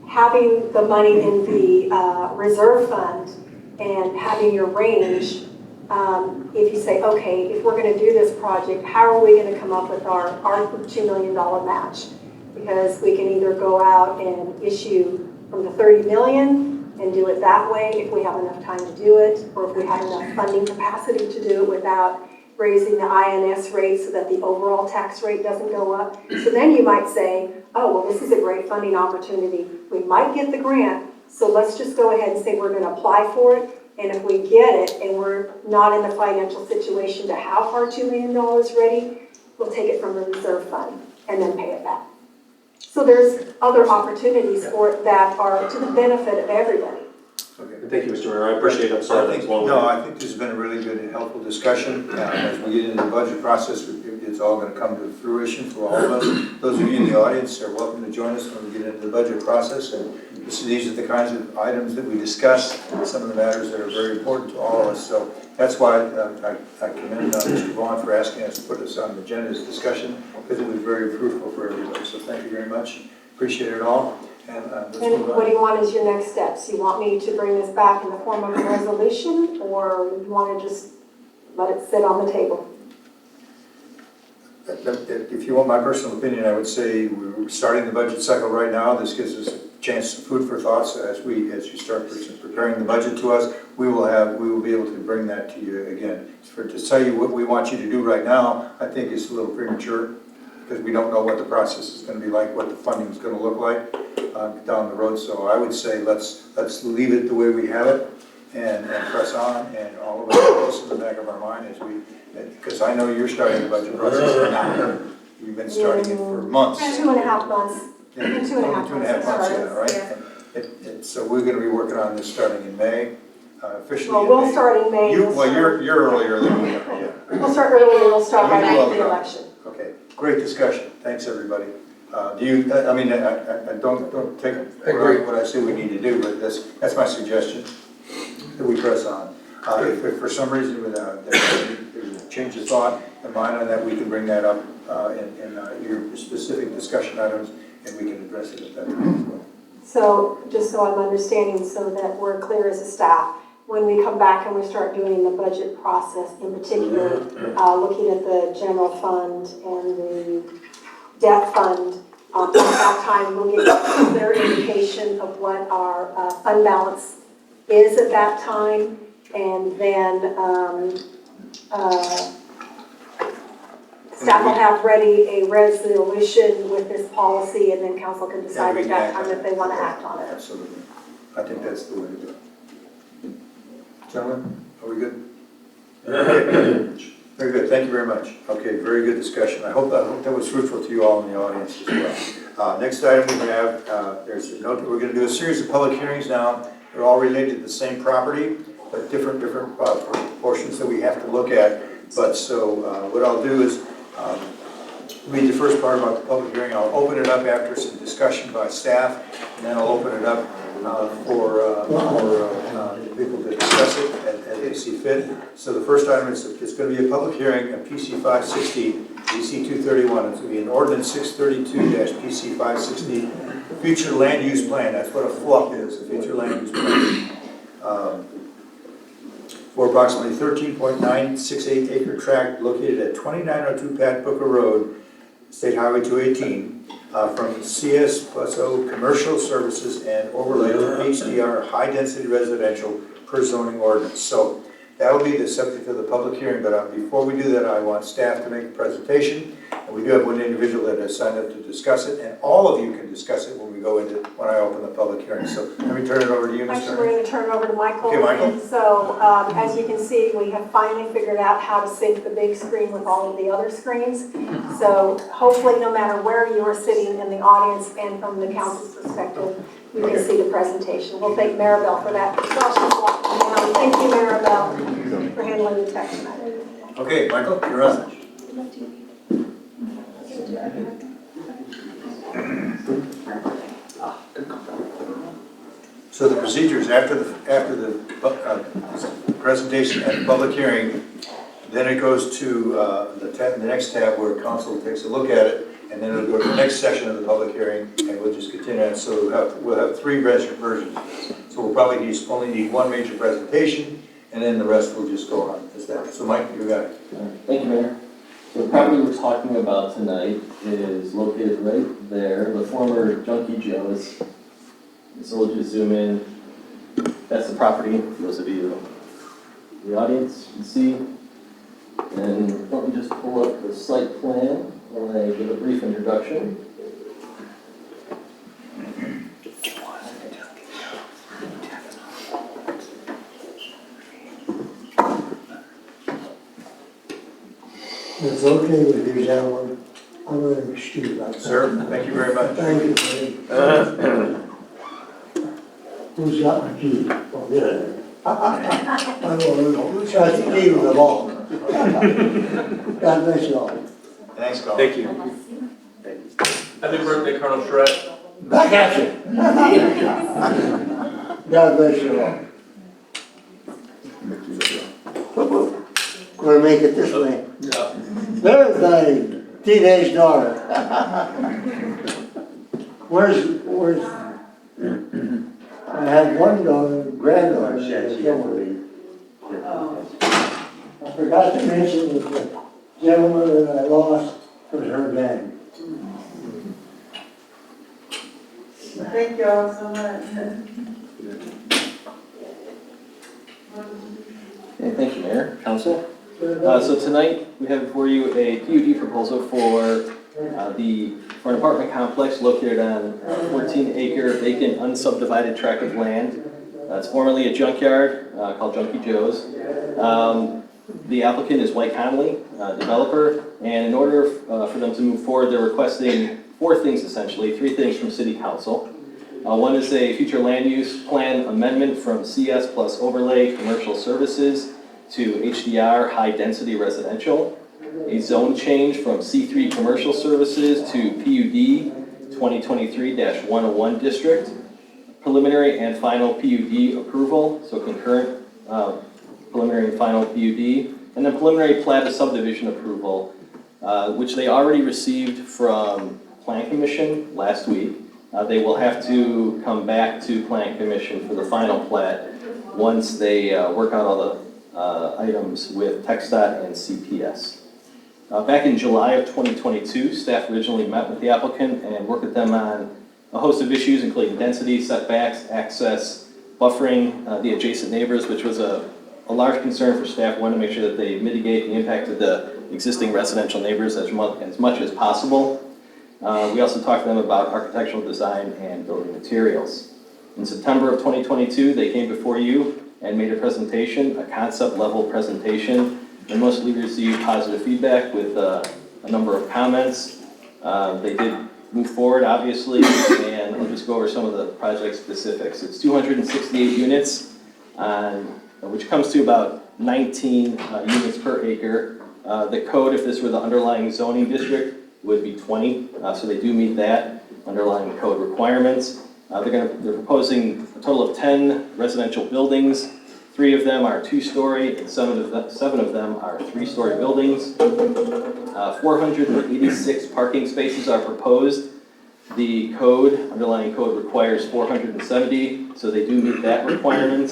having the money in the reserve fund and having your range, if you say, okay, if we're going to do this project, how are we going to come up with our $2 million match? Because we can either go out and issue from the $30 million and do it that way if we have enough time to do it, or if we have enough funding capacity to do it without raising the INS rate so that the overall tax rate doesn't go up. So then you might say, oh, well, this is a great funding opportunity. We might get the grant, so let's just go ahead and say we're going to apply for it. And if we get it and we're not in the financial situation to have our $2 million ready, we'll take it from the reserve fund and then pay it back. So there's other opportunities for it that are to the benefit of everybody. Okay. thank you, Mr. Mayor. I appreciate it. I'm sorry that was long. No, I think this has been a really good and helpful discussion. As we get into the budget process, it's all gonna come to fruition for all of us. Those of you in the audience are welcome to join us when we get into the budget process. And these are the kinds of items that we discuss, some of the matters that are very important to all of us. So that's why I commend Mr. Vaughan for asking us to put this on the agenda as discussion, because it was very fruitful for everybody. So thank you very much. Appreciate it all. And let's And move what do on. you want as your next steps? You want me to bring this back in the form of a resolution, or you want to just let it sit on the table? If you want my personal opinion, I would say we're starting the budget cycle right now. This gives us a chance to food for thoughts as you start preparing the budget to us. We will be able to bring that to you again. To tell you what we want you to do right now, I think is a little premature, because we don't know what the process is going to be like, what the funding is going to look like down the road. So I would say let's leave it the way we have it and press on, and all of us put this in the back of our mind as because I know you're starting the budget process now. You've been starting it for months. 2.5 months. Yeah, 2.5 months. yeah, right? And so we're going to be working on this starting in May, officially Well, in we'll May. start in May. You're earlier than we are, yeah. We'll start earlier, we'll start right You will after the go. election. Okay, great discussion. Thanks, everybody. I don't take what I say we need to do, but that's my suggestion, that we press on. If for some reason there's a change of thought in mind on that, we can bring that up in your specific discussion items, and we can address it at that time as well. So, just so I'm understanding, so that we're clear as a staff, when we come back and we start doing the budget process, in particular, looking at the general fund and the debt fund, at that time, we'll get a clear indication of what our fund balance is at that time, and then staff will have ready a resolution with this policy, and then council can decide at that time if they want to act on it. Absolutely. I think that's the way to do it. Gentlemen, are we good? Very good, thank you very much. Okay, very good discussion. I hope that was fruitful to you all in the audience as well. Next item we have, there's a note that we're going to do a series of public hearings now. They're all related to the same property, but different portions that we have to look at. But so what I'll do is read the first part about the public hearing. I'll open it up after some discussion by staff, and then I'll open it up for people to discuss it as they see fit. So the first item is it's going to be a public hearing of PC 560, DC 231. It's going to be an Ordinance 632-PC 560, future land use plan. That's what a FLUP is, a future land use plan. For approximately 13.968 acre tract located at 2902 Pat Booker Road, State Highway 218, from CS plus O commercial services and overlay to HDR high density residential per zoning ordinance. So that will be the subject of the public hearing, but before we do that, I want staff to make a presentation. And we do have one individual that has signed up to discuss it, and all of you can discuss it when I open the public hearing. So let me turn it over to you, Ms. Actually, Turner. we're going to turn it over to Michael. Okay, Michael. And so, as you can see, we have finally figured out how to sync the big screen with all of the other screens. So hopefully, no matter where you are sitting in the audience and from the council's perspective, you can see the presentation. We'll thank Maribel for that. Thank you, Maribel, for handling the text tonight. Okay, Michael, you're on. So the procedures after the presentation and public hearing, then it goes to the next tab where council takes a look at it, and then it'll go to the next session of the public hearing, and we'll just continue on. So we'll have three versions. So we'll probably only need one major presentation, and then the rest will just go on as that. So Mike, you got it. Thank you, Mayor. So the property we're talking about tonight is located right there, the former Junkie Joe's. So we'll just zoom in. That's the property, for those of you in the audience can see. And let me just pull up the site plan while I give a brief introduction. It's okay with you, gentlemen. I'm going to excuse myself. Sir, thank you very much. Thank you, Dave. Who's got my key? Oh, yeah. I don't know. I think he was the ball. God bless you all. Thanks, Colin. Thank you. Happy birthday, Colonel Chauret. Back at you. God bless you all. Gonna make it this way. There's my teenage daughter. Where's, I have one daughter, granddaughter, I forgot to mention that the gentleman that I lost was her dad. Thank you all so much. Okay, thank you, Mayor, Council. So tonight, we have before you a PUD proposal for an apartment complex located on a 14-acre vacant unsubdivided tract of land. It's formerly a junkyard called Junkie Joe's. The applicant is White Connolly, developer, and in order for them to move forward, they're requesting 4 things essentially, 3 things from City Council. One is a future land use plan amendment from CS plus overlay commercial services to HDR high density residential. A zone change from C3 commercial services to PUD 2023-101 district. Preliminary and final PUD approval, so concurrent preliminary and final PUD. And then preliminary plat of subdivision approval, which they already received from Plan Commission last week. They will have to come back to Plan Commission for the final plat once they work out all the items with TxDOT and CPS. Back in July of 2022, staff originally met with the applicant and worked with them on a host of issues, including density, setbacks, access, buffering the adjacent neighbors, which was a large concern for staff. Wanted to make sure that they mitigate the impact of the existing residential neighbors as much as possible. We also talked to them about architectural design and building materials. In September of 2022, they came before you and made a presentation, a concept level presentation, and mostly received positive feedback with a number of comments. They did move forward, obviously, and I'll just go over some of the project specifics. It's 268 units, which comes to about 19 units per acre. The code, if this were the underlying zoning district, would be 20, so they do meet that underlying code requirements. They're proposing a total of 10 residential buildings. 3 of them are 2-story, and 7 of them are 3-story buildings. 486 parking spaces are proposed. The code, underlying code, requires 470, so they do meet that requirement.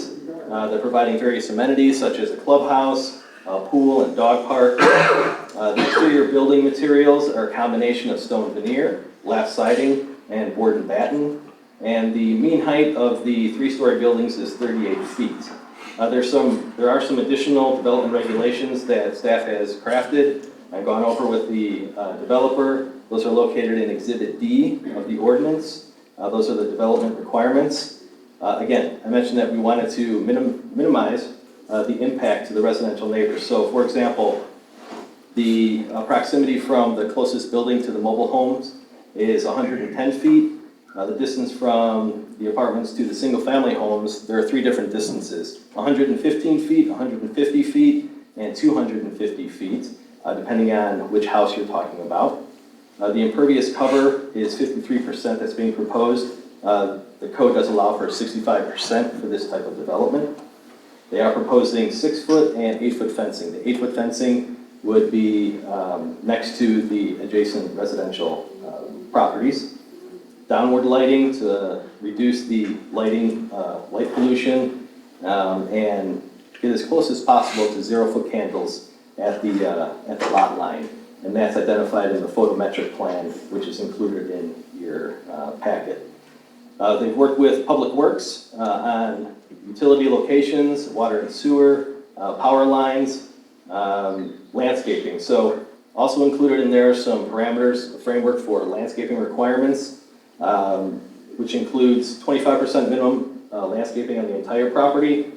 They're providing various amenities such as a clubhouse, a pool, and dog park. The exterior building materials are a combination of stone veneer, lath siding, and board and batten. And the mean height of the 3-story buildings is 38 feet. There are some additional development regulations that staff has crafted and gone over with the developer. Those are located in Exhibit D of the ordinance. Those are the development requirements. Again, I mentioned that we wanted to minimize the impact to the residential neighbors. So, for example, the proximity from the closest building to the mobile homes is 110 feet. The distance from the apartments to the single-family homes, there are 3 different distances: 115 feet, 150 feet, and 250 feet, depending on which house you're talking about. The impervious cover is 53% that's being proposed. The code does allow for 65% for this type of development. They are proposing 6-foot and 8-foot fencing. The 8-foot fencing would be next to the adjacent residential properties. Downward lighting to reduce the light pollution, and get as close as possible to 0-foot candles at the lot line. And that's identified in the photometric plan, which is included in your packet. They've worked with Public Works on utility locations, water and sewer, power lines, landscaping. So also included in there are some parameters, a framework for landscaping requirements, which includes 25% minimum landscaping on the entire property.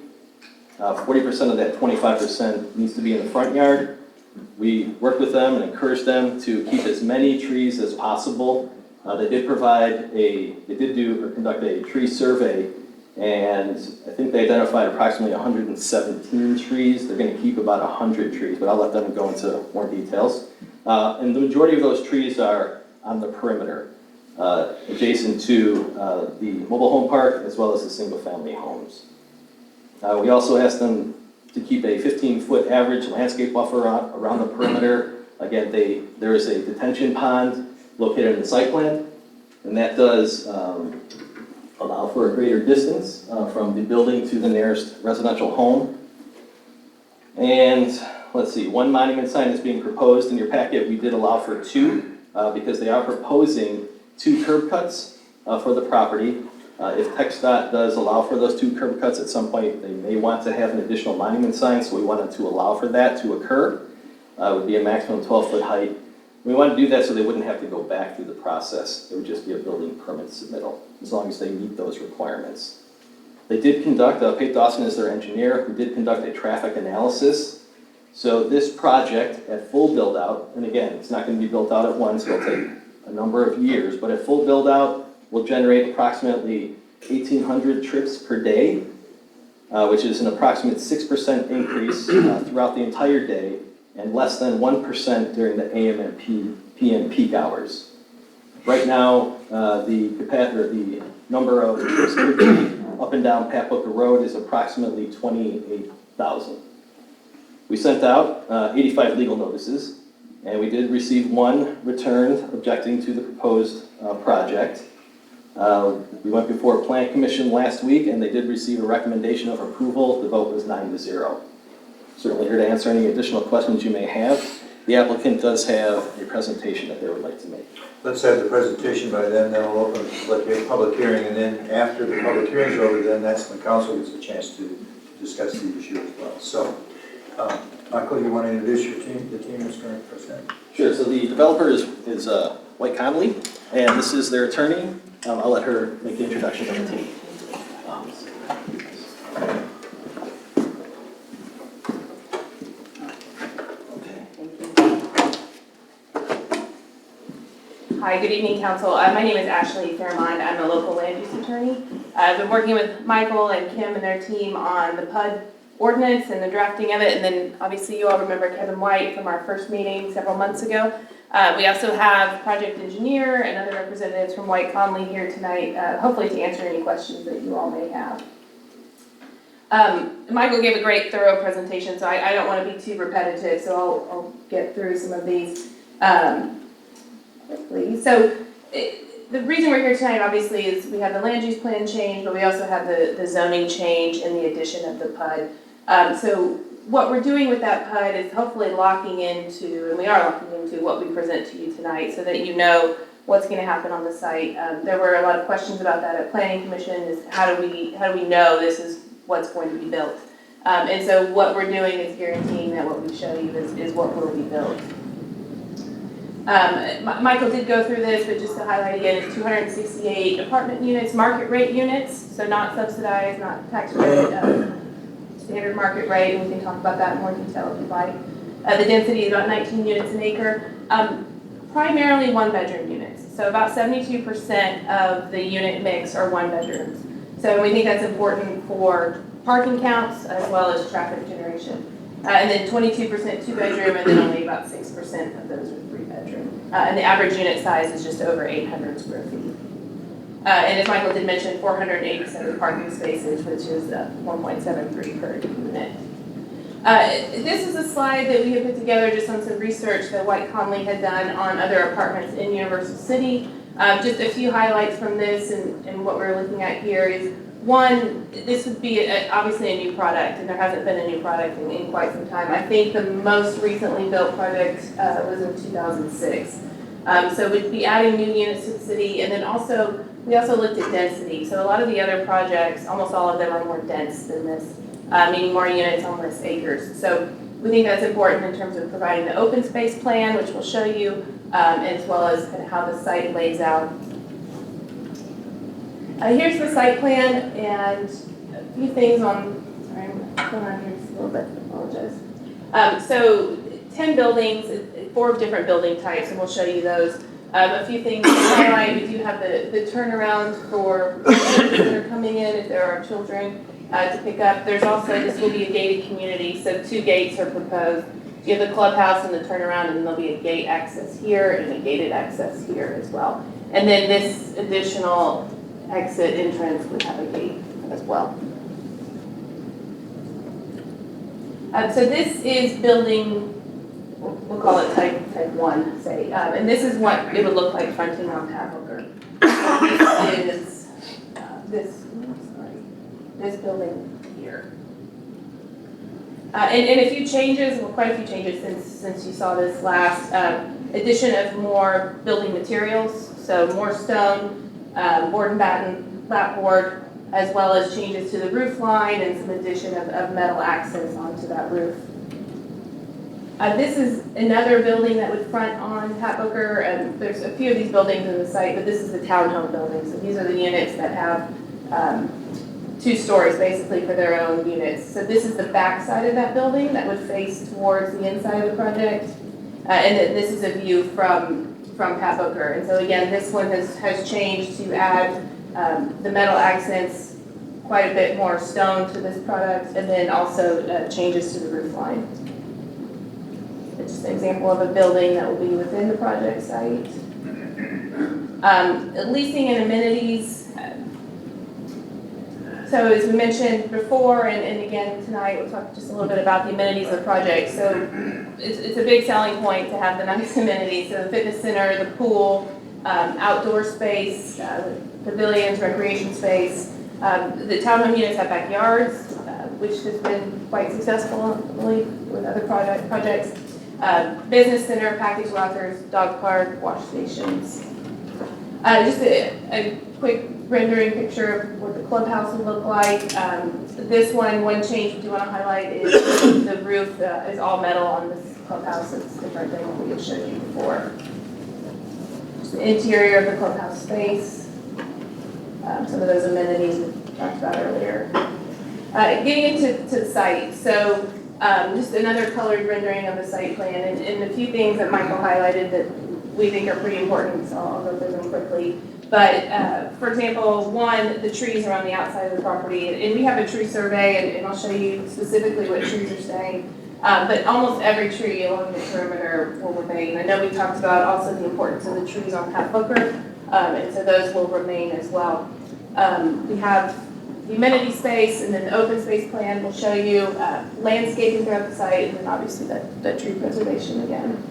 40% of that 25% needs to be in the front yard. We worked with them and encouraged them to keep as many trees as possible. They did conduct a tree survey And I think they identified approximately 117 trees. They're going to keep about 100 trees, but I'll let them go into more details. And the majority of those trees are on the perimeter, adjacent to the mobile home park as well as the single-family homes. We also asked them to keep a 15-foot average landscape buffer around the perimeter. Again, there is a detention pond located in the site plan, and that does allow for a greater distance from the building to the nearest residential home. And let's see, one monument sign is being proposed in your packet. We did allow for two because they are proposing 2 curb cuts for the property. If TxDOT does allow for those 2 curb cuts at some point, they may want to have an additional monument sign, so we wanted to allow for that to occur. It would be a maximum 12-foot height. We wanted to do that so they wouldn't have to go back through the process. It would just be a building permit submittal, as long as they meet those requirements. They did conduct, Pate Dawson is their engineer, who did conduct a traffic analysis. So this project at full build out, and again, it's not going to be built out at once, it'll take a number of years, but at full build out will generate approximately 1,800 trips per day, which is an approximate 6% increase throughout the entire day, and less than 1% during the AM and PM peak hours. Right now, the number of trips per day up and down Pat Booker Road is approximately 28,000. We sent out 85 legal notices, and we did receive 1 returned objecting to the proposed project. We went before Plan Commission last week, and they did receive a recommendation of approval. The vote was 9-0. Certainly here to answer any additional questions you may have. The applicant does have a presentation that they would like to make. Let's have the presentation by then we'll open the public hearing, and then after the public hearing is over, then that's when council gets a chance to discuss the issue as well. So, Michael, you want to introduce your team, the team that's going to present? Sure, so the developer is White Conley, and this is their attorney. I'll let her make the introduction to the team. Hi, good evening, Council. My name is Ashley Fairmond. I'm a local land use attorney. I've been working with Michael and Kim and their team on the PUD ordinance and the drafting of it, and then obviously you all remember Kevin White from our first meeting several months ago. We also have project engineer and other representatives from White Conley here tonight, hopefully to answer any questions that you all may have. Michael gave a great thorough presentation, so I don't want to be too repetitive, so I'll get through some of these quickly. So the reason we're here tonight obviously is we have the land use plan change, but we also have the zoning change and the addition of the PUD. So what we're doing with that PUD is hopefully locking into, and we are locking into what we present to you tonight so that you know what's going to happen on the site. There were a lot of questions about that at Planning Commission, is how do we know this is what's going to be built? And so what we're doing is guaranteeing that what we show you is what will be built. Michael did go through this, but just to highlight again, it's 268 apartment units, market rate units, so not subsidized, not tax credit, standard market rate, and we can talk about that in more detail if you'd like. The density is about 19 units an acre, primarily 1-bedroom units. So about 72% of the unit mix are 1-bedrooms. So we think that's important for parking counts as well as traffic generation. And then 22% 2-bedroom, and then only about 6% of those are 3-bedroom. And the average unit size is just over 800 square feet. And as Michael did mention, 487 parking spaces, which is 1.73 per unit. This is a slide that we have put together just on some research that White Conley had done on other apartments in Universal City. Just a few highlights from this, and what we're looking at here is, one, this would be obviously a new product, and there hasn't been a new product in quite some time. I think the most recently built project was in 2006. So we'd be adding new units to the city, and then also, we also looked at density. So a lot of the other projects, almost all of them are more dense than this, meaning more units on less acres. So we think that's important in terms of providing the open space plan, which we'll show you, as well as kind of how the site lays out. Here's the site plan, and a few things on, sorry, I'm going on here just a little bit, I apologize. So 10 buildings, 4 different building types, and we'll show you those. A few things to highlight, we do have the turnaround for kids that are coming in if there are children to pick up. There's also, this will be a gated community, so 2 gates are proposed. You have the clubhouse and the turnaround, and there'll be a gate access here and a gated access here as well. And then this additional exit entrance would have a gate as well. So this is building, we'll call it type 1, say, and this is what it would look like fronting on Pat Hooker. This is this building here. And a few changes, well, quite a few changes since you saw this last. Addition of more building materials, so more stone, board and batten, clapboard, as well as changes to the roof line and some addition of metal access onto that roof. This is another building that would front on Pat Booker, and there's a few of these buildings in the site, but this is the townhome building. So these are the units that have 2 stories basically for their own units. So this is the back side of that building that would face towards the inside of the project. And then this is a view from Pat Booker. And so again, this one has changed to add the metal accents, quite a bit more stone to this product, and then also changes to the roof line. It's just an example of a building that will be within the project site. Leasing and amenities. So as we mentioned before, and again tonight, we'll talk just a little bit about the amenities of the project. So it's a big selling point to have the nice amenities. So the fitness center, the pool, outdoor space, pavilions, recreation space. The townhome units have backyards, which has been quite successful, I believe, with other projects. Business center, package lockers, dog park, wash stations. Just a quick rendering picture of what the clubhouse would look like. This one change we do want to highlight is the roof is all metal on this clubhouse. It's different than what we had showed you before. Just the interior of the clubhouse space. Some of those amenities we talked about earlier. Getting into the site. So just another colored rendering of the site plan, and a few things that Michael highlighted that we think are pretty important, so I'll go through them quickly. But for example, one, the trees are on the outside of the property, and we have a tree survey, and I'll show you specifically what trees are staying. But almost every tree along the perimeter will remain. I know we talked about also the importance of the trees on Pat Booker, and so those will remain as well. We have the amenity space, and then the open space plan will show you landscaping throughout the site, and then obviously that tree preservation again.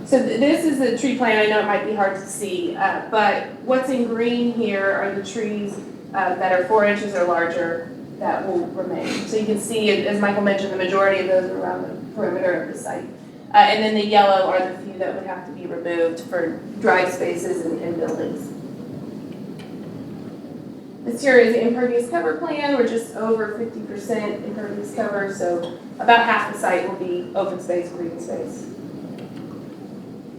So this is the tree plan. I know it might be hard to see, but what's in green here are the trees that are 4 inches or larger that will remain. So you can see, as Michael mentioned, the majority of those are around the perimeter of the site. And then the yellow are the few that would have to be removed for dry spaces and buildings. This here is the impervious cover plan. We're just over 50% impervious cover, so about half the site will be open space, green space.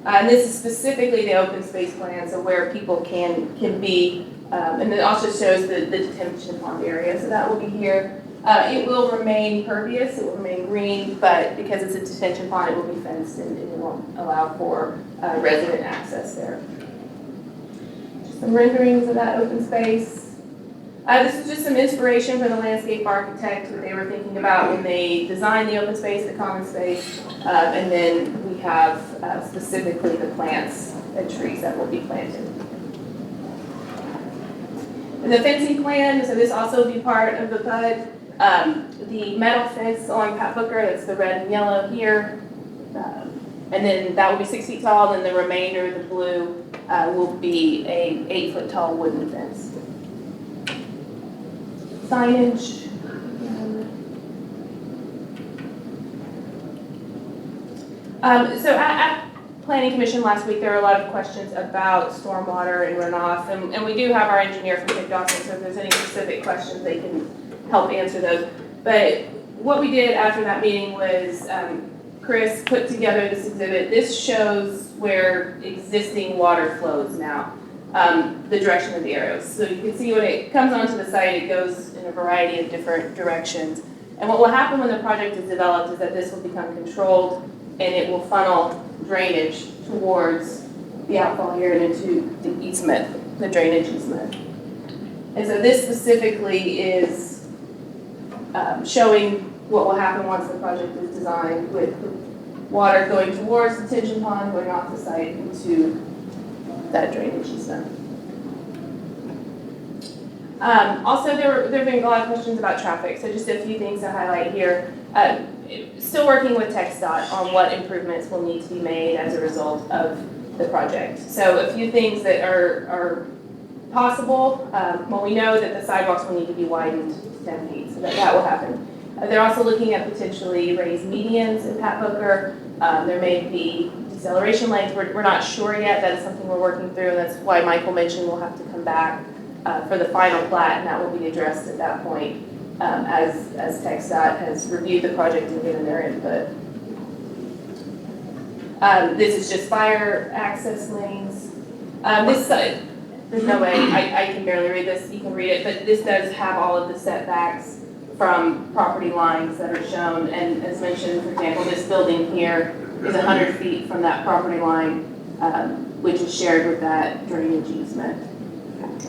And this is specifically the open space plan, so where people can be, and it also shows the detention pond area, so that will be here. It will remain pervious, it will remain green, but because it's a detention pond, it will be fenced and it won't allow for resident access there. Just some renderings of that open space. This is just some inspiration from the landscape architect, what they were thinking about when they designed the open space, the common space, and then we have specifically the plants and trees that will be planted. And the fencing plan, so this also will be part of the PUD. The metal fence along Pat Booker, that's the red and yellow here, and then that will be 6 feet tall, and then the remainder, the blue, will be a 8-foot tall wooden fence. Signage. So at Planning Commission last week, there were a lot of questions about stormwater and runoff, and we do have our engineer from Dick Dawson, so if there's any specific questions, they can help answer those. But what we did after that meeting was Chris put together this exhibit. This shows where existing water flows now. The direction of the arrows. So you can see when it comes onto the site, it goes in a variety of different directions. And what will happen when the project is developed is that this will become controlled and it will funnel drainage towards the outfall here and into the easement, the drainage easement. And so this specifically is showing what will happen once the project is designed, with the water going towards the detention pond, going off the site into that drainage easement. Also, there have been a lot of questions about traffic, so just a few things to highlight here. Still working with TxDOT on what improvements will need to be made as a result of the project. So a few things that are possible. Well, we know that the sidewalks will need to be widened to 10 feet, so that will happen. They're also looking at potentially raised medians in Pat Booker. There may be deceleration lanes. We're not sure yet. That is something we're working through, and that's why Michael mentioned we'll have to come back for the final plat, and that will be addressed at that point as TxDOT has reviewed the project and given their input. This is just fire access lanes. This side, there's no way, I can barely read this, you can read it, but this does have all of the setbacks from property lines that are shown, and as mentioned, for example, this building here is 100 feet from that property line, which is shared with that drainage easement.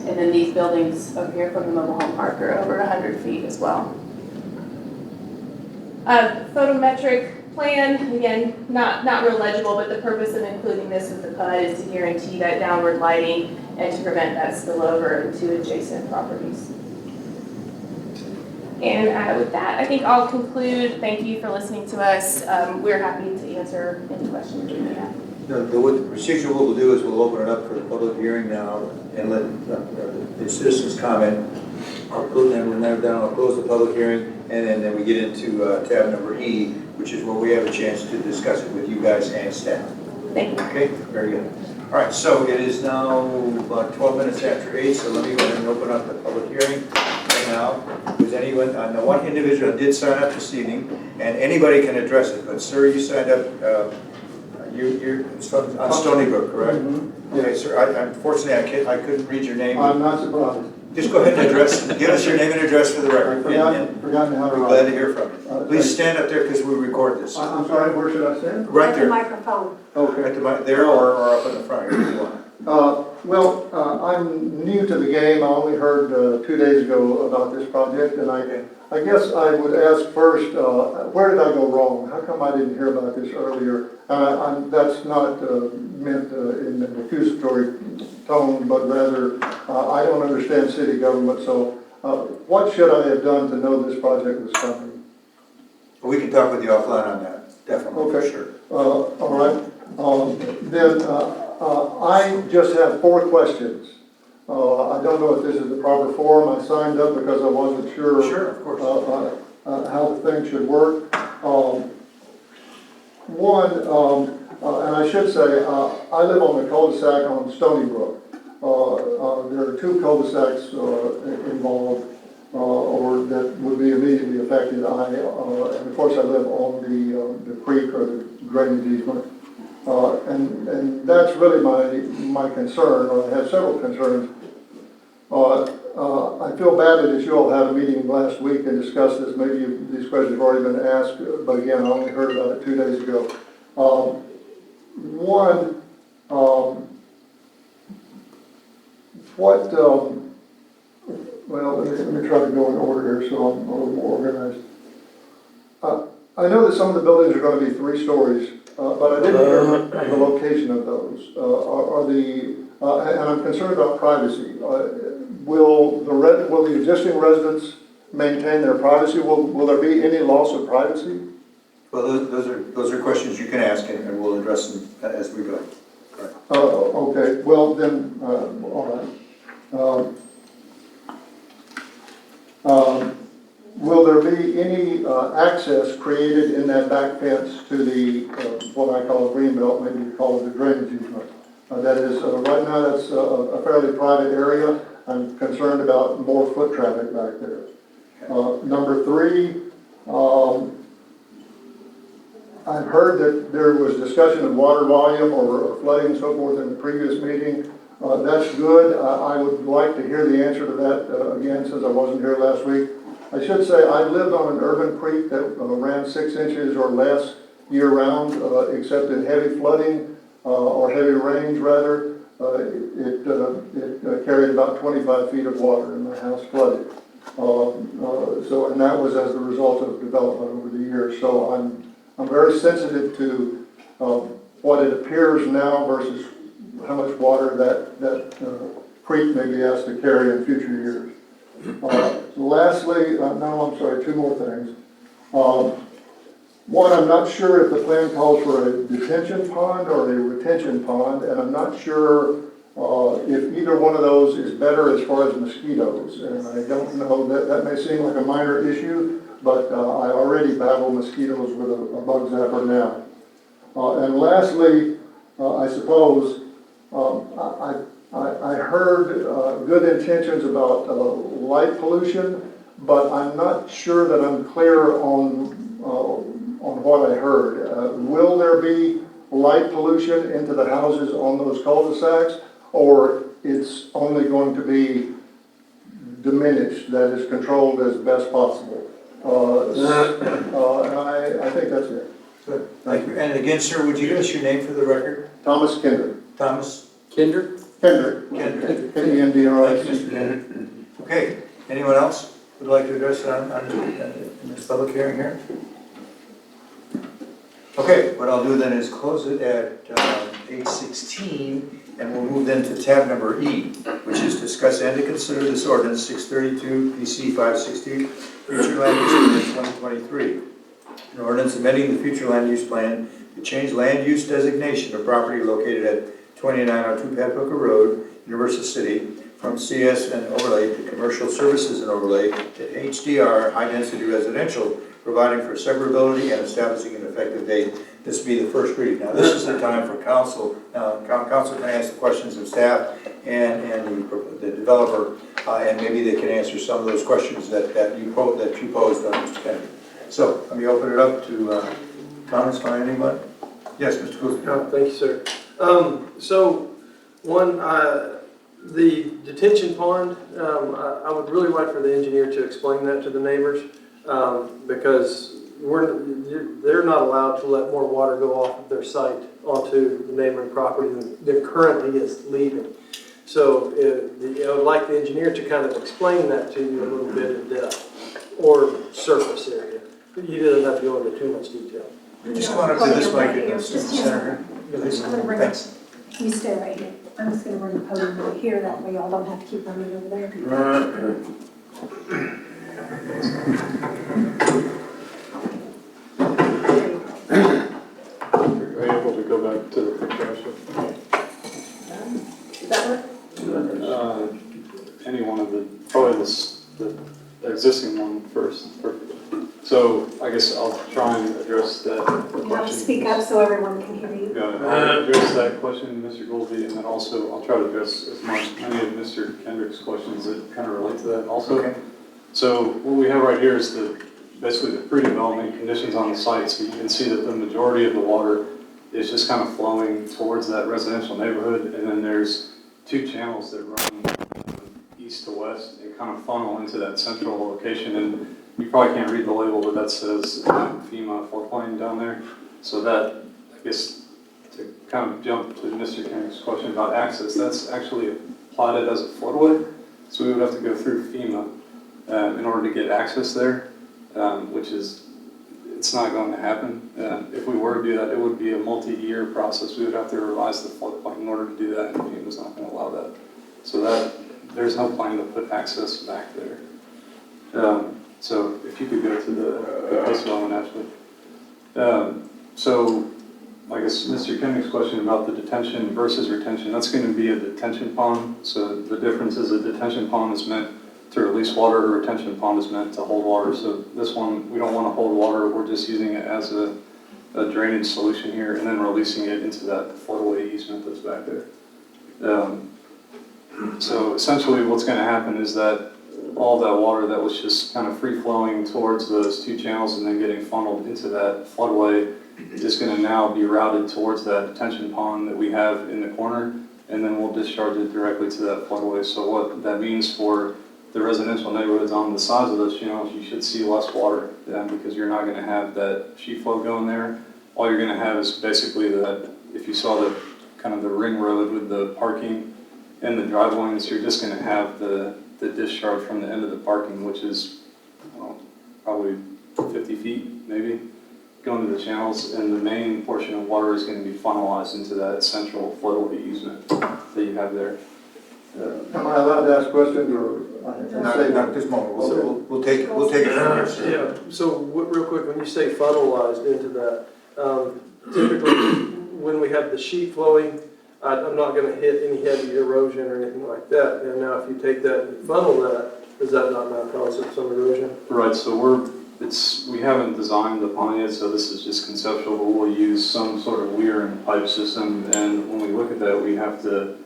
And then these buildings up here from the mobile home park are over 100 feet as well. Photometric plan, again, not real legible, but the purpose of including this with the PUD is to guarantee that downward lighting and to prevent that spillover into adjacent properties. And with that, I think I'll conclude. Thank you for listening to us. We're happy to answer any questions you may have. The procedure what we'll do is we'll open it up for the public hearing now and let the citizens comment. And then I'll close the public hearing, and then we get into tab number E, which is where we have a chance to discuss it with you guys and staff. Thank you. Okay, very good. All right, so it is now about 12 minutes after 8, so let me go ahead and open up the public hearing right now. Was anyone, the one individual did sign up this evening, and anybody can address it, but sir, you signed up, you're on Stony Brook, correct? Mm-hmm. Okay, sir, unfortunately, I couldn't read your name. I'm not surprised. Just go ahead and give us your name and address for the record. Forgotten how to We're write. glad to hear from you. Please stand up there because we record this. I'm sorry, where should I stand? Right At the there. microphone. Okay. At the there or up in the front here if you want. I'm new to the game. I only heard 2 days ago about this project, and I guess I would ask first, where did I go wrong? How come I didn't hear about this earlier? That's not meant in an accusatory tone, but rather I don't understand city government, so what should I have done to know this project was coming? We can talk with you offline on that, definitely, okay. For sure. All right. Then I just have 4 questions. I don't know if this is the proper forum. I signed up because I wasn't sure, of course. how the thing should work. And I should say, I live on the cul-de-sac on Stony Brook. There are 2 cul-de-sacs involved, or that would be immediately affected. And of course I live on the creek or the drainage easement. And that's really my concern, or I have several concerns. I feel bad that you all had a meeting last week and discussed this. Maybe these questions have already been asked, but again, I only heard about it 2 days ago. Well, let me try to go in order here so I'm a little more organized. I know that some of the buildings are going to be 3 stories, but I didn't hear the location of those. And I'm concerned about privacy. Will the existing residents maintain their privacy? Will there be any loss of privacy? Well, those are questions you can ask, and we'll address them as we go. Okay. Well, then, all right. Will there be any access created in that back fence to the what I call a green belt, maybe you call it the drainage easement? That is, right now that's a fairly private area. I'm concerned about more foot traffic back there. Number 3, I've heard that there was discussion of water volume or flooding and so forth in the previous meeting. That's good. I would like to hear the answer to that again, since I wasn't here last week. I should say I lived on an urban creek that ran 6 inches or less year-round, except in heavy flooding. or heavy rains rather, it carried about 25 feet of water and my house flooded. So, and that was as a result of development over the years. So I'm very sensitive to what it appears now versus how much water that creek may be asked to carry in future years. Lastly, no, I'm sorry, two more things. One, I'm not sure if the plan calls for a detention pond or a retention pond, and I'm not sure if either one of those is better as far as mosquitoes. And I don't know, that may seem like a minor issue, but I already battle mosquitoes with a bug zapper now. And lastly, I suppose, I heard good intentions about light pollution, but I'm not sure that I'm clear on what I heard. Will there be light pollution into the houses on those cul-de-sacs, or it's only going to be diminished, that is controlled as best possible? And I think that's it. Good, thank you. And again, sir, would you give us your name for the record? Thomas Kinder. Thomas? Kinder? Kendrick. Kendrick. K-E-N-D-R-I-C. Thank you, Mr. Kendrick. Okay, anyone else would like to address on this public hearing here? Okay, what I'll do then is close it at 8:16, and we'll move then to tab number E, which is discuss and to consider this ordinance 632 PC 560, future land use plan 2023. An ordinance amending the future land use plan to change land use designation of property located at 2902 Pat-Booker Road, Universal City, from CS and overlay to commercial services and overlay to HDR, high density residential, providing for severability and establishing an effective date. This will be the first reading. Now, this is the time for council. Council can ask the questions of staff and the developer, and maybe they can answer some of those questions that you posed on Mr. Kennedy. So let me open it up to comments by anyone. Yes, Mr. Goolsby. Thank you, sir. So, one, the detention pond, I would really like for the engineer to explain that to the neighbors, because they're not allowed to let more water go off of their site onto the neighboring property than there currently is leaving. So I would like the engineer to kind of explain that to you a little bit in depth, or surface area. He doesn't have to go into too much detail. Just come on up to this mic in the center. Thanks. You stay right here. I'm just gonna bring the podium over here, that way y'all don't have to keep running over there. Are you able to go back to the picture? Does that work? Any one of probably the existing one first. Perfect. So I guess I'll try and address that question. You have to speak up so everyone can hear you. Got it. I'll address that question, Mr. Goolsby, and then also I'll try to address many of Mr. Kendrick's questions that kind of relate to that also. Okay. So what we have right here is basically the pre-development conditions on the site. So you can see that the majority of the water is just kind of flowing towards that residential neighborhood, and then there's two channels that run east to west and kind of funnel into that central location. And you probably can't read the label, but that says FEMA floodplain down there. So that, I guess, to kind of jump to Mr. Kendrick's question about access, that's actually plotted as a floodway. So we would have to go through FEMA in order to get access there, which is, it's not going to happen. If we were to do that, it would be a multi-year process. We would have to revise the floodplain in order to do that, and FEMA's not going to allow that. So that, there's no plan to put access back there. So if you could go to the post development actually. So I guess Mr. Kendrick's question about the detention versus retention, that's going to be a detention pond. So the difference is a detention pond is meant to release water, a retention pond is meant to hold water. So this one, we don't want to hold water, we're just using it as a drainage solution here and then releasing it into that floodway easement that's back there. So essentially what's going to happen is that all that water that was just kind of free flowing towards those two channels and then getting funneled into that floodway is going to now be routed towards that detention pond that we have in the corner, and then we'll discharge it directly to that floodway. So what that means for the residential neighborhoods on the sides of those channels, you should see less water because you're not going to have that sheet flow going there. All you're going to have is basically that, if you saw the kind of the ring road with the parking and the drive lanes. You're just gonna have the discharge from the end of the parking, which is probably 50 feet, maybe, going to the channels, and the main portion of water is gonna be funnelized into that central flowway easement that you have there. Am I allowed to ask questions, or? Not at this moment, we'll take it from here. Yeah, so real quick, when you say funnelized into that, typically, when we have the sheet flowing, I'm not gonna hit any heavy erosion or anything like that. And now if you take that and funnel that, does that not now cause some erosion? Right, so we haven't designed the pond yet, so this is just conceptual, but we'll use some sort of weir and pipe system, and when we look at that, we have to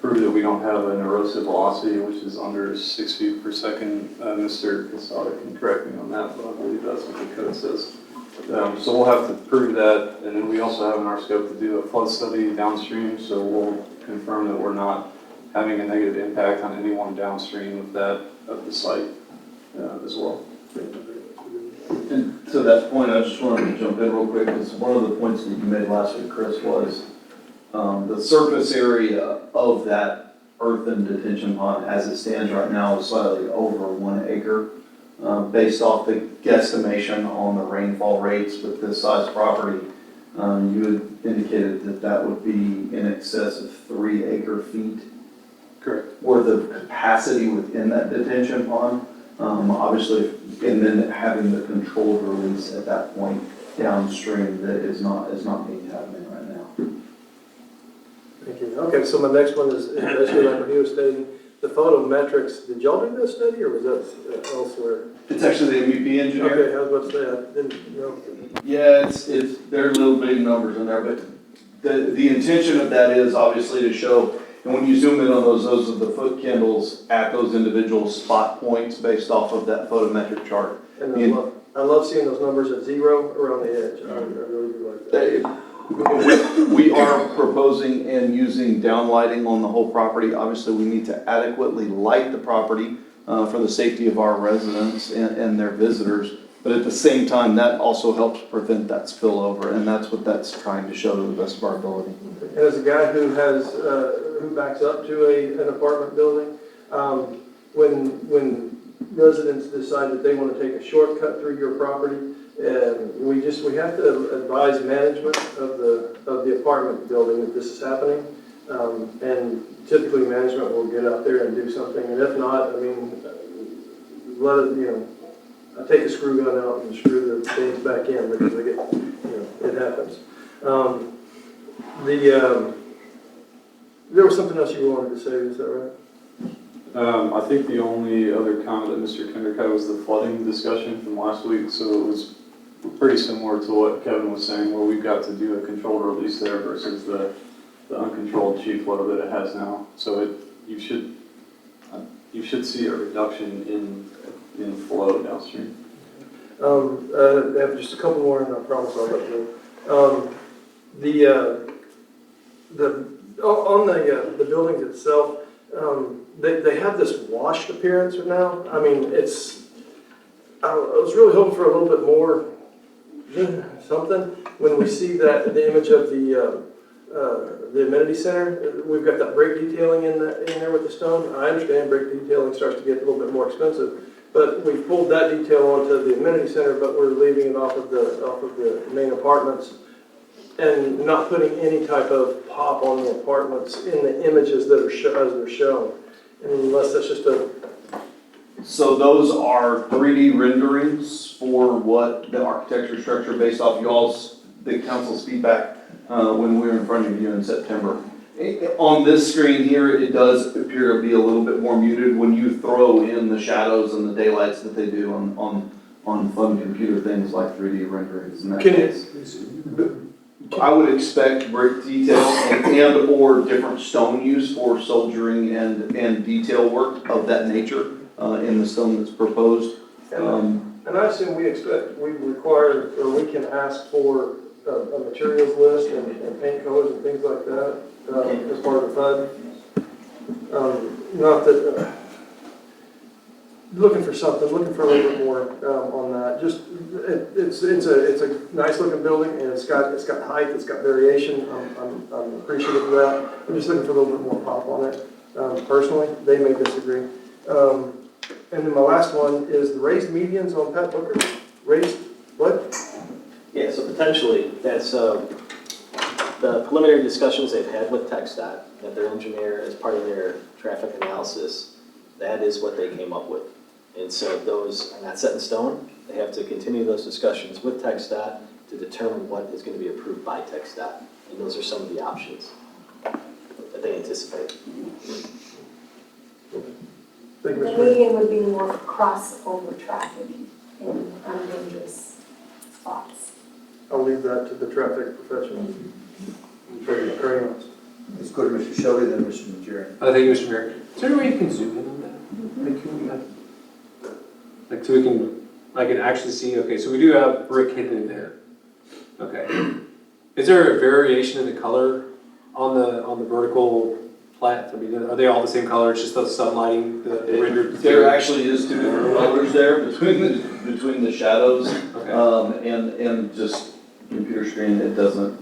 prove that we don't have an erosive velocity, which is under 6 feet per second. Mr. Casada can correct me on that, but I believe that's what the code says. So we'll have to prove that, and then we also have in our scope to do a flood study downstream, so we'll confirm that we're not having a negative impact on anyone downstream of the site as well. And to that point, I just wanted to jump in real quick, because one of the points that you made last week, Chris, was the surface area of that earthen detention pond as it stands right now is slightly over 1 acre. Based off the guesstimation on the rainfall rates with this size property, you had indicated that would be in excess of 3 acre feet. Correct. Worth of capacity within that detention pond. Obviously, and then having the controlled release at that point downstream that is not being happening right now. Thank you. Okay, so my next one is basically like what he was stating, the photometrics. Did y'all do this study, or was that elsewhere? It's actually the MEP engineer. Okay, I was about to say, I didn't know. Yeah, there are little big numbers in there, but the intention of that is obviously to show, and when you zoom in on those are the foot candles at those individual spot points based off of that photometric chart. And I love seeing those numbers at 0 around the edge. I really do like that. We are proposing and using downlighting on the whole property. Obviously, we need to adequately light the property for the safety of our residents and their visitors. But at the same time, that also helps prevent that spillover, and that's what that's trying to show to the best of our ability. And as a guy who backs up to an apartment building, when residents decide that they want to take a shortcut through your property, and we have to advise management of the apartment building that this is happening, and typically management will get out there and do something, and if not, I mean, let it, I take a screw gun out and screw the things back in because I get, it happens. There was something else you wanted to say, is that right? I think the only other comment that Mr. Kendrick had was the flooding discussion from last week, so it was pretty similar to what Kevin was saying, where we've got to do a controlled release there versus the uncontrolled sheet flow that it has now. So you should see a reduction in flow downstream. I have just a couple more, and I promise I'll let you go. On the buildings itself, they have this washed appearance now. I mean, I was really hoping for a little bit more something. When we see the image of the amenity center, we've got that brake detailing in there with the stone. I understand brake detailing starts to get a little bit more expensive, but we've pulled that detail onto the amenity center, but we're leaving it off of the main apartments and not putting any type of pop on the apartments in the images that are as they're shown, unless that's just a. So those are 3D renderings for what the architecture structure based off the council's feedback when we were in front of you in September. On this screen here, it does appear to be a little bit more muted when you throw in the shadows and the daylights that they do on fun computer things like 3D renderings in that case. I would expect brick detail and or different stone use for soldiering and detail work of that nature in the stone that's proposed. And I assume we require, or we can ask for a materials list and paint colors and things like that as part of the FUD. Not that, looking for something, looking for a little bit more on that. Just, it's a nice looking building, and it's got height, it's got variation. I'm appreciative of that. I'm just looking for a little bit more pop on it. Personally, they may disagree. And then my last one is the raised medians on Pat Booker. Raised what? Yeah, so potentially, that's the preliminary discussions they've had with TxDOT, that their engineer, as part of their traffic analysis, that is what they came up with. And so those are not set in stone. They have to continue those discussions with TxDOT to determine what is going to be approved by TxDOT. And those are some of the options that they anticipate. The median would be more for crossover traffic in undangerous spots. I'll leave that to the traffic professionals. Very honest. Let's go to Mr. Shelby, then Mr. Najarian. Thank you, Mr. Mayor. Is there any way you can zoom in on that? Like, can we, like, so we can, I can actually see, okay, so we do have brick hidden in there. Okay. Is there a variation in the color on the vertical plat? I mean, are they all the same color? It's just the sunlighting, the rendered? There actually is two different colors there between the shadows. Okay. And just computer screen, it doesn't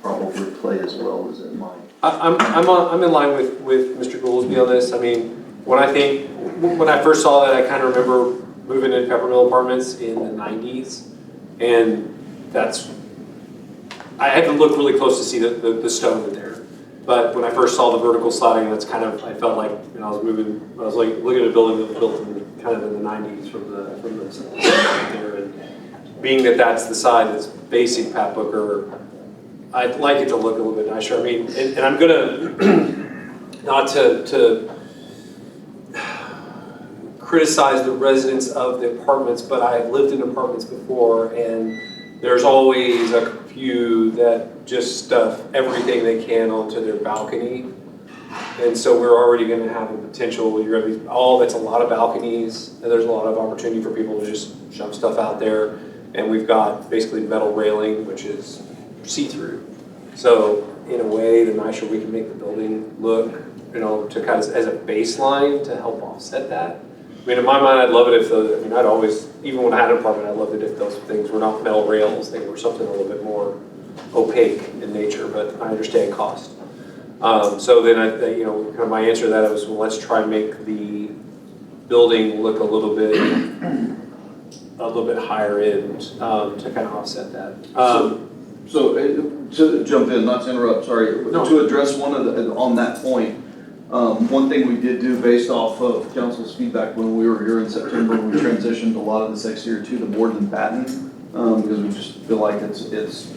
probably play as well as it might. I'm in line with Mr. Goolsby on this. I mean, when I first saw that, I kind of remember moving in Peppermill Apartments in the 90s, and I had to look really close to see the stone in there. But when I first saw the vertical sliding, that's kind of, I felt like, you know, I was like looking at a building that was built in kind of in the 90s from the there, and being that that's the side that's facing Pat Booker, I'd like it to look a little bit nicer. I mean, and I'm gonna, not to criticize the residents of the apartments, but I've lived in apartments before, and there's always a few that just stuff everything they can onto their balcony. And so we're already gonna have a potential, you're gonna be, that's a lot of balconies, and there's a lot of opportunity for people to just shove stuff out there. And we've got basically metal railing, which is see-through. So in a way, the nicer we can make the building look, you know, to kind of as a baseline to help offset that. I mean, in my mind, I'd love it if I'd always, even when I had an apartment, I loved it if those things were not metal rails, they were something a little bit more opaque in nature, but I understand cost. So then kind of my answer to that was, well, let's try and make the building look a little bit higher end to kind of offset that. So to jump in, not to interrupt, sorry, No. to address on that point, one thing we did do based off of council's feedback when we were here in September, we transitioned a lot of this exterior to the board and batten, because we just feel like it's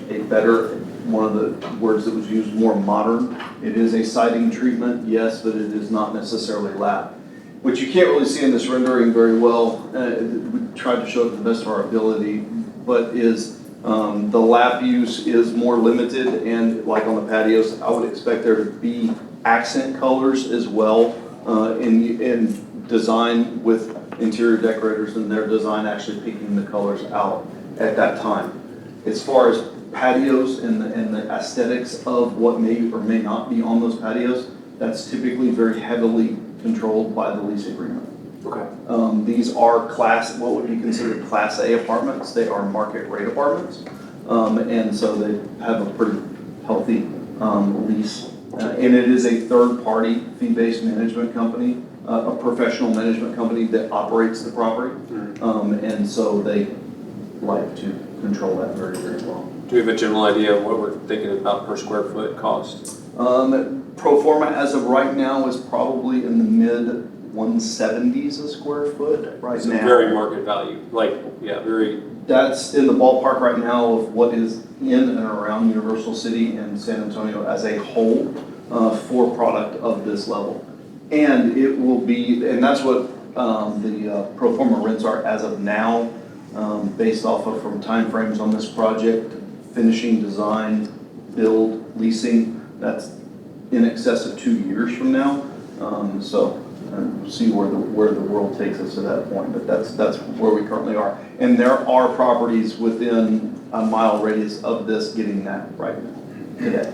a better, one of the words that was used, more modern. It is a siding treatment, yes, but it is not necessarily lap, which you can't really see in this rendering very well. We tried to show it to the best of our ability, but the lap use is more limited, and like on the patios, I would expect there to be accent colors as well in design with interior decorators and their design actually picking the colors out at that time. As far as patios and the aesthetics of what may or may not be on those patios, that's typically very heavily controlled by the lease agreement. Okay. These are what would be considered Class A apartments. They are market rate apartments. And so they have a pretty healthy lease. And it is a third-party fee-based management company, a professional management company that operates the property. And so they like to control that very, very well. Do we have a general idea of what we're thinking about per square foot cost? Pro forma as of right now is probably in the mid 170s a square foot right now. Very market value, very. That's in the ballpark right now of what is in and around Universal City and San Antonio as a whole for product of this level. And it will be, and that's what the pro forma rents are as of now, based off of from timeframes on this project, finishing, design, build, leasing. That's in excess of 2 years from now. So we'll see where the world takes us to that point, but that's where we currently are. And there are properties within a mile radius of this getting that right now, today.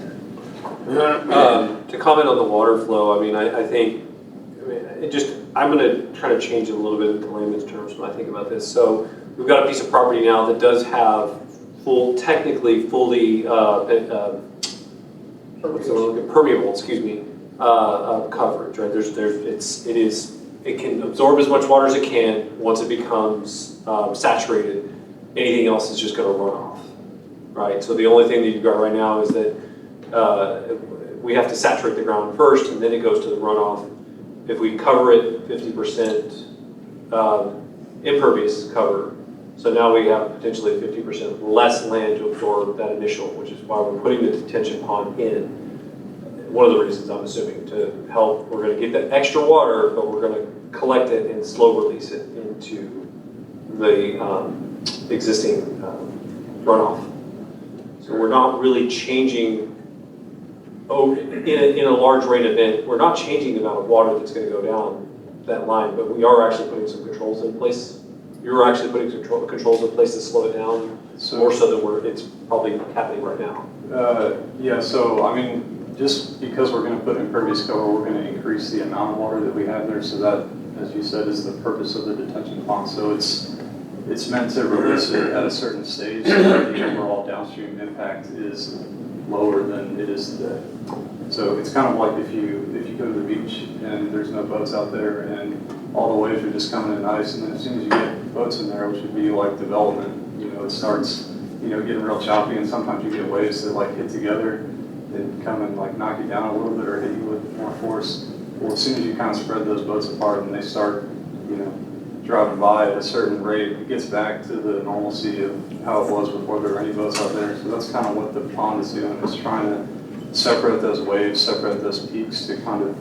To comment on the water flow, I mean, I think I'm gonna try to change it a little bit in layman's terms when I think about this. So we've got a piece of property now that does have technically fully, permeable, excuse me, coverage, right? It can absorb as much water as it can. Once it becomes saturated, anything else is just gonna run off, right? So the only thing that you've got right now is that we have to saturate the ground first, and then it goes to the runoff. If we cover it 50% impervious cover, so now we have potentially 50% less land to absorb that initial, which is why we're putting the detention pond in. One of the reasons, I'm assuming, to help, we're gonna get that extra water, but we're gonna collect it and slow release it into the existing runoff. So we're not really changing, in a large rain event, we're not changing the amount of water that's gonna go down that line, but we are actually putting some controls in place. You're actually putting controls in place to slow it down, more so than it's probably happening right now. Yeah, so I mean, just because we're gonna put impervious cover, we're gonna increase the amount of water that we have there, so that, as you said, is the purpose of the detention pond. So it's meant to release it at a certain stage so that the overall downstream impact is lower than it is today. So it's kind of like if you go to the beach and there's no boats out there and all the waves are just coming in nice, and then as soon as you get boats in there, which would be like development, it starts, getting real choppy, and sometimes you get waves that like hit together and come and like knock you down a little bit or hit you with more force. Well, as soon as you kind of spread those boats apart and they start, driving by at a certain rate, it gets back to the normalcy of how it was before there were any boats out there. So that's kind of what the pond is doing, is trying to separate those waves, separate those peaks to kind of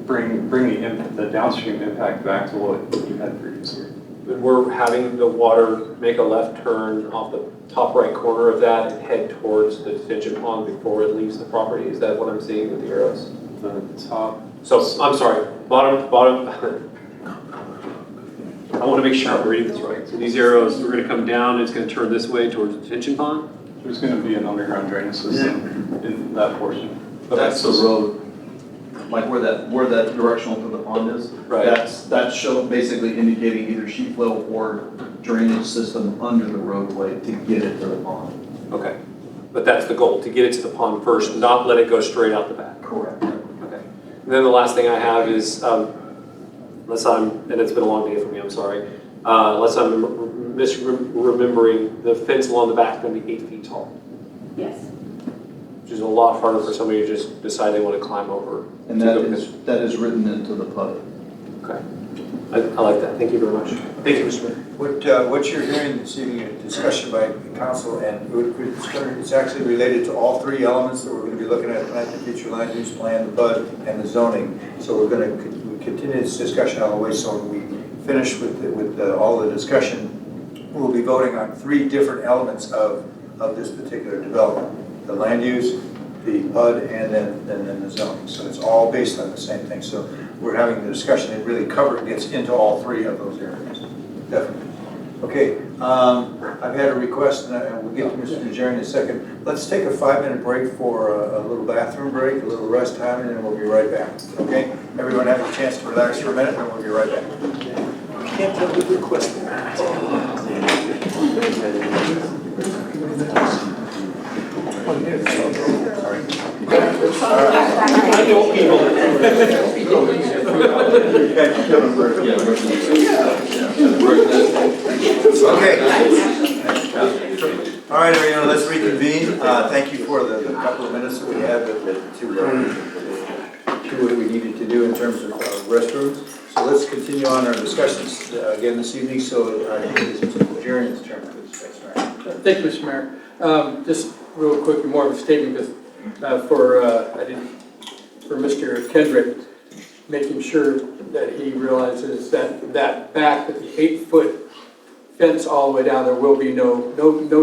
bring the downstream impact back to what you had previously. We're having the water make a left turn off the top right corner of that and head towards the detention pond before it leaves the property. Is that what I'm seeing with the arrows? The top. So, I'm sorry, bottom. I want to make sure I'm reading this right. So these arrows, we're going to come down, and it's going to turn this way towards the detention pond? There's going to be an underground drainage system in that portion. That's the road, like where that directional to the pond is. Right. That's shown basically indicating either sheet flow or drainage system under the roadway to get it to the pond. Okay, but that's the goal, to get it to the pond first, not let it go straight out the back. Correct. Okay. And then the last thing I have is, unless and it's been a long day for me, I'm sorry, unless I'm misremembering, the fence along the back is going to be 8 feet tall. Yes. Which is a lot harder for somebody to just decide they want to climb over. And that is written into the PUD. Okay. I like that. Thank you very much. Thank you, Mr. Mayor. What you're hearing this evening, a discussion by council, and it's actually related to all three elements that we're going to be looking at tonight: the future land use plan, the BUD, and the zoning. So we're going to continue this discussion all the way. So when we finish with all the discussion, we'll be voting on 3 different elements of this particular development: the land use, the PUD, and then the zoning. So it's all based on the same thing. So we're having the discussion. It really gets into all 3 of those areas. Definitely. Okay, I've had a request, and we'll get to Mr. Najarian in a second. Let's take a 5-minute break for a little bathroom break, a little rest time, and then we'll be right back. Okay? Everyone have a chance to relax for a minute, and we'll be right back. I can't tell who requested that. I know people. Okay. All right, everyone, let's reconvene. Thank you for the couple of minutes that we had to do what we needed to do in terms of restrooms. So let's continue on our discussions again this evening. So I think it's Mr. Najarian's turn. Thank you, Mr. Mayor. Just real quick, more of a statement, because for Mr. Kendrick, making sure that he realizes that back with the 8-foot fence all the way down, there will be no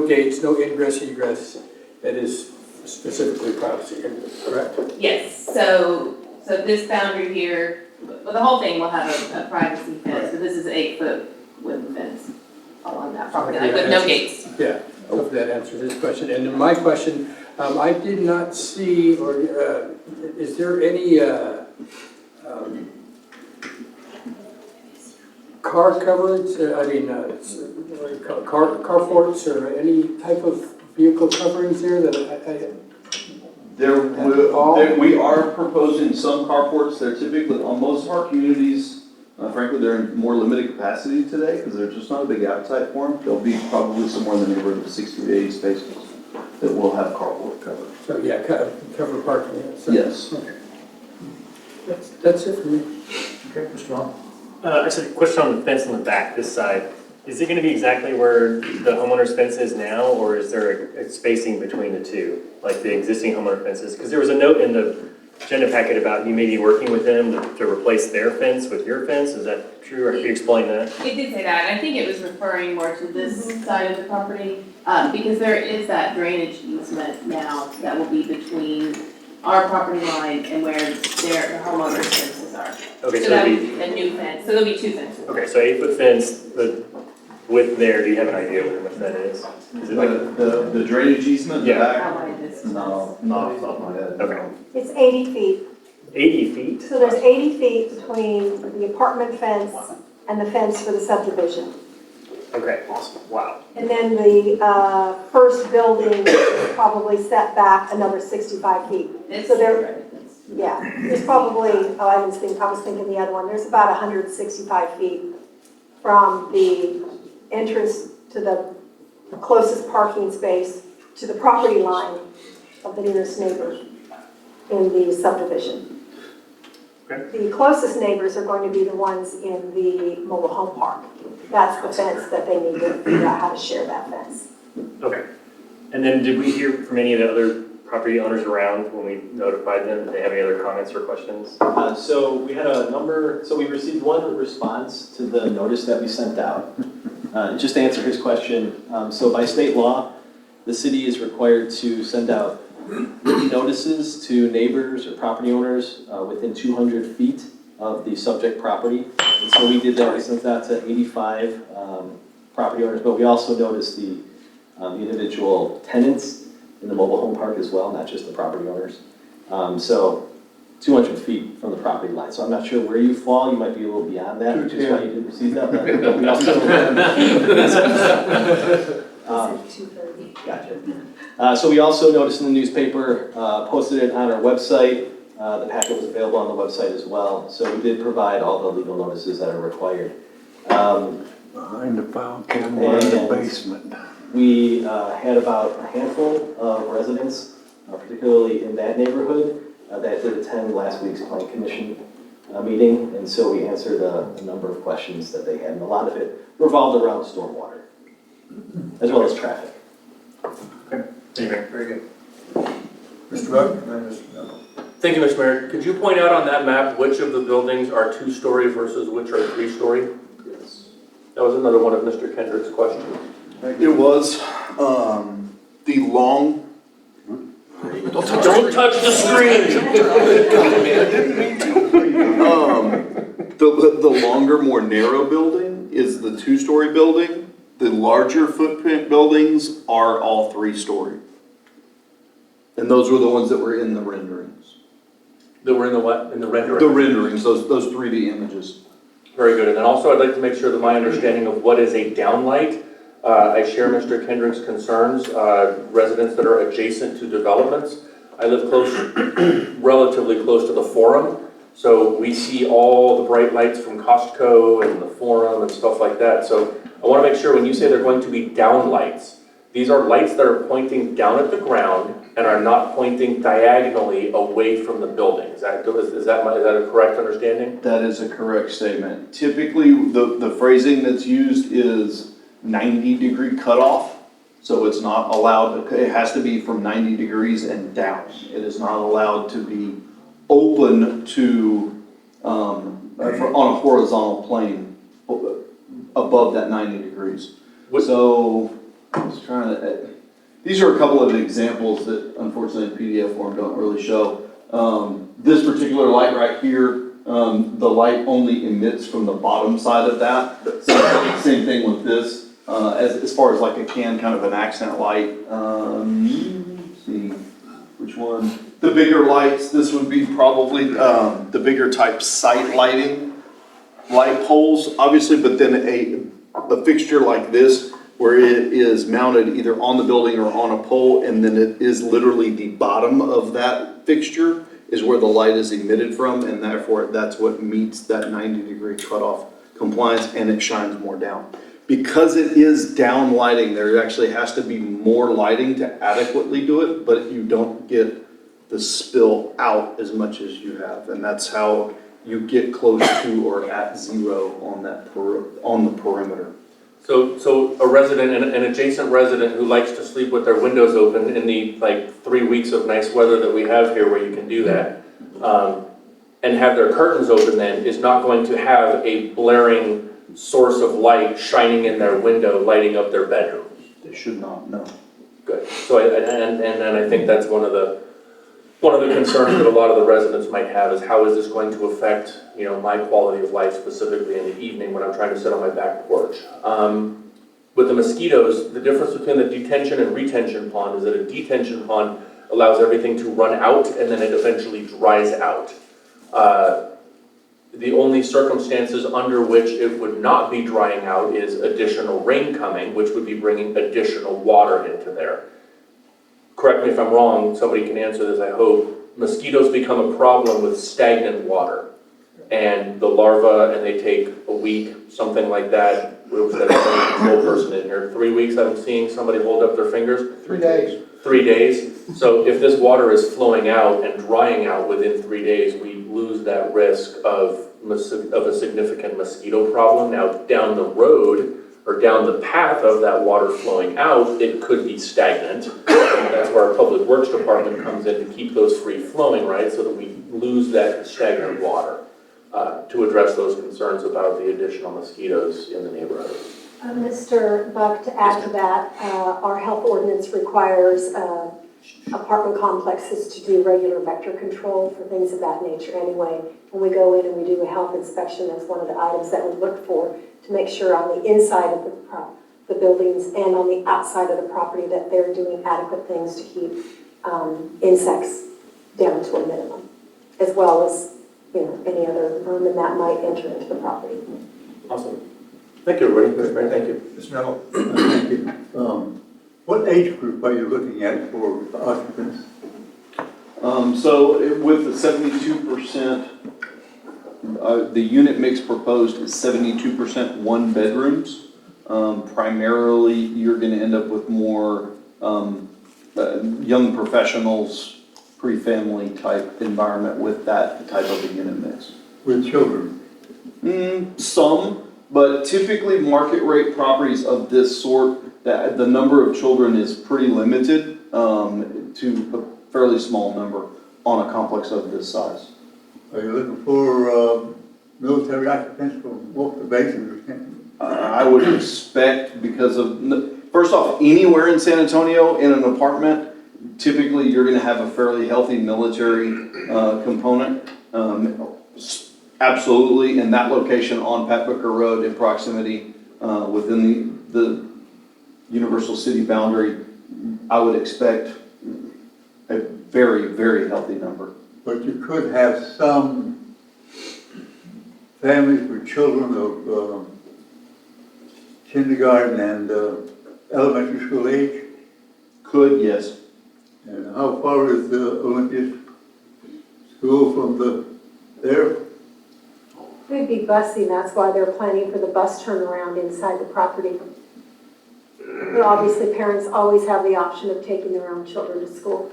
gates, no ingress, egress. That is specifically privacy, correct? Yes, so this boundary here, well, the whole thing will have a privacy fence, but this is an 8-foot wooden fence along that property line, with no gates. Yeah, hopefully that answers his question. And then my question, I did not see, or is there any car coverage, carports or any type of vehicle coverings there that We are proposing some carports. They're typically, on most of our communities, frankly, they're in more limited capacity today because there's just not a big appetite for them. There'll be probably somewhere in the neighborhood of 60 to 80 spaces that will have carport covered. So, yeah, cover parking. Yeah. So, yes. Okay. That's it for me. Okay, Mr. Vaughan. I just had a question on the fence on the back, this side. Is it going to be exactly where the homeowner's fence is now, or is there a spacing between the two, like the existing homeowner fences? Because there was a note in the agenda packet about you may be working with them to replace their fence with your fence. Is that true, or can you explain that? It did say that, and I think it was referring more to this side of the property, because there is that drainage easement now that will be between our property line and where the homeowner's fences are. Okay, So that would be a new fence, so there'll be two fences. Okay, so 8-foot fence, the width there, do you have an idea what much that is? Is it like? The drainage easement in the back? How wide this is. No, not off the top of my head. Okay. It's 80 feet. 80 feet? So there's 80 feet between the apartment fence and the fence for the subdivision. Okay, awesome, wow. And then the first building is probably set back another 65 feet. So there, yeah, there's probably, I was thinking the other one, there's about 165 feet from the entrance to the closest parking space to the property line of the nearest neighbor in the subdivision. Okay. The closest neighbors are going to be the ones in the mobile home park. That's the fence that they need to figure out how to share that fence. Okay. And then did we hear from any of the other property owners around when we notified them? Did they have any other comments or questions? So we had we received one response to the notice that we sent out. Just to answer his question, so by state law, the city is required to send out written notices to neighbors or property owners within 200 feet of the subject property. And so we did that, we sent that to 85 property owners, but we also noticed the individual tenants in the mobile home park as well, not just the property owners. So 200 feet from the property line. So I'm not sure where you fall, you might be a little beyond that, which is why you didn't receive that, but we also. 230. Gotcha. So we also noticed in the newspaper, posted it on our website. The packet was available on the website as well. So we did provide all the legal notices that are required. Behind the file cabinet in the basement. We had about a handful of residents, particularly in that neighborhood, that did attend last week's planning commission meeting. And so we answered a number of questions that they had. And a lot of it revolved around stormwater, as well as traffic. Okay, thank you. Very good. Mr. Buck, and then Mr. Neville. Thank you, Mr. Mayor. Could you point out on that map which of the buildings are 2-story versus which are 3-story? Yes. That was another one of Mr. Kendrick's questions. It was the long. Don't touch the screen! The longer, more narrow building is the 2-story building. The larger footprint buildings are all 3-story. And those were the ones that were in the renderings. That were in the what? In the renderings? The renderings, those 3D images. Very good. And then also I'd like to make sure that my understanding of what is a downlight, I share Mr. Kendrick's concerns, residents that are adjacent to developments. I live relatively close to the Forum, so we see all the bright lights from Costco and the Forum and stuff like that. So I want to make sure when you say they're going to be downlights, these are lights that are pointing down at the ground and are not pointing diagonally away from the building. Is that a correct understanding? That is a correct statement. Typically, the phrasing that's used is 90-degree cutoff. So it's not allowed, it has to be from 90 degrees and down. It is not allowed to be open to, on a horizontal plane above that 90 degrees. So, I was trying to, these are a couple of examples that unfortunately the PDF form don't really show. This particular light right here, the light only emits from the bottom side of that. Same thing with this. As far as like a kind of an accent light. Let's see, which one? The bigger lights, this would be probably the bigger type site lighting. light poles, obviously, but then a fixture like this, where it is mounted either on the building or on a pole, and then it is literally the bottom of that fixture is where the light is emitted from, and therefore that's what meets that 90-degree cutoff compliance, and it shines more down. Because it is down lighting, there actually has to be more lighting to adequately do it, but you don't get the spill out as much as you have, and that's how you get close to or at zero on that on the perimeter. So a resident, an adjacent resident who likes to sleep with their windows open in the 3 weeks of nice weather that we have here where you can do that, and have their curtains open then, is not going to have a blaring source of light shining in their window, lighting up their bedroom. They should not, no. Good. So, and I think that's one of the concerns that a lot of the residents might have is how is this going to affect, my quality of life specifically in the evening when I'm trying to sit on my back porch. With the mosquitoes, the difference between the detention and retention pond is that a detention pond allows everything to run out and then it eventually dries out. The only circumstances under which it would not be drying out is additional rain coming, which would be bringing additional water into there. Correct me if I'm wrong, somebody can answer this, I hope. Mosquitoes become a problem with stagnant water. And the larvae, and they take a week, something like that. What was that control person in here? 3 weeks I'm seeing somebody hold up their fingers? 3 days. 3 days. So if this water is flowing out and drying out within 3 days, we lose that risk of a significant mosquito problem. Now down the road, or down the path of that water flowing out, it could be stagnant. That's where our Public Works Department comes in to keep those free flowing, right? So that we lose that stagnant water to address those concerns about the additional mosquitoes in the neighborhood. Mr. Buck, to add to that, our health ordinance requires apartment complexes to do regular vector control for things of that nature anyway. When we go in and we do a health inspection, that's one of the items that we look for to make sure on the inside of the buildings and on the outside of the property that they're doing adequate things to keep insects down to a minimum, as well as any other vermin that might enter into the property. Awesome. Thank you, everybody. Thank you. Mr. Neville. Thank you. What age group are you looking at for occupants? So with the 72%, the unit mix proposed is 72% one bedrooms. Primarily, you're going to end up with more young professionals, pre-family type environment with that type of a unit mix. With children? Some, but typically market rate properties of this sort, the number of children is pretty limited to a fairly small number on a complex of this size. Are you looking for military occupants from both the base and the camp? I would expect because of, first off, anywhere in San Antonio in an apartment, typically you're going to have a fairly healthy military component. Absolutely, in that location on Pat Booker Road in proximity within the Universal City boundary, I would expect a very, very healthy number. But you could have some families with children of kindergarten and elementary school age? Could, yes. And how far is the Olympia school from there? They'd be busing, that's why they're planning for the bus turnaround inside the property. But obviously, parents always have the option of taking their own children to school.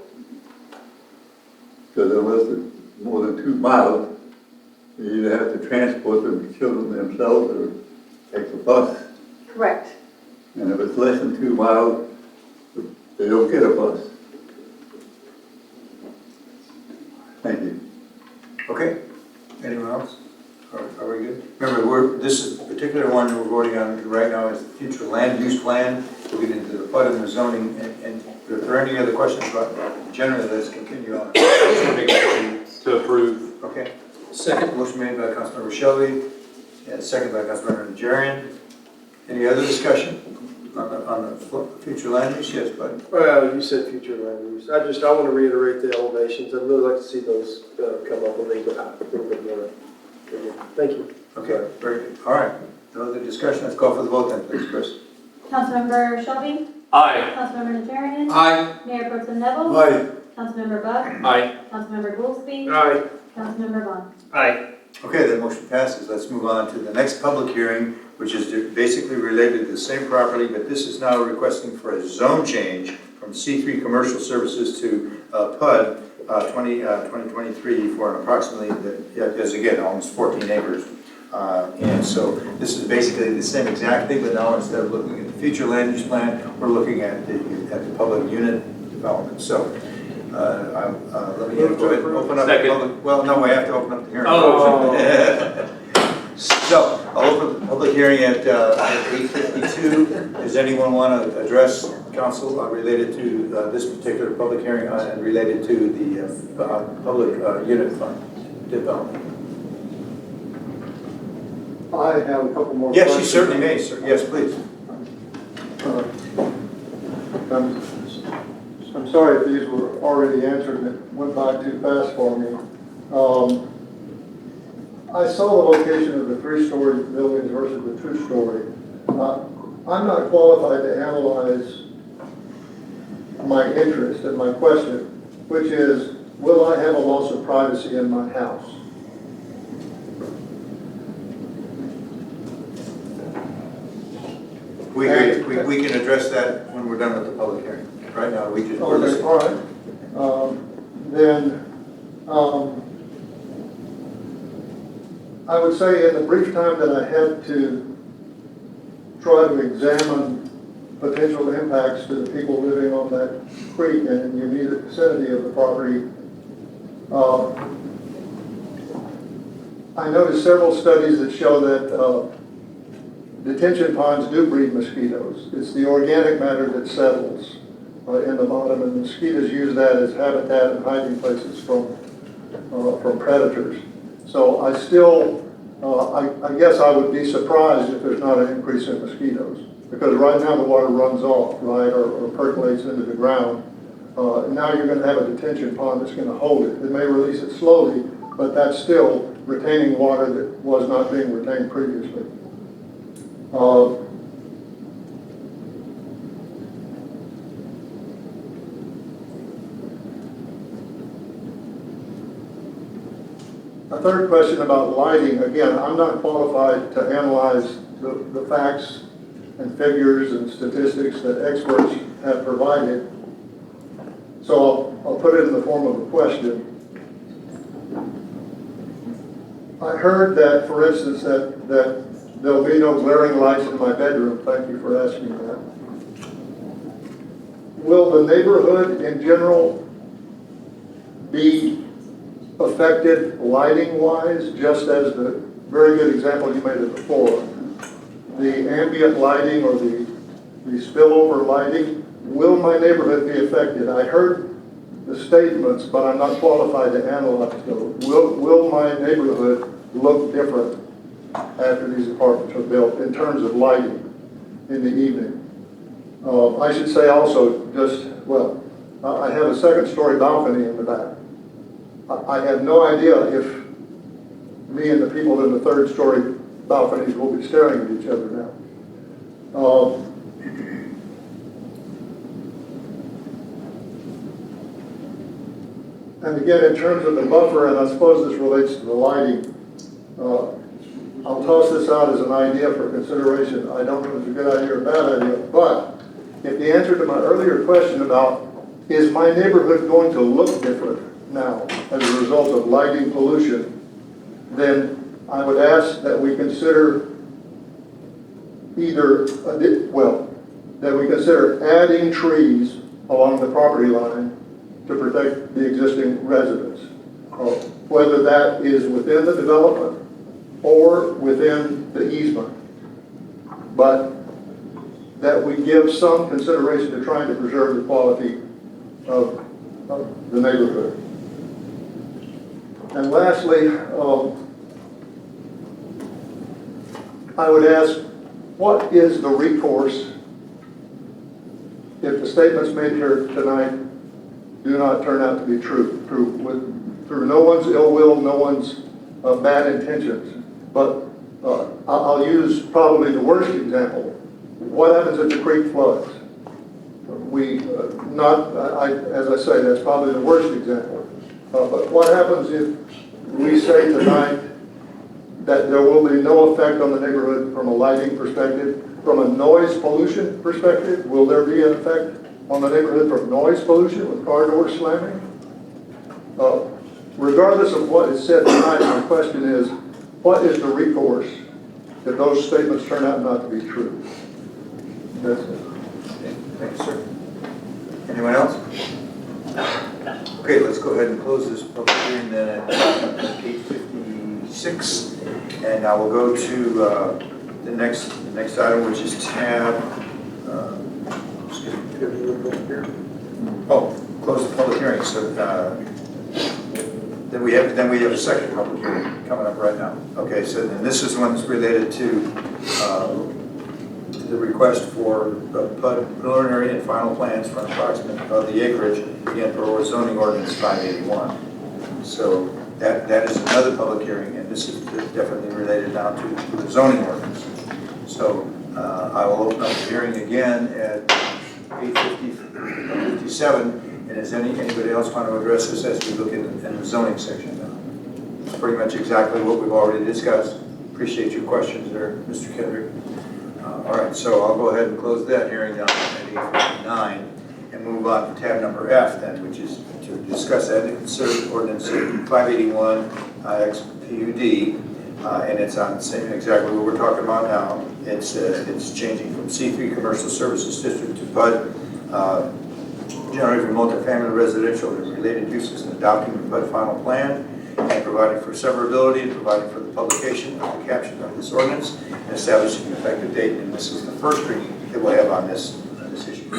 Because unless it's more than 2 miles, you either have to transport the children themselves or take the bus. Correct. And if it's less than 2 miles, they don't get a bus. Thank you. Okay. Anyone else? Are we good? Remember, this is the particular one we're voting on right now is the future land use plan. We'll get into the PUD and the zoning. And if there are any other questions about generally, let's continue on. Make a motion to approve. Okay. Second. Motion made by Councilmember Shelby and second by Councilmember Najarian. Any other discussion on the future land use? Yes, bud. Well, you said future land use. I want to reiterate the elevations. I'd really like to see those come up a little bit more. Thank you. Okay, very good. All right. No other discussion? Let's call for the vote then, please, Chris. Councilmember Shelby? Aye. Councilmember Najarian? Aye. Mayor Pro Tem Neville? Aye. Councilmember Buck? Aye. Councilmember Goolsby? Aye. Councilmember Vaughan? Aye. Okay, the motion passes. Let's move on to the next public hearing, which is basically related to the same property, but this is now requesting for a zone change from C3 Commercial Services to PUD 2023 for an approximately, as again, almost 14 acres. And so this is basically the same exact thing, but now instead of looking at the future land use plan, we're looking at the public unit development. So let me open up the public, well, no, I have to open up the hearing. Oh. So I'll open the public hearing at 8:52. Does anyone want to address council related to this particular public hearing and related to the public unit fund development? I have a couple more Yes, questions. you certainly may, sir. Yes, please. I'm sorry if these were already answered and it went by too fast for me. I saw the location of the 3-story buildings versus the 2-story. I'm not qualified to analyze my interest and my question, which is, will I have a loss of privacy in my house? We can address that when we're done with the public hearing. Right now, we're Okay, listening. all right. Then, I would say in the brief time that I had to try to examine potential impacts to the people living on that creek and in the immediate vicinity of the property, I noticed several studies that show that detention ponds do breed mosquitoes. It's the organic matter that settles in the bottom, and mosquitoes use that as habitat and hiding places from predators. So I still, I guess I would be surprised if there's not an increase in mosquitoes, because right now the water runs off, right, or percolates into the ground. And now you're going to have a detention pond that's going to hold it. It may release it slowly, but that's still retaining water that was not being retained previously. A third question about lighting. Again, I'm not qualified to analyze the facts and figures and statistics that experts have provided. So I'll put it in the form of a question. I heard that, for instance, that there'll be no glaring lights in my bedroom. Thank you for asking that. Will the neighborhood in general be affected lighting-wise, just as the very good example you made it before? The ambient lighting or the spillover lighting, will my neighborhood be affected? I heard the statements, but I'm not qualified to analyze those. Will my neighborhood look different after these apartments are built in terms of lighting in the evening? I should say also, I have a second-story balcony in the back. I have no idea if me and the people in the third-story balconies will be staring at each other now. And again, in terms of the buffer, and I suppose this relates to the lighting, I'll toss this out as an idea for consideration. I don't know if it's a good idea or a bad idea, but if the answer to my earlier question about, is my neighborhood going to look different now as a result of lighting pollution, then I would ask that we consider that we consider adding trees along the property line to protect the existing residents, whether that is within the development or within the easement, but that we give some consideration to trying to preserve the quality of the neighborhood. And lastly, I would ask, what is the recourse if the statements made here tonight do not turn out to be true, through no one's ill will, no one's bad intentions, but I'll use probably the worst example. What happens if the creek floods? As I say, that's probably the worst example. But what happens if we say tonight that there will be no effect on the neighborhood from a lighting perspective, from a noise pollution perspective? Will there be an effect on the neighborhood from noise pollution with car doors slamming? Regardless of what is said tonight, my question is, what is the recourse if those statements turn out not to be true? That's it. Thank you, sir. Anyone else? Okay, let's go ahead and close this public hearing then at 8:56. And I will go to the next item, which is tab, close the public hearing. So then we have a second public hearing coming up right now. Okay, so then this is one that's related to the request for preliminary and final plans for an approximate of the acreage, again, for zoning ordinance 581. So that is another public hearing, and this is definitely related now to the zoning ordinance. So I will open up the hearing again at 8:57. And does anybody else want to address this as we look in the zoning section now? It's pretty much exactly what we've already discussed. Appreciate your questions there, Mr. Kendrick. All right, so I'll go ahead and close that hearing down at 8:59 and move on to tab number F then, which is to discuss and insert ordinance 581 XPUD, and it's on exactly what we're talking about now. It's changing from C3 Commercial Services District to PUD, generated from multifamily residential and related uses, and adopting the PUD final plan, and providing for severability, and providing for the publication of the caption of this ordinance, and establishing an effective date. And this is the first reading that we'll have on this issue.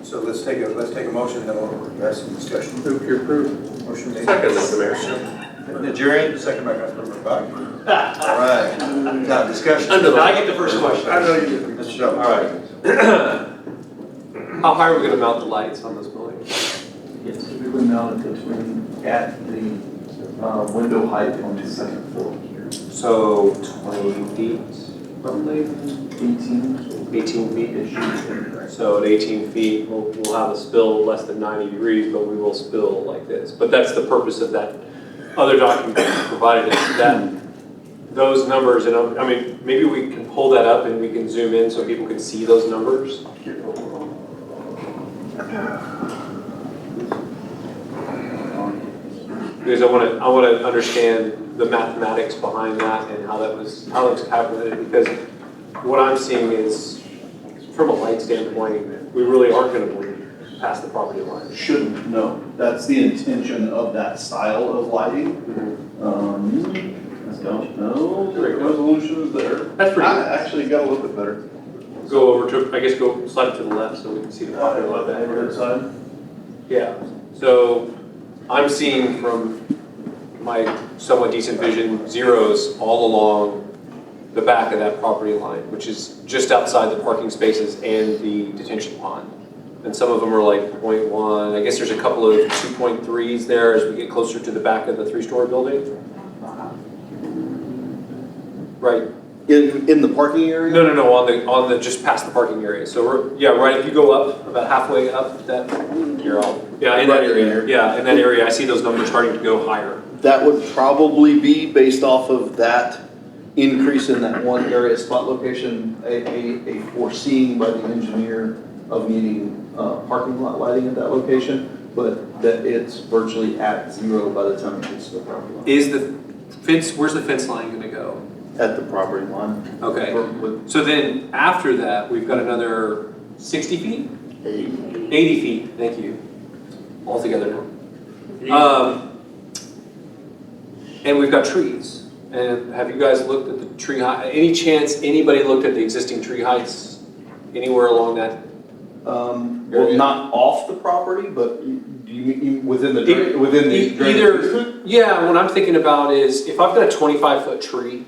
So let's take a motion, and then we'll have some discussion. Move to approve. Motion made. Second, Mr. Mayor. Najarian, second by Councilmember Vaughan. All right. Now discussion. I get the first question. I know you do. Mr. Shelby. All right. How high are we going to mount the lights on this building? Yes, we would mount it at the window height on the second floor. So 20 feet, roughly? 18 feet-ish. So at 18 feet, we'll have a spill less than 90 degrees, but we will spill like this. But that's the purpose of that other document provided us, that those numbers, and I mean, maybe we can pull that up and we can zoom in so people can see those numbers. Because I want to understand the mathematics behind that and how it was calculated, because what I'm seeing is, from a light standpoint, we really aren't going to bleed past the property line. Shouldn't, no. That's the intention of that style of lighting. I don't know, the resolution is there. That's pretty good. I actually got a little bit better. Go over to, I guess, go slide it to the left so we can see the property line. The neighborhood side? Yeah, so I'm seeing from my somewhat decent vision, zeros all along the back of that property line, which is just outside the parking spaces and the detention pond. And some of them are like 0.1. I guess there's a couple of 2.3s there as we get closer to the back of the three-story building. Right. In the parking area? No, on the just past the parking area. So right, if you go up, about halfway up that, in that area. Yeah, in that area, I see those numbers starting to go higher. That would probably be based off of that increase in that one area spot location, a foreseeing by the engineer of needing parking lot lighting at that location, but that it's virtually at zero by the time it gets to the property line. Is the fence, where's the fence line gonna go? At the property line. Okay, so then after that, we've got another 60 feet? 80 feet, thank you, all together now. And we've got trees. And have you guys looked at the tree height? Any chance anybody looked at the existing tree heights anywhere along that? Well, not off the property, but do you mean within the either? Yeah, what I'm thinking about is if I've got a 25-foot tree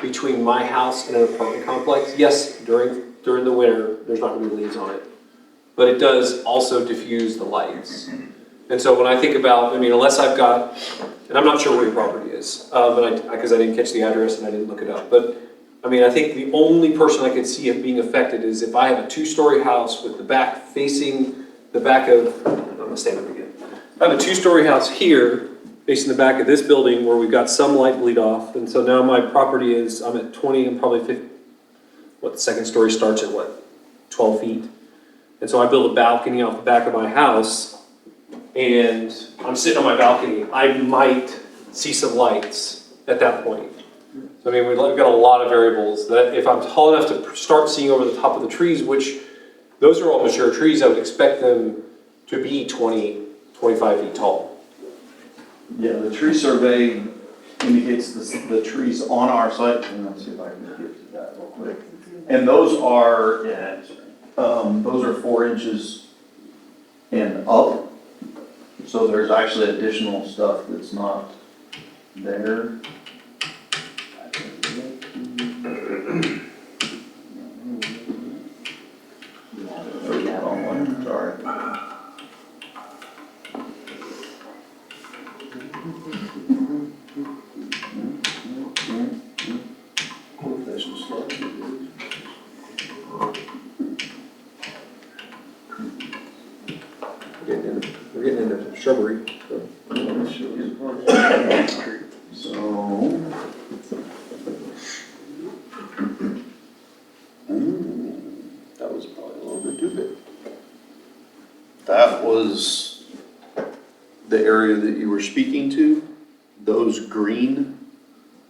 between my house and an apartment complex, yes, during the winter, there's not going to be leaves on it, but it does also diffuse the lights. And so when I think about, I mean, unless I've got, and I'm not sure where your property is, because I didn't catch the address and I didn't look it up, but I mean, I think the only person I could see it being affected is if I have a 2-story house with the back facing the back of, I'm gonna stand up again. I have a 2-story house here, facing the back of this building where we've got some light bleed off, and so now my property is, I'm at 20, I'm probably 50, the second story starts at 12 feet. And so I build a balcony off the back of my house, and I'm sitting on my balcony, I might see some lights at that point. So I mean, we've got a lot of variables that if I'm tall enough to start seeing over the top of the trees, which those are all mature trees, I would expect them to be 20, 25 feet tall. Yeah, the tree survey indicates the trees on our site, and let's see if I can get to that real quick. And those are, those are 4 inches and up. So there's actually additional stuff that's not there. Sorry. We're getting into shrubbery. So. That was probably a little bit too big. That was the area that you were speaking to. Those green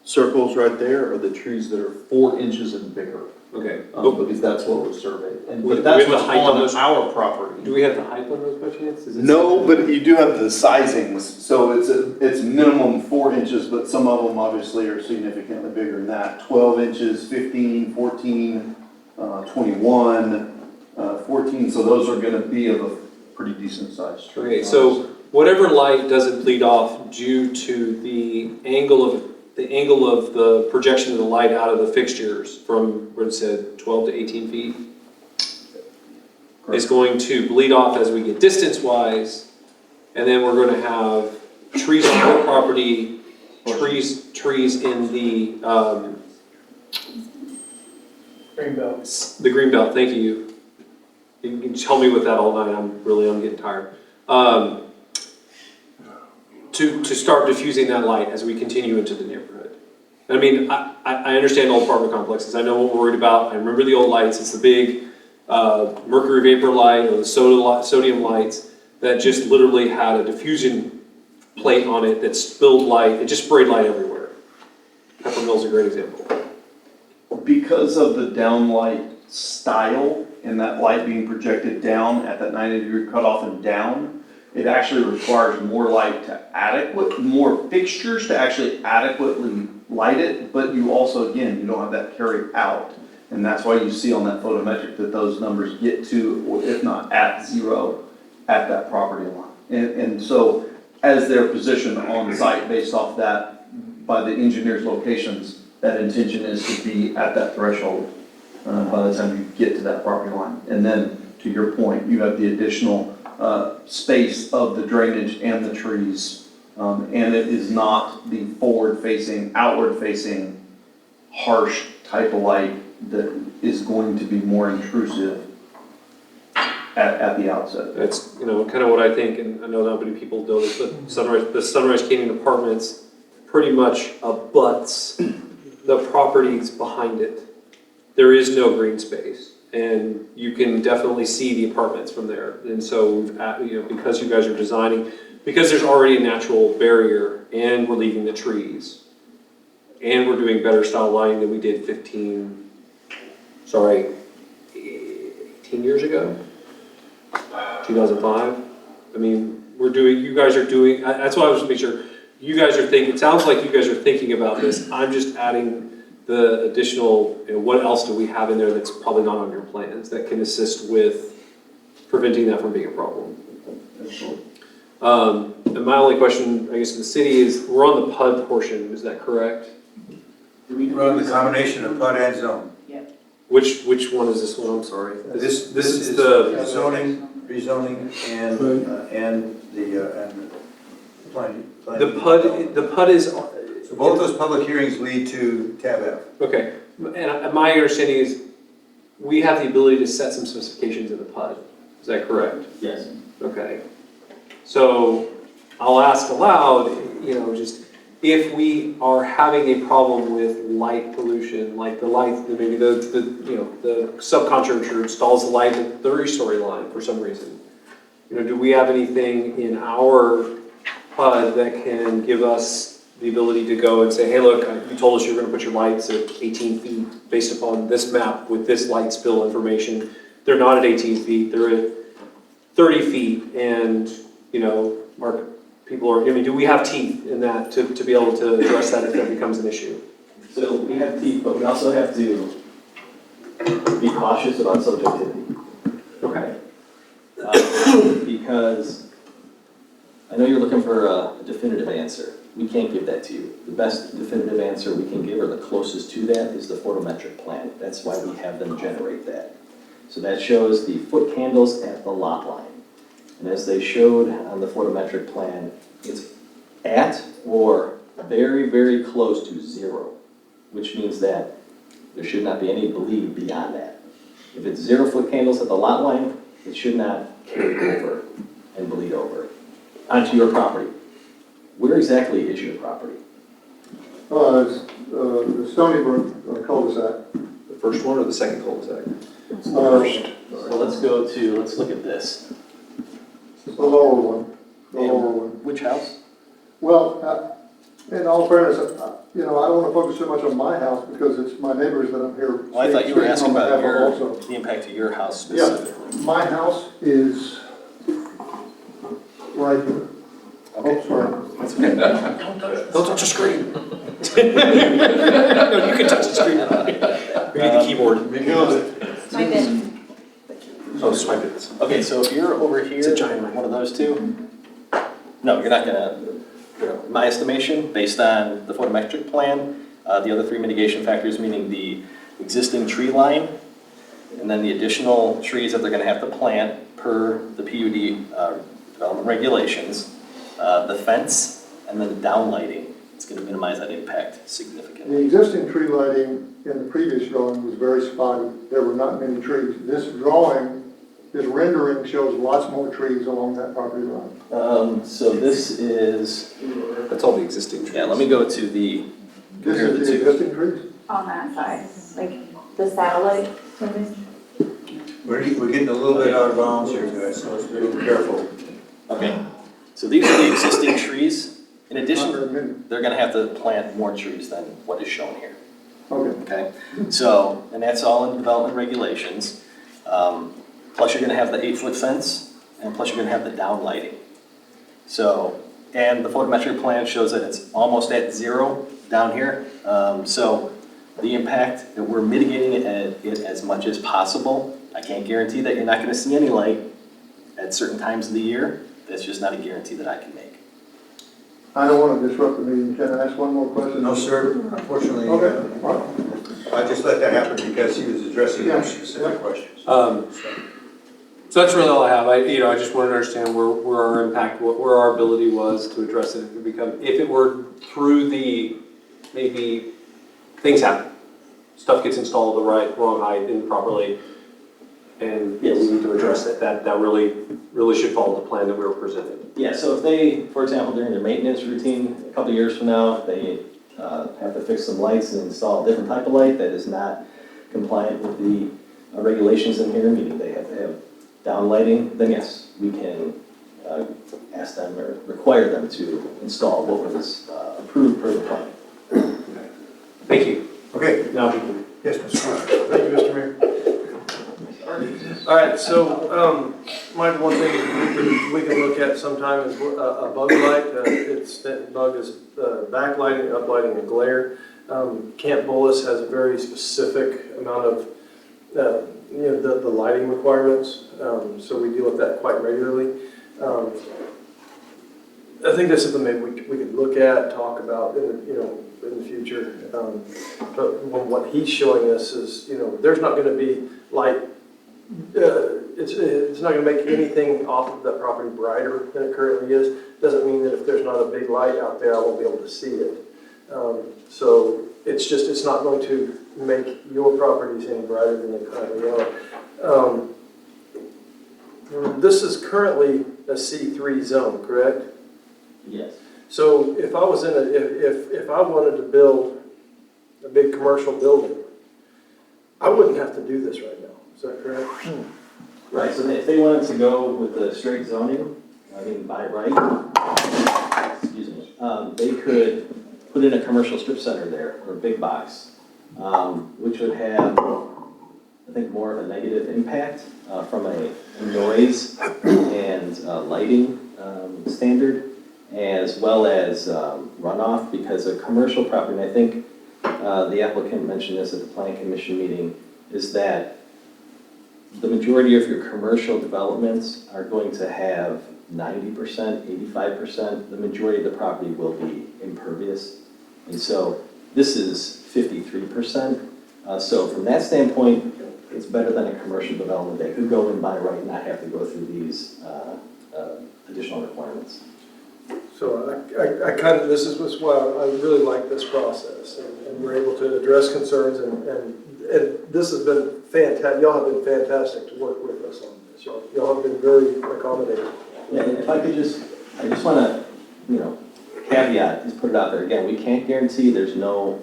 circles right there are the trees that are 4 inches and bigger. Okay. Because that's what was surveyed. And Do but we that's have the what's height on on those? our property. Do we have the height on those by chance? Is it No, but you do have the sizings, so it's minimum 4 inches, but some of them obviously are significantly bigger than that. 12 inches, 15, 14, 21, 14, so those are gonna be of a pretty decent size tree. Okay, so whatever light doesn't bleed off due to the angle of the projection of the light out of the fixtures from, what it said, 12 to 18 feet, is going to bleed off as we get distance-wise, and then we're going to have trees on our property, trees in the Green belt. the green belt. Thank you. You can tell me with that all night. I'm getting tired. To start diffusing that light as we continue into the neighborhood. I mean, I understand old apartment complexes. I know what we're worried about. I remember the old lights. It's the big mercury vapor light or the sodium lights that just literally had a diffusion plate on it that spilled light. It just sprayed light everywhere. Peppermill's a great example. Because of the downlight style and that light being projected down at that 90-degree cutoff and down, it actually requires more light to more fixtures to actually adequately light it, but you also, again, you don't have that carry out. And that's why you see on that photometric that those numbers get to, or if not at 0, at that property line. And so as they're positioned on site based off that, by the engineer's locations, that intention is to be at that threshold by the time you get to that property line. And then, to your point, you have the additional space of the drainage and the trees, and it is not the forward-facing, outward-facing, harsh type of light that is going to be more intrusive at the outset. That's kind of what I think, and I know not many people know this, but the Sunrise Canyon Apartments pretty much abuts the properties behind it. There is no green space. And you can definitely see the apartments from there. And so, because you guys are designing, because there's already a natural barrier, and we're leaving the trees, and we're doing better style lighting than we did 18 years ago, 2005. I mean, you guys are doing, that's why I was making sure, you guys are thinking, it sounds like you guys are thinking about this. I'm just adding the additional, what else do we have in there that's probably not on your plans that can assist with preventing that from being a problem? And my only question, I guess, in the city is, we're on the PUD portion, is that correct? We're on the combination of PUD and zone. Yep. Which one is this one? I'm sorry. This is the zoning, rezoning, and the planning. The PUD is, So both those public hearings lead to tab F. Okay, and my understanding is we have the ability to set some specifications in the PUD. Is that correct? Yes. Okay. So I'll ask aloud, just if we are having a problem with light pollution, like the light, maybe the subcontractor installs the light at the 30-story line for some reason. Do we have anything in our PUD that can give us the ability to go and say, hey, look, you told us you were going to put your lights at 18 feet based upon this map with this light spill information. They're not at 18 feet, they're at 30 feet, and, Mark, do we have teeth in that to be able to address that if that becomes an issue? So we have teeth, but we also have to be cautious about subjectivity. Okay. Because I know you're looking for a definitive answer. We can't give that to you. The best definitive answer we can give, or the closest to that, is the photometric plan. That's why we have them generate that. So that shows the foot candles at the lot line. And as they showed on the photometric plan, it's at or very, very close to 0, which means that there should not be any bleed beyond that. If it's 0 foot candles at the lot line, it should not carry over and bleed over onto your property. Where exactly is your property? It's the Stony Brook cul-de-sac. The first one or the second cul-de-sac? So let's look at this. The lower one. The lower one. Which house? Well, in all fairness, I don't want to focus too much on my house because it's my neighbors that I'm here. Well, I thought you were asking about also. the impact of your house specifically. Yeah, my house is right here. Okay. Oh, sorry. That's okay. Don't touch the screen. No, you can touch the screen. We need the keyboard. Swipe it. Oh, swipe it. Okay, so if you're over here, It's a giant one of those two, no, you're not gonna, in my estimation, based on the photometric plan, the other 3 mitigation factors, meaning the existing tree line, and then the additional trees that they're gonna have to plant per the PUD development regulations, the fence, and then the downlighting, it's gonna minimize that impact significantly. The existing tree lighting in the previous drawing was very spotty. There were not many trees. This rendering shows lots more trees along that property line. So this is, that's all the existing trees. Yeah, let me go to the, This compare is the the two. existing trees? On that side, like the satellite. We're getting a little bit out of bounds here, guys, so let's be a little careful. Okay, so these are the existing trees. In addition, they're gonna have to plant more trees than what is shown here. Okay, so, and that's all in development regulations. Plus you're gonna have the 8-foot fence, and plus you're gonna have the downlighting. So, and the photometric plan shows that it's almost at 0 down here. So the impact, that we're mitigating it as much as possible. I can't guarantee that you're not gonna see any light at certain times of the year. That's just not a guarantee that I can make. I don't want to disrupt the meeting. Can I ask one more question? No, sir, unfortunately, Okay, all right. I just let that happen because he was addressing those specific questions. So that's really all I have. I just wanted to understand where our impact, where our ability was to address it if it were through maybe things happen. Stuff gets installed the wrong height, improperly, and we need to address it. That really should follow the plan that we were presented. Yeah, so if they, for example, during their maintenance routine, a couple of years from now, they have to fix some lights and install a different type of light that is not compliant with the regulations in here, meaning they have to have downlighting, then yes, we can ask them or require them to install what was approved per the plan. Thank you. Okay. Now we can. Yes, Mr. Carter. Thank you, Mr. Mayor. All right, so, Mike, one thing we can look at sometime is a bug light. That bug is backlighting, uplighting, and glare. Camp Bullis has a very specific amount of, the lighting requirements, so we deal with that quite regularly. I think that's something maybe we could look at, talk about in the future. But what he's showing us is, there's not going to be light. It's not going to make anything off of that property brighter than it currently is. Doesn't mean that if there's not a big light out there, I won't be able to see it. So it's not going to make your properties any brighter than they currently are. This is currently a C3 zone, correct? Yes. So if I was if I wanted to build a big commercial building, I wouldn't have to do this right now. Is that correct? Right, so if they wanted to go with the straight zoning, I mean, by right, excuse me, they could put in a commercial strip center there, or a big box, which would have, I think, more of a negative impact from a noise and lighting standard, as well as runoff, because a commercial property, and I think the applicant mentioned this at the Planning Commission meeting, is that the majority of your commercial developments are going to have 90%, 85%. The majority of the property will be impervious. And so this is 53%. So from that standpoint, it's better than a commercial development that could go in by right and not have to go through these additional requirements. So I kind of, this is why I really like this process, and we're able to address concerns, and this has been fantastic. Y'all have been fantastic to work with us on this. Y'all have been very accommodating. Yeah, and if I could I just want to, caveat, just put it out there again, we can't guarantee there's no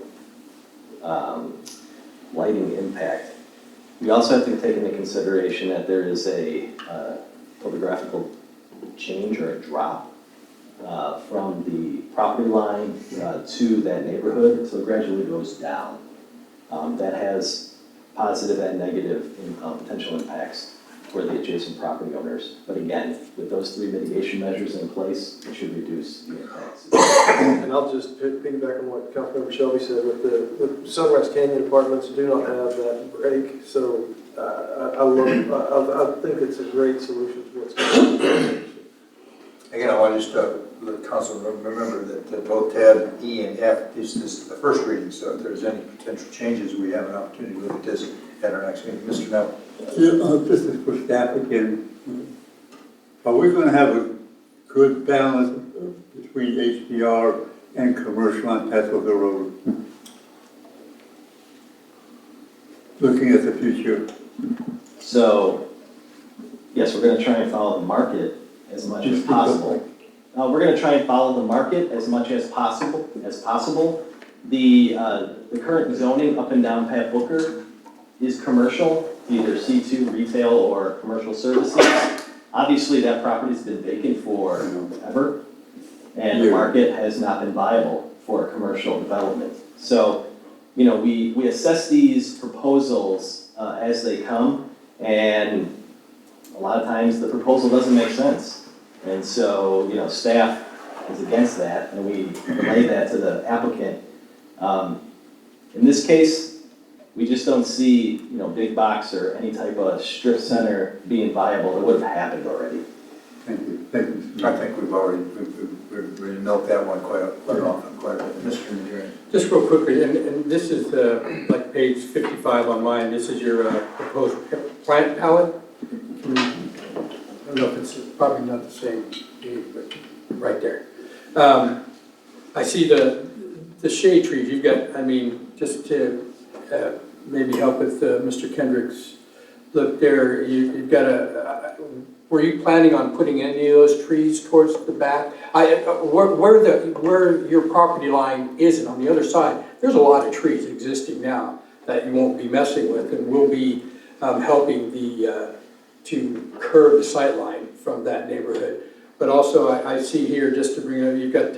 lighting impact. We also have to take into consideration that there is a topographical change or a drop from the property line to that neighborhood, so it gradually goes down. That has positive and negative potential impacts for the adjacent property owners. But again, with those 3 mitigation measures in place, it should reduce the impacts. And I'll just piggyback on what Councilmember Shelby said, with Sunrise Canyon Apartments do not have that break, so I think it's a great solution to what's going on. Again, I want to just let the council remember that both tab E and F is the first reading, so if there's any potential changes, we have an opportunity to look at this at our next meeting. Mr. Neville. This is for staff again. Are we going to have a good balance between HDR and commercial on Pascoe Road? Looking at the future. So, yes, we're going to try and follow the market as much as possible. We're going to try and follow the market as much as possible. The current zoning up and down Pat Booker is commercial, either C2 retail or commercial services. Obviously, that property's been vacant for ever, and the market has not been viable for a commercial development. So, we assess these proposals as they come, and a lot of times the proposal doesn't make sense. And so, staff is against that, and we relay that to the applicant. In this case, we just don't see, big box or any type of strip center being viable. It would have happened already. Thank you. I think we've already milked that one quite often, quite a bit. Mr. Najarian. Just real quickly, and this is like page 55 on mine. This is your proposed plant palette. I don't know if it's probably not the same, but right there. I see the shade trees you've got. I mean, just to maybe help with Mr. Kendrick's look there, you've got were you planning on putting any of those trees towards the back? Where your property line isn't, on the other side, there's a lot of trees existing now that you won't be messing with, and will be helping to curb the sight line from that neighborhood. But also, I see here, just to bring up, you've got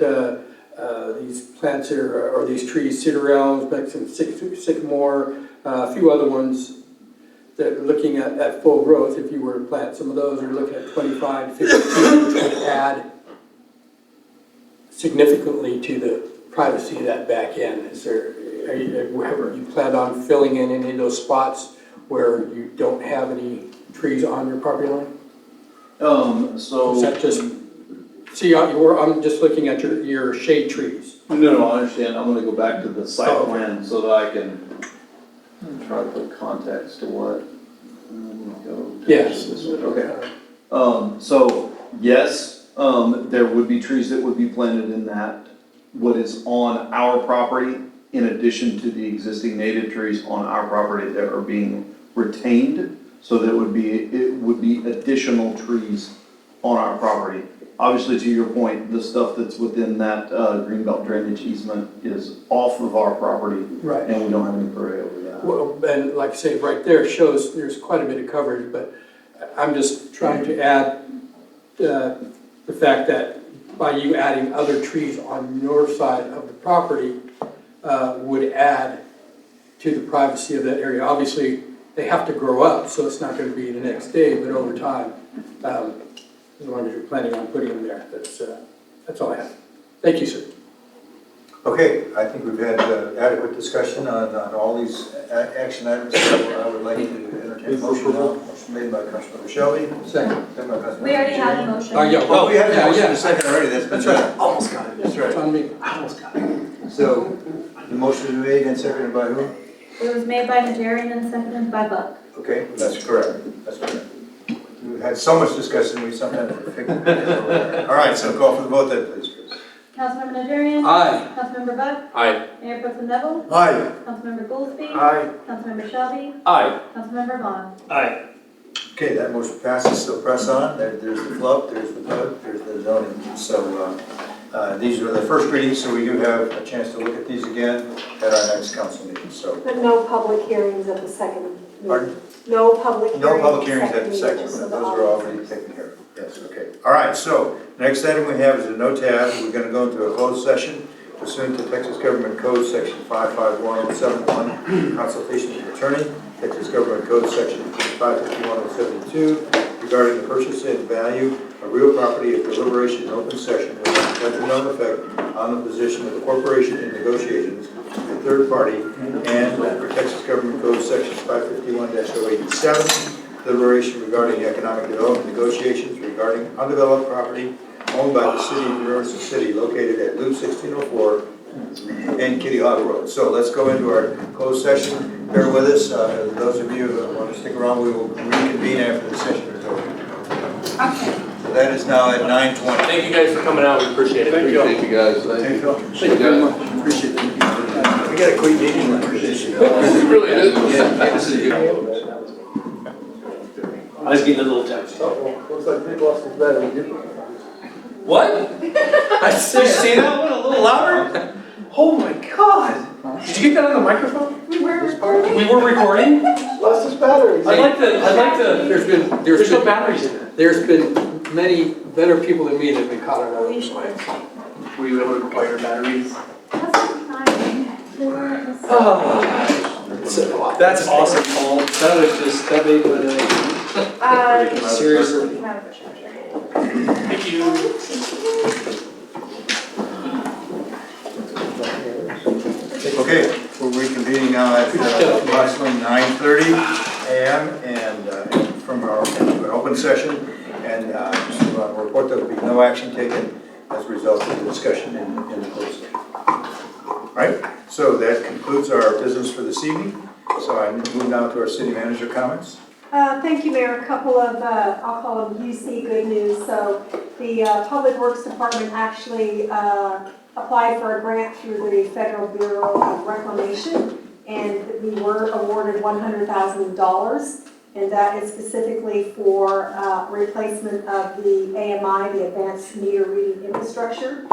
these plants here, or these trees, cedar elms, some sycamore, a few other ones that are looking at full growth. If you were to plant some of those, you're looking at 25 to 50 feet, which would add significantly to the privacy of that back end. Have you planned on filling in any of those spots where you don't have any trees on your property line? So is that just, see, I'm just looking at your shade trees. No, I understand. I'm going to go back to the site plan so that I can try to put context to what. Yes. Okay. So yes, there would be trees that would be planted in that what is on our property in addition to the existing native trees on our property that are being retained. So that it would be additional trees on our property. Obviously, to your point, the stuff that's within that greenbelt drainage easement is off of our property. Right. And we don't have any prairie over that. Well, and like I say, right there shows there's quite a bit of coverage, but I'm just trying to add the fact that by you adding other trees on your side of the property would add to the privacy of that area. Obviously, they have to grow up, so it's not going to be the next day, but over time, as long as you're planning on putting them there, that's all I have. Thank you, sir. Okay, I think we've had adequate discussion on all these action items, so I would like to entertain a motion now. Motion made by Councilmember Shelby. Second. Second by Councilmember We already have a Najarian. motion. Yeah. Oh, we had a motion in yeah. a second already, that's right. Almost got it. That's right. It's on me. Almost got it. So, the motion is made and seconded by who? It was made by Najarian and seconded by Buck. Okay, that's correct, that's correct. We've had so much discussion, we sometimes forget. All right, so call for the vote then, please, Chris. Councilmember Najarian. Aye. Councilmember Buck. Aye. Mayor Pro Tem Neville. Aye. Councilmember Goolsby. Aye. Councilmember Shelby. Aye. Councilmember Vaughan. Aye. Okay, that motion passes, so press on. There's the flub, there's the vote, there's the zoning. So these are the first readings, so we do have a chance to look at these again at our next council meeting, so. But no public hearings at the second meeting. Pardon? No public hearings. No public hearings at the meeting, second just one, so those that are already taken care of. Yes, okay. All right, so next item we have is a no tab. We're going to go into a closed session pursuant to Texas Government Code Section 55171, consultation with attorney, Texas Government Code Section 55172, regarding the purchase and value of real property if deliberation in open session has a detrimental effect on the position of the corporation in negotiations with a third party, and for Texas Government Code Section 551-087, deliberation regarding economic development negotiations regarding undeveloped property owned by the city of Universal City located at Loop 1604 and Kitty Hawk Road. So let's go into our closed session. Bear with us. Those of you who want to stick around, we will reconvene after the session is over. Okay. So that is now at 9:20. Thank you guys for coming out, we appreciate it. Thank you guys. Thank you. Thank you very much. Appreciate it. We got a quick meeting like this. It really is. I was getting a little text. Looks like Nick lost his battery. What? Did you say that one a little louder? Oh my God. Did you get that on the microphone? We were recording. We were recording? Lost his battery. I'd like to, there's no been batteries in it. There's been many better people than me that have been caught on that. Were you able to acquire batteries? That's awesome, Paul. That made my day. Seriously. Thank you. Okay, we're reconvening now at approximately 9:30 a.m. and from our into an open session, and just to report there will be no action taken as a result of the discussion in the closed session. All right, so that concludes our business for this evening. So I move now to our city manager comments. Thank you, Mayor. A couple of, I'll call them UC good news. So the Public Works Department actually applied for a grant through the Federal Bureau of Reclamation, and we were awarded $100,000, and that is specifically for replacement of the AMI, the Advanced Meter Reading Infrastructure.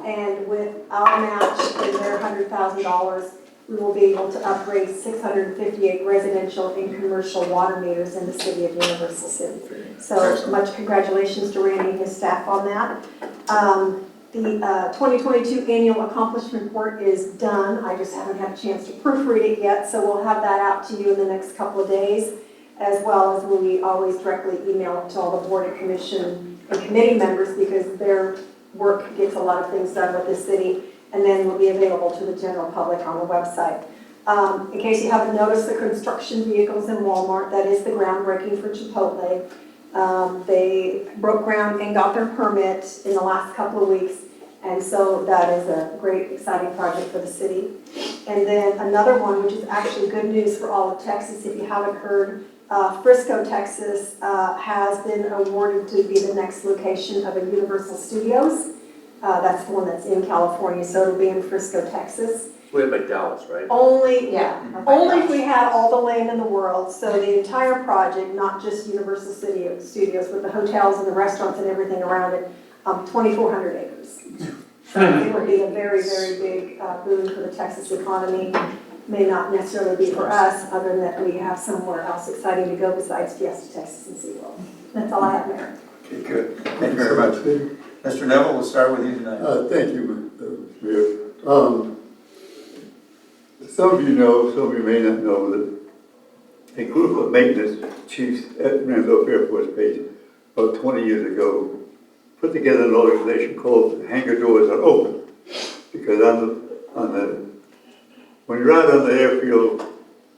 And with our match in their $100,000, we will be able to upgrade 658 residential and commercial water meters in the city of Universal City. So much congratulations to Randy and his staff on that. The 2022 annual accomplishment report is done. I just haven't had a chance to proofread it yet, so we'll have that out to you in the next couple of days, as well as we always directly email it to all the board and commission and committee members, because their work gets a lot of things done with the city, and then will be available to the general public on the website. In case you haven't noticed, the construction vehicles in Walmart, that is the groundbreaking for Chipotle. They broke ground and got their permit in the last couple of weeks, and so that is a great, exciting project for the city. And then another one, which is actually good news for all of Texas, if you haven't heard, Frisco, Texas has been awarded to be the next location of a Universal Studios. That's the one that's in California, so it'll be in Frisco, Texas. We have like Dallas, right? Only if we had all the land in the world, so the entire project, not just Universal Studios, but the hotels and the restaurants and everything around it, 2,400 acres. So it would be a very, very big boon for the Texas economy. May not necessarily be for us, other than that we have somewhere else exciting to go besides Fiesta, Texas and SeaWorld. That's all I have, Mayor. Okay, good. Thank you very much. Mr. Neville, we'll start with you tonight. Thank you, Mayor. Some of you know, some of you may not know that a group of maintenance chiefs at Randolph Air Force Base about 20 years ago put together an organization called Hangar Doors Are Open. Because when you're out on the airfield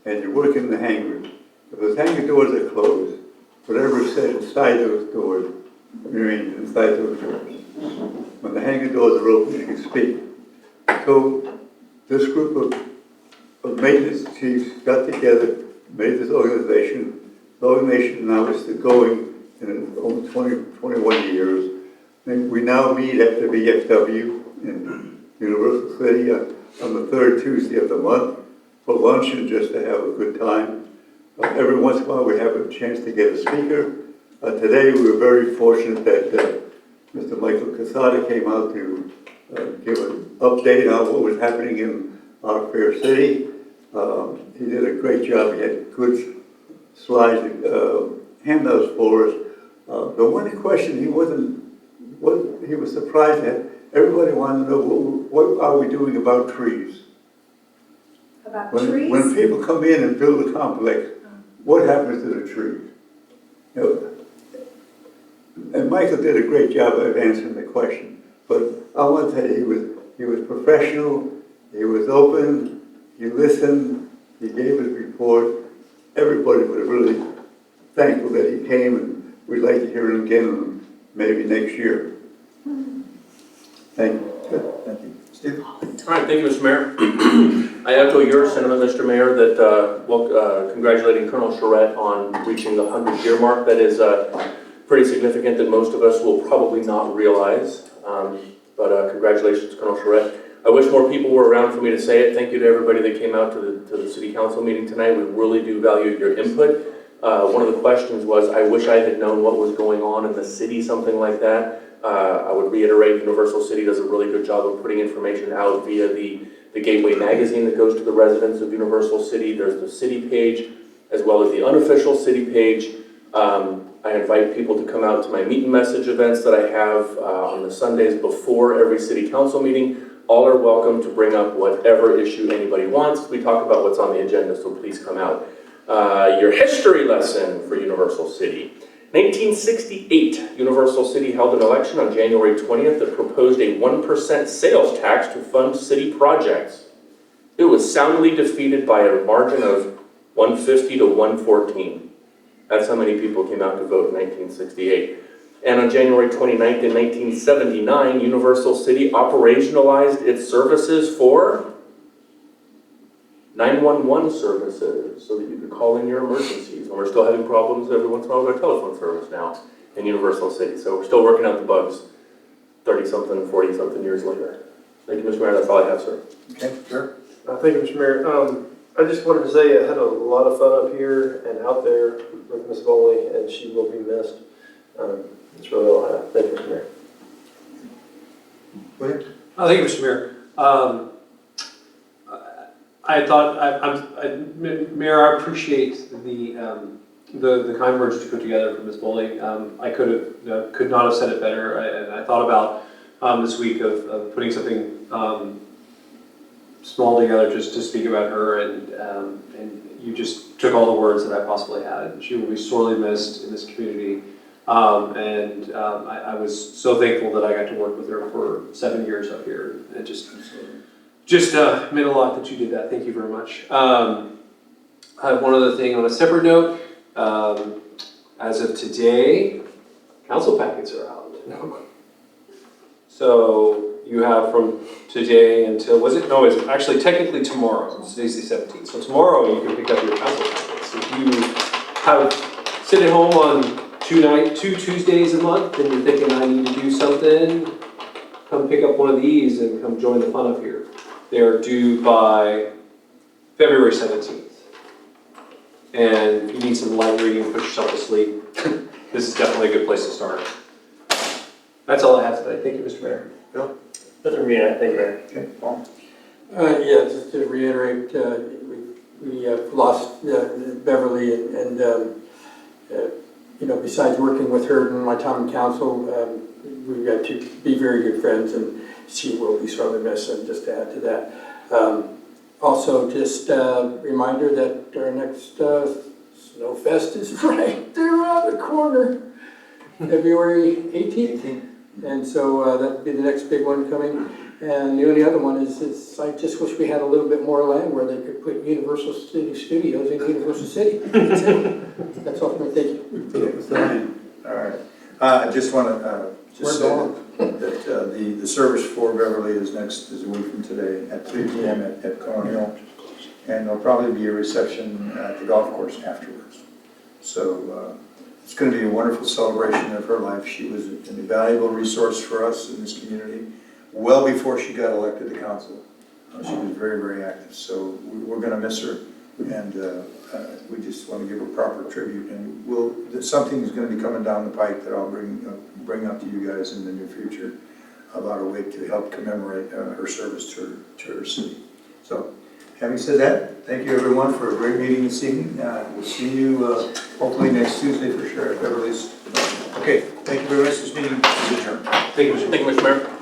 and you work in the hangar, if those hangar doors are closed, whatever is said inside those doors remains inside those doors. When the hangar doors are open, you can speak. So this group of maintenance chiefs got together, made this organization. The organization now is still going in over 21 years. And we now meet at the VFW in Universal City on the third Tuesday of the month for lunch and just to have a good time. Every once in a while we have a chance to get a speaker. Today we were very fortunate that Mr. Michael Casada came out to give an update on what was happening in our fair city. He did a great job. He had good slides, handouts for us. The one question he was surprised at, everybody wanted to know what are we doing about trees? About trees? When people come in and build a complex, what happens to the trees? You know, and Michael did a great job of answering the question. But I want to tell you, he was professional, he was open, he listened, he gave his report. Everybody was really thankful that he came, and we'd like to hear him again maybe next year. Thank you. Thank you. Steve? All right, thank you, Mr. Mayor. I echo your sentiment, Mr. Mayor, that congratulating Colonel Chauret on reaching the 100-year mark. That is pretty significant that most of us will probably not realize. But congratulations, Colonel Chauret. I wish more people were around for me to say it. Thank you to everybody that came out to the City Council meeting tonight. We really do value your input. One of the questions was, I wish I had known what was going on in the city, something like that. I would reiterate, Universal City does a really good job of putting information out via the Gateway magazine that goes to the residents of Universal City. There's the city page, as well as the unofficial city page. I invite people to come out to my meet and message events that I have on the Sundays before every City Council meeting. All are welcome to bring up whatever issue anybody wants. We talk about what's on the agenda, so please come out. Your history lesson for Universal City. 1968, Universal City held an election on January 20th that proposed a 1% sales tax to fund city projects. It was soundly defeated by a margin of 150 to 114. That's how many people came out to vote in 1968. And on January 29th in 1979, Universal City operationalized its services for 911 services so that you could call in your emergencies. And we're still having problems every once in a while with our telephone service now in Universal City. So we're still working out the bugs 30-something, 40-something years later. Thank you, Mr. Mayor. That's all I have, sir. Okay, sure. Thank you, Mr. Mayor. I just wanted to say I had a lot of fun up here and out there with Ms. Volle, and she will be missed. That's really all I have. Thank you, Mr. Mayor. Go ahead. Thank you, Mr. Mayor. Mayor, I appreciate the kind words you put together for Ms. Volle. I could not have said it better. And I thought about this week of putting something small together just to speak about her, and you just took all the words that I possibly had. She will be sorely missed in this community. I was so thankful that I got to work with her for 7 years up here. It just meant a lot that you did that. Thank you very much. I have one other thing on a separate note. As of today, council packets are out. So you have from today until, it's actually technically tomorrow. Today's the 17th. So tomorrow you can pick up your council packets. If you have sit at home on two Tuesdays a month and you're thinking I need to do something, come pick up one of these and come join the fun up here. They are due by February 17th. And if you need some light reading, put yourself to sleep, this is definitely a good place to start. That's all I have today. Thank you, Mr. Mayor. Bill? Nothing for me, thank you, Mayor. Okay, Paul? Yeah, just to reiterate, we lost Beverly and you know, besides working with her in my time in council, we got to be very good friends, and she will be sorely missed. And just to add to that, also just a reminder that our next Snowfest is right there around the corner, February 18th. And so that'd be the next big one coming. And the only other one is I just wish we had a little bit more land where they could put Universal City Studios in Universal City. That's all from me. Thank you. All right. I just want to just say that the service for Beverly is a week from today at 3 p.m. at Colin. And there'll probably be a reception at the golf course afterwards. So it's going to be a wonderful celebration of her life. She was an invaluable resource for us in this community well before she got elected to council. She was very, very active. So we're going to miss her, and we just want to give her proper tribute. And something is going to be coming down the pike that I'll bring up to you guys in the near future about a way to help commemorate her service to her city. So, having said that, thank you everyone for a great meeting this evening. We'll see you hopefully next Tuesday for sure at Beverly's. Okay, thank you very much. This meeting is adjourned. Thank you, Mr. Mayor.